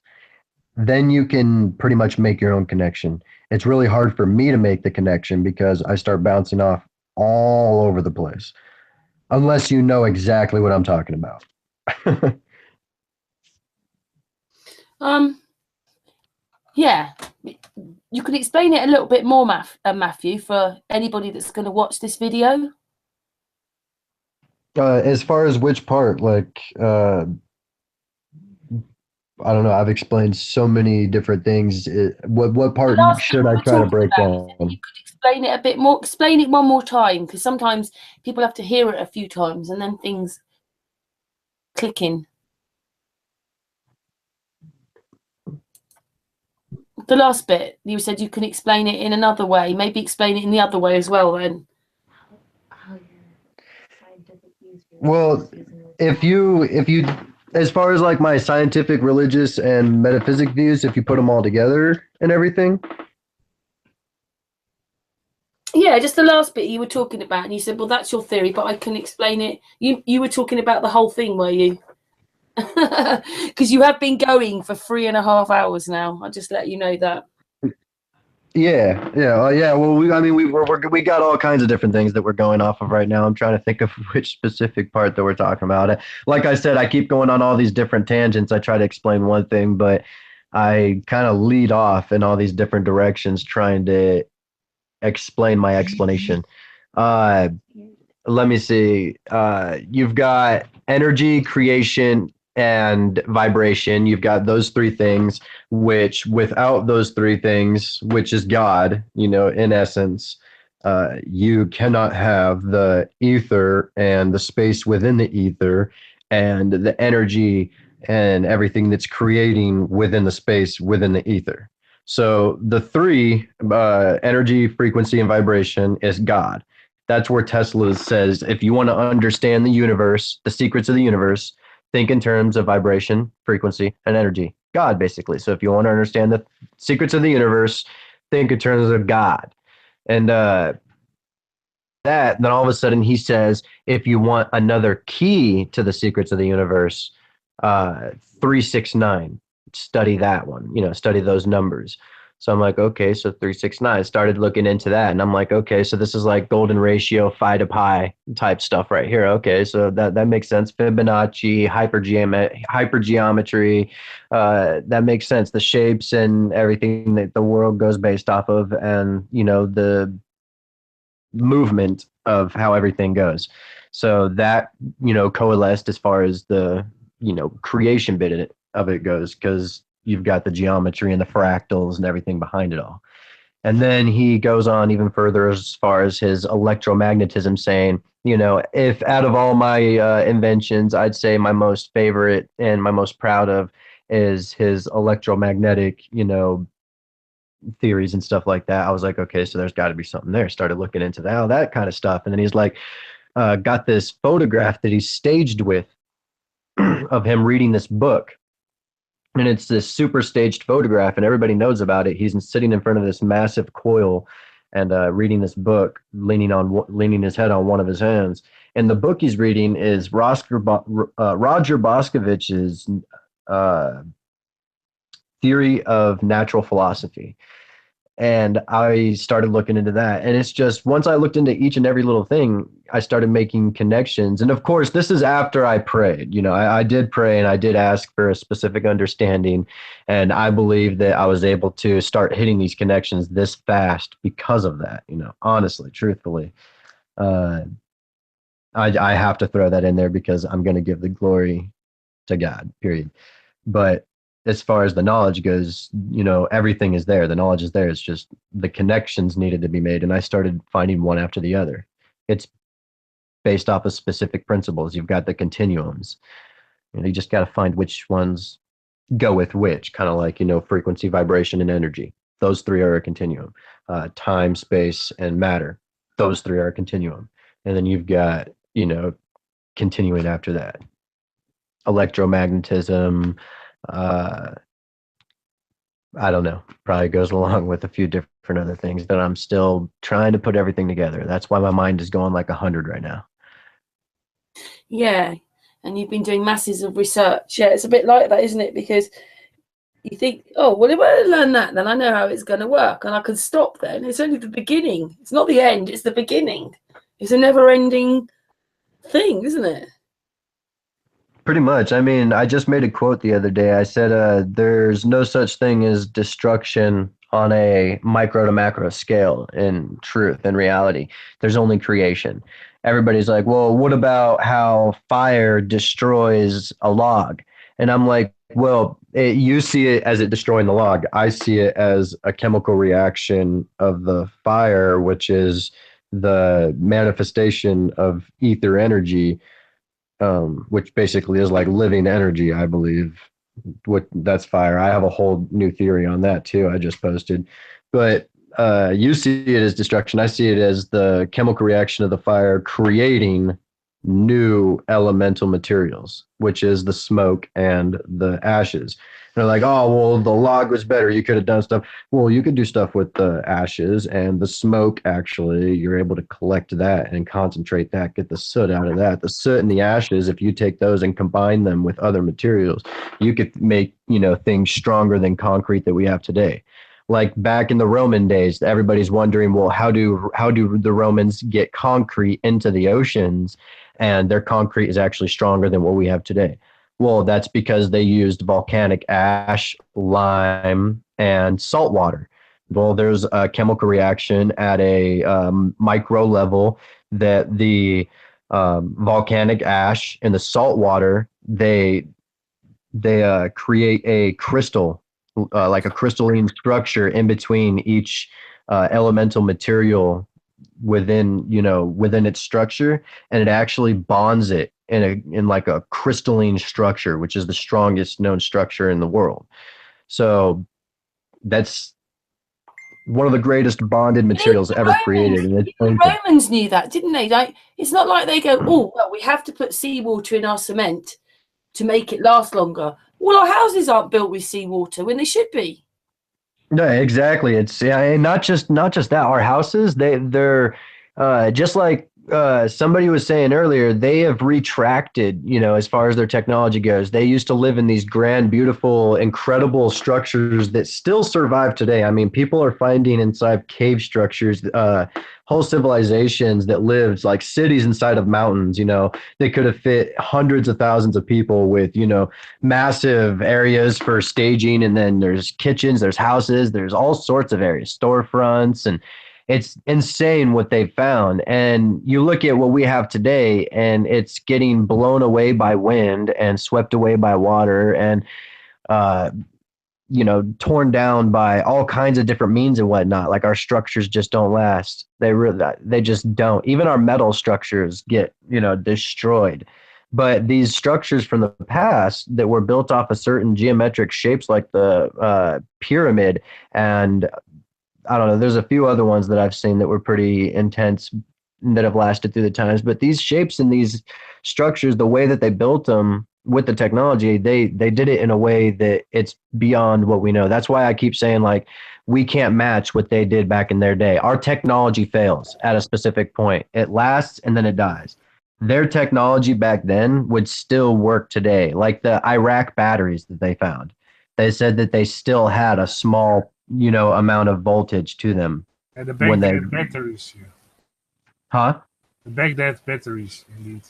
then you can pretty much make your own connection. It's really hard for me to make the connection because I start bouncing off all over the place, unless you know exactly what I'm talking about. Yeah, you can explain it a little bit more, Matthew, for anybody that's going to watch this video. As far as which part, I don't know. I've explained so many different things. What part should I try to break down? You could explain it a bit more. Explain it one more time, because sometimes people have to hear it a few times and then things click in. The last bit, you said you can explain it in another way. Maybe explain it in the other way as well then. Well, if you as far as like my scientific, religious, and metaphysic views, if you put them all together and everything. Yeah, just the last bit you were talking about, and you said, well, that's your theory, but I can explain it. You were talking about the whole thing, were you? Because you have been going for 3.5 hours now. I'll just let you know that. Yeah. Well, we got all kinds of different things that we're going off of right now. I'm trying to think of which specific part that we're talking about. Like I said, I keep going on all these different tangents. I try to explain one thing, but I kind of lead off in all these different directions trying to explain my explanation. Let me see. You've got energy, creation, and vibration. You've got those three things, which without those three things, which is God, in essence, you cannot have the ether and the space within the ether and the energy and everything that's creating within the space within the ether. So the three, energy, frequency, and vibration, is God. That's where Tesla says, if you want to understand the universe, the secrets of the universe, think in terms of vibration, frequency, and energy. God, basically. So if you want to understand the secrets of the universe, think in terms of God. And then all of a sudden he says, if you want another key to the secrets of the universe, 369, study that one, study those numbers. So I'm like, okay, so 369. I started looking into that, and I'm like, okay, so this is like golden ratio, phi to pi type stuff right here. Okay, so that makes sense. Fibonacci, hypergeometry, that makes sense. The shapes and everything that the world goes based off of, and the movement of how everything goes. So that coalesced as far as the creation bit of it goes, because you've got the geometry and the fractals and everything behind it all. And then he goes on even further as far as his electromagnetism, saying, if out of all my inventions, I'd say my most favorite and my most proud of is his electromagnetic, theories and stuff like that. I was like, okay, so there's got to be something there. Started looking into that kind of stuff. And then he's like, got this photograph that he's staged with of him reading this book. And it's this super staged photograph, and everybody knows about it. He's sitting in front of this massive coil and reading this book, leaning his head on one of his hands. And the book he's reading is Roger Boskovich's Theory of Natural Philosophy. And I started looking into that. And it's just once I looked into each and every little thing, I started making connections. And of course, this is after I prayed. You know, I did pray and I did ask for a specific understanding. And I believe that I was able to start hitting these connections this fast because of that, you know, honestly, truthfully. Uh, I have to throw that in there because I'm going to give the glory to God, period. But as far as the knowledge goes, you know, everything is there. The knowledge is there. It's just the connections needed to be made. And I started finding one after the other. It's based off of specific principles. You've got the continuums. And you just got to find which ones go with which, kind of like, you know, frequency, vibration, and energy. Those three are a continuum. Time, space, and matter. Those three are a continuum. And then you've got, you know, continuing after that. Electromagnetism, I don't know, probably goes along with a few different other things that I'm still trying to put everything together. That's why my mind is going like 100 right now. Yeah. And you've been doing masses of research. Yeah, it's a bit like that, isn't it? Because you think, oh, well, if I learn that, then I know how it's going to work and I can stop then. It's only the beginning. It's not the end, it's the beginning. It's a never-ending thing, isn't it? Pretty much. I mean, I just made a quote the other day. I said, there's no such thing as destruction on a micro to macro scale in truth and reality. There's only creation. Everybody's like, well, what about how fire destroys a log? And I'm like, well, you see it as it destroying the log. I see it as a chemical reaction of the fire, which is the manifestation of ether energy, which basically is like living energy, I believe. That's fire. I have a whole new theory on that too. I just posted, but you see it as destruction. I see it as the chemical reaction of the fire creating new elemental materials, which is the smoke and the ashes. And they're like, oh, well, the log was better. You could have done stuff. Well, you could do stuff with the ashes and the smoke. Actually, you're able to collect that and concentrate that, get the soot out of that. The soot and the ashes, if you take those and combine them with other materials, you could make, you know, things stronger than concrete that we have today. Like back in the Roman days, everybody's wondering, well, how do the Romans get concrete into the oceans? And their concrete is actually stronger than what we have today. Well, that's because they used volcanic ash, lime, and salt water. Well, there's a chemical reaction at a micro level that the volcanic ash and the salt water, they create a crystal, like a crystalline structure in between each elemental material within its structure, and it actually bonds it in like a crystalline structure, which is the strongest known structure in the world. So that's one of the greatest bonded materials ever created. And the Romans knew that, didn't they? Like, it's not like they go, oh, well, we have to put seawater in our cement to make it last longer. Well, our houses aren't built with seawater when they should be. No, exactly. It's and not just that. Our houses, they're just like somebody was saying earlier. They have retracted, you know, as far as their technology goes. They used to live in these grand, beautiful, incredible structures that still survive today. I mean, people are finding inside cave structures, whole civilizations that lived like cities inside of mountains. You know, they could have fit hundreds of thousands of people with, you know, massive areas for staging, and then there's kitchens, there's houses, there's all sorts of areas, storefronts, and it's insane what they found. And you look at what we have today, and it's getting blown away by wind and swept away by water, and you know, torn down by all kinds of different means and whatnot. Like, our structures just don't last. They just don't. Even our metal structures get, you know, destroyed. But these structures from the past that were built off of certain geometric shapes, like the pyramid, and I don't know, there's a few other ones that I've seen that were pretty intense that have lasted through the times. But these shapes and these structures, the way that they built them with the technology, they did it in a way that it's beyond what we know. That's why I keep saying, like, we can't match what they did back in their day. Our technology fails at a specific point. It lasts and then it dies. Their technology back then would still work today. Like the Iraq batteries that they found. They said that they still had a small amount of voltage to them. And the when they Baghdad batteries. Yeah. huh The Baghdad batteries, indeed.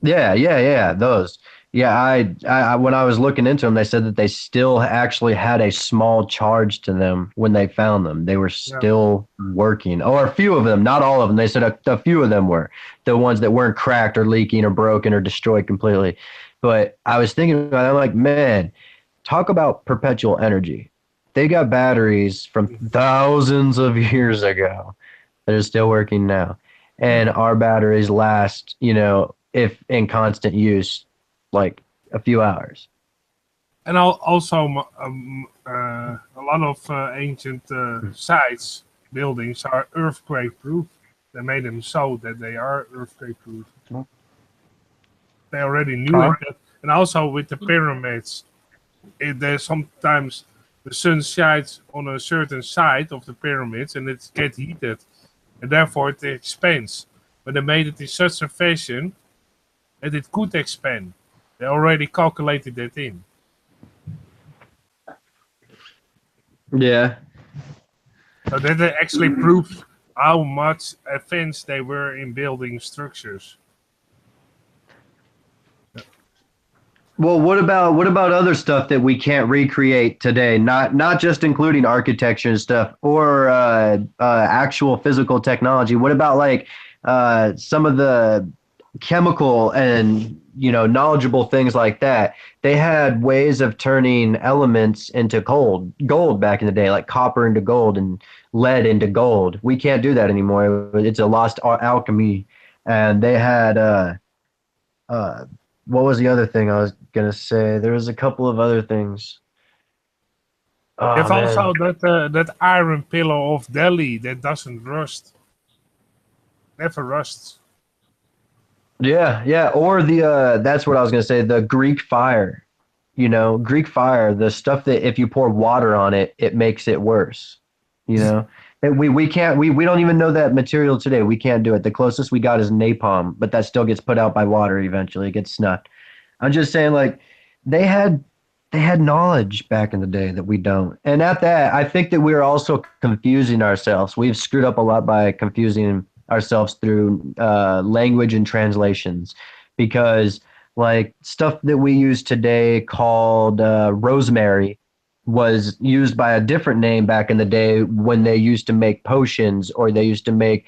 yeah those. Yeah, I when I was looking into them, they said that they still actually had a small charge to them when they found them. They were still working, or a few of them, not all of them. They said a few of them were the ones that weren't cracked or leaking or broken or destroyed completely. But I was thinking about it, I'm like, man, talk about perpetual energy. They got batteries from thousands of years ago that are still working now. And our batteries last, if in constant use, like a few hours. And also, a lot of ancient sites, buildings are earthquake proof. They made them so that they are earthquake proof. They already knew it. And also with the pyramids, there's sometimes the sun shines on a certain side of the pyramids and it gets heated. And therefore it expands. But they made it in such a fashion that it could expand. They already calculated that in. Yeah. So that actually proves how much advanced they were in building structures. Well, what about other stuff that we can't recreate today? Not just including architecture and stuff, or actual physical technology. What about like some of the chemical and knowledgeable things like that? They had ways of turning elements into gold back in the day, like copper into gold and lead into gold. We can't do that anymore. It's a lost alchemy. And they had what was the other thing I was gonna say? There was a couple of other things. Oh, There's man. also that iron pillar of Delhi that doesn't rust. Never rusts. Yeah. Or the that's what I was gonna say. The Greek fire. Greek fire. The stuff that if you pour water on it, it makes it worse. And we can't. We don't even know that material today. We can't do it. The closest we got is napalm, but that still gets put out by water eventually. It gets snuffed. I'm just saying, like, they had they had knowledge back in the day that we don't. And at that, I think that we're also confusing ourselves. We've screwed up a lot by confusing ourselves through language and translations, because like stuff that we use today called rosemary was used by a different name back in the day when they used to make potions, or they used to make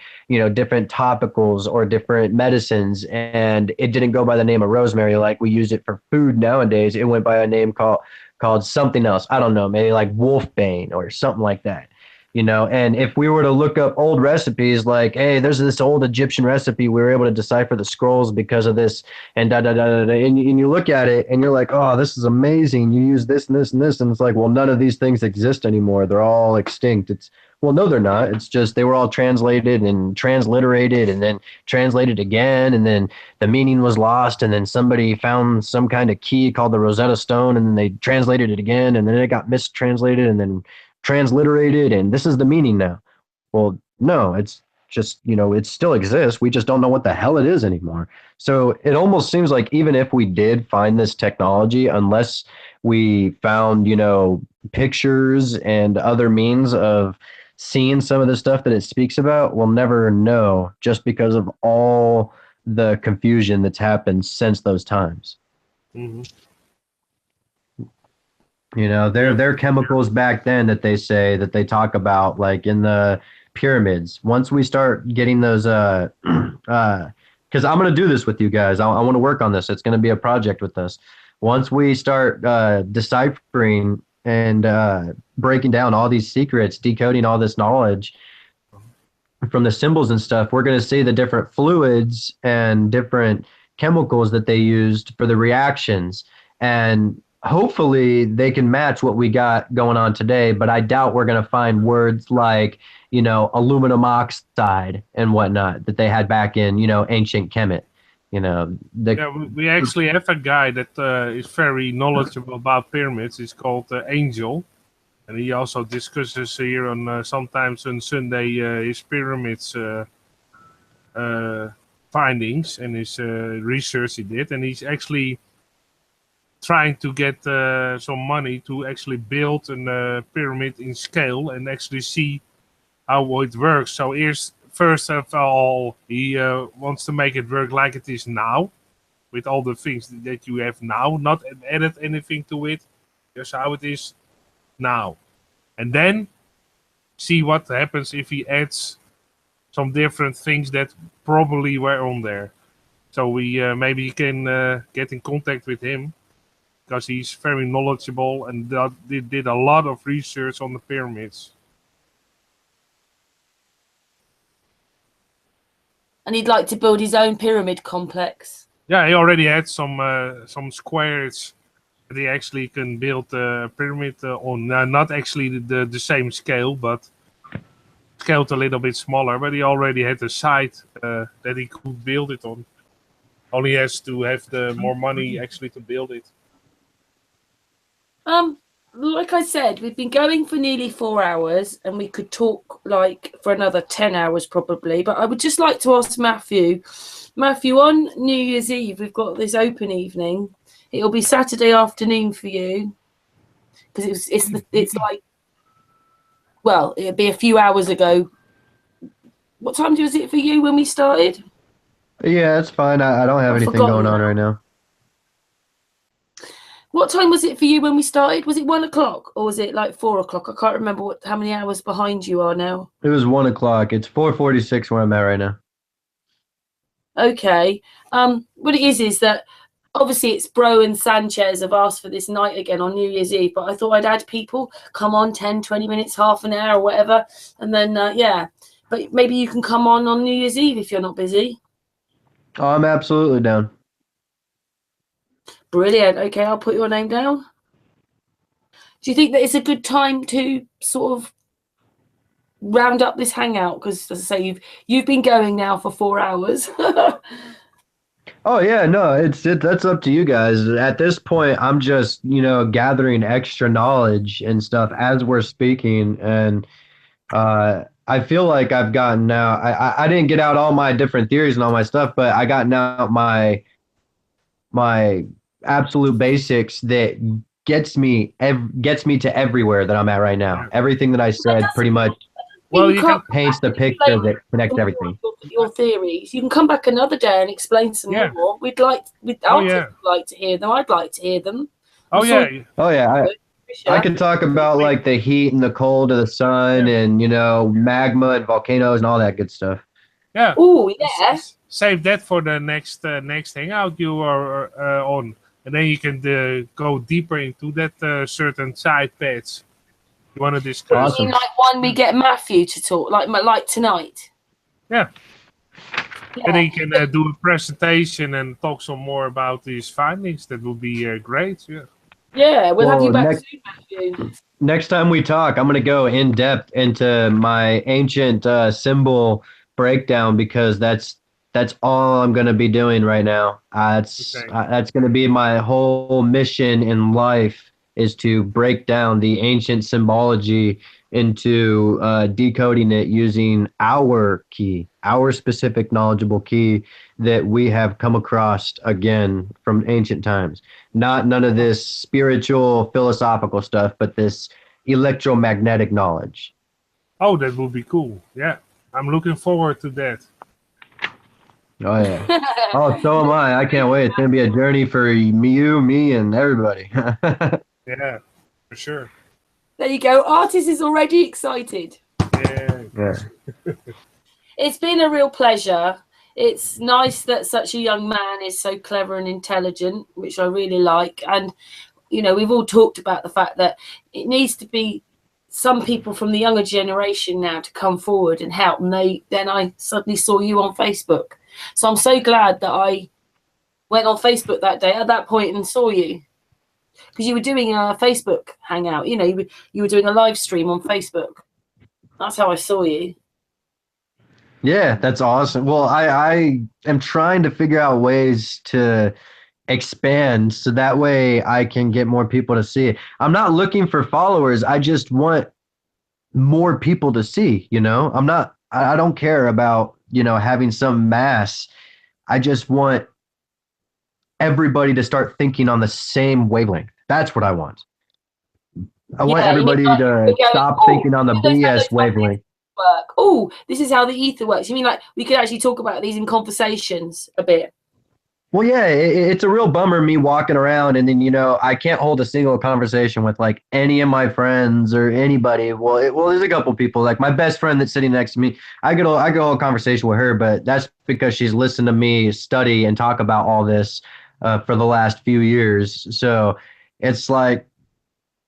different topicals or different medicines, and it didn't go by the name of rosemary like we use it for food nowadays. It went by a name called something else. I don't know, maybe like wolfbane or something like that. And if we were to look up old recipes, like, hey, there's this old Egyptian recipe, we were able to decipher the scrolls because of this, and da da da da, da, and you look at it and you're like, oh, this is amazing. You use this and this and this, and it's like, well, none of these things exist anymore. They're all extinct. Well, no, they're not. It's just they were all translated and transliterated and then translated again, and then the meaning was lost, and then somebody found some kind of key called the Rosetta Stone, and then they translated it again, and then it got mistranslated, and then transliterated, and this is the meaning now. Well, no, it's just, it still exists. We just don't know what the hell it is anymore. So it almost seems like even if we did find this technology, unless we found, pictures and other means of seeing some of the stuff that it speaks about, we'll never know, just because of all the confusion that's happened since those times. Mm-hmm. There are chemicals back then that they say that they talk about, like in the pyramids. Once we start getting those, because I'm going to do this with you guys. I want to work on this. It's going to be a project with us. Once we start deciphering and breaking down all these secrets, decoding all this knowledge from the symbols and stuff, we're going to see the different fluids and different chemicals that they used for the reactions. And hopefully they can match what we got going on today, but I doubt we're going to find words like, aluminum oxide and whatnot that they had back in, ancient Kemet. We actually have a guy that is very knowledgeable about pyramids. He's called Angel, and he also discusses here on sometimes on Sunday his pyramids findings and his research he did, and he's actually trying to get some money to actually build a pyramid in scale and actually see how it works. So first of all, he wants to make it work like it is now, with all the things that you have now, not added anything to it, just how it is now. And then see what happens if he adds some different things that probably were on there. So we maybe can get in contact with him, because he's very knowledgeable and did a lot of research on the pyramids. And he'd like to build his own pyramid complex. Yeah, he already had some squares that he actually can build a pyramid on. Not actually the same scale, but scaled a little bit smaller. But he already had a site that he could build it on. Only has to have the more money actually to build it. Like I said, we've been going for nearly 4 hours, and we could talk like for another 10 hours probably. But I would just like to ask Matthew, on New Year's Eve, we've got this open evening. It'll be Saturday afternoon for you, because it's like, well, it'll be a few hours ago. What time was it for you when we started? Yeah, it's fine. I don't have anything going on right now. What time was it for you when we started? Was it 1 o'clock or was it like 4 o'clock? I can't remember how many hours behind you are now. It was 1 o'clock. It's 4:46 where I'm at right now. Okay. What it is that obviously it's Bro and Sanchez have asked for this night again on New Year's Eve, but I thought I'd add people, come on, 10, 20 minutes, half an hour or whatever. And then, yeah, but maybe you can come on New Year's Eve if you're not busy. Oh, I'm absolutely down. Brilliant. Okay, I'll put your name down. Do you think that it's a good time to sort of round up this hangout? Because, as I say, you've been going now for 4 hours. Oh yeah, no, that's up to you guys. At this point, I'm just, gathering extra knowledge and stuff as we're speaking, and I feel like I've gotten out. I didn't get out all my different theories and all my stuff, but I got out my absolute basics that gets me to everywhere that I'm at right now. Yeah. Everything that I said pretty much paints the picture that connects everything. Your theories. You can come back another day and explain some more. We'd like to hear them. I'd like to hear them. Oh yeah. I can talk about like the heat and the cold of the sun and magma and volcanoes and all that good stuff. Yeah. Oh yeah. Save that for the next hangout you are on, and then you can go deeper into that certain side paths you want to discuss. Awesome. Like one we get Matthew to talk like tonight. Yeah. And then you can do a presentation and talk some more about these findings. That would be great. Yeah. Yeah, we'll have you back soon, Matthew. Next time we talk, I'm going to go in depth into my ancient symbol breakdown, because that's all I'm going to be doing right now. That's going to be my whole mission in life, is to break down the ancient symbology into decoding it using our key, our specific knowledgeable key that we have come across again from ancient times. None of this spiritual, philosophical stuff, but this electromagnetic knowledge. Oh, that would be cool. Yeah, I'm looking forward to that. Oh, yeah. Oh, so am I. I can't wait. It's going to be a journey for you, me, and everybody. Yeah, for sure. There you go. Artist is already excited. Yeah. It's been a real pleasure. It's nice that such a young man is so clever and intelligent, which I really like. And, we've all talked about the fact that it needs to be some people from the younger generation now to come forward and help. And then I suddenly saw you on Facebook. So I'm so glad that I went on Facebook that day at that point and saw you. Because you were doing a Facebook hangout. You were doing a live stream on Facebook. That's how I saw you. Yeah, that's awesome. Well, I am trying to figure out ways to expand so that way I can get more people to see it. I'm not looking for followers. I just want more people to see, I don't care about, having some mass. I just want everybody to start thinking on the same wavelength. That's what I want. I want Yeah, you mean everybody like to we're going, stop oh, thinking on the this is how those BS wavelength. work. Oh, this is how the ether works. You mean like we could actually talk about these in conversations a bit? Well, yeah, it's a real bummer me walking around and then, I can't hold a single conversation with like any of my friends or anybody. Well, there's a couple people like my best friend that's sitting next to me. I could hold a conversation with her, but that's because she's listened to me study and talk about all this for the last few years. So it's like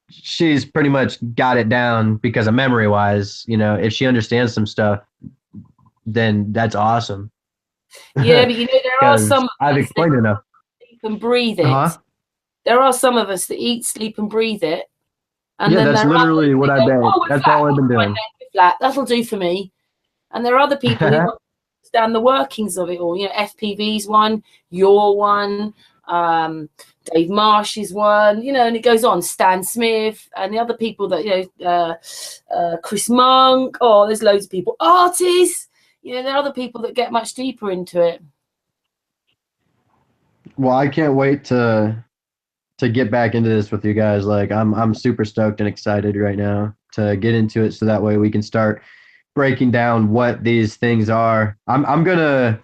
she's pretty much got it down because of memory wise. If she understands some stuff, then that's awesome. Yeah, but there are some Because of I've us explained that enough. sleep and breathe it. Huh? There are some of us that eat, sleep, and breathe it. And Yeah, then that's there are others literally what that I've go, been. oh, we're That's flat. all I've been Fine, doing. then, we're flat. That'll do for me. And there are other people who understand the workings of it all. FPV's one, you're one, Dave Marsh is one, and it goes on. Stan Smith and the other people that, Chris Monk. Oh, there's loads of people. Artists. There are other people that get much deeper into it. Well, I can't wait to get back into this with you guys. Like I'm super stoked and excited right now to get into it so that way we can start breaking down what these things are. I'm gonna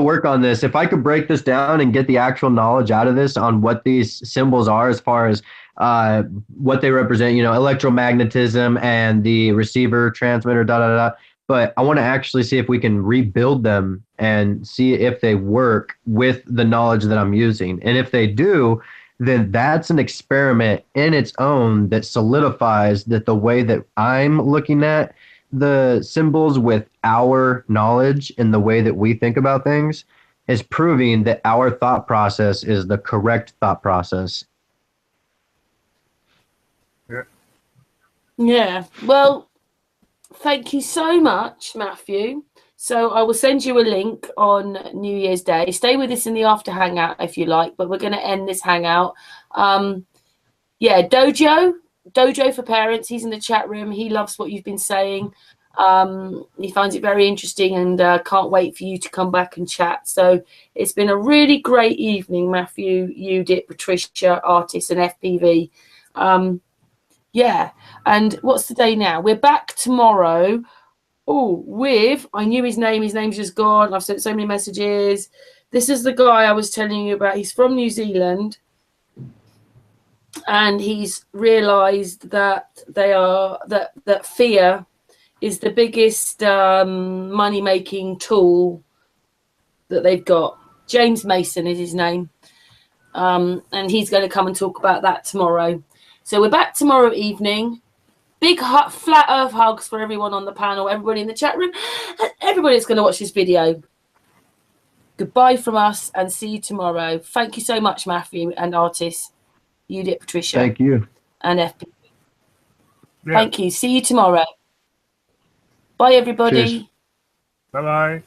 work on this. If I could break this down and get the actual knowledge out of this on what these symbols are as far as what they represent, electromagnetism and the receiver, transmitter, da da da. But I want to actually see if we can rebuild them and see if they work with the knowledge that I'm using. And if they do, then that's an experiment in its own that solidifies that the way that I'm looking at the symbols with our knowledge and the way that we think about things is proving that our thought process is the correct thought process. Yeah. Well, thank you so much, Matthew. So I will send you a link on New Year's Day. Stay with us in the after hangout if you like, but we're going to end this hangout. Dojo for parents. He's in the chat room. He loves what you've been saying. He finds it very interesting and can't wait for you to come back and chat. So it's been a really great evening, Matthew, Judith, Patricia, Artist, and FPV. Yeah. And what's the day now? We're back tomorrow. I knew his name. His name's just gone. I've sent so many messages. This is the guy I was telling you about. He's from New Zealand. And he's realized that that fear is the biggest money-making tool that they've got. James Mason is his name. And he's going to come and talk about that tomorrow. So we're back tomorrow evening. Big flat earth hugs for everyone on the panel, everybody in the chat room, and everybody that's going to watch this video. Goodbye from us and see you tomorrow. Thank you so much, Matthew and Artist. Judith, Patricia. Thank you. And FP. Yeah. Thank you. See you tomorrow. Bye, everybody. Bye-bye.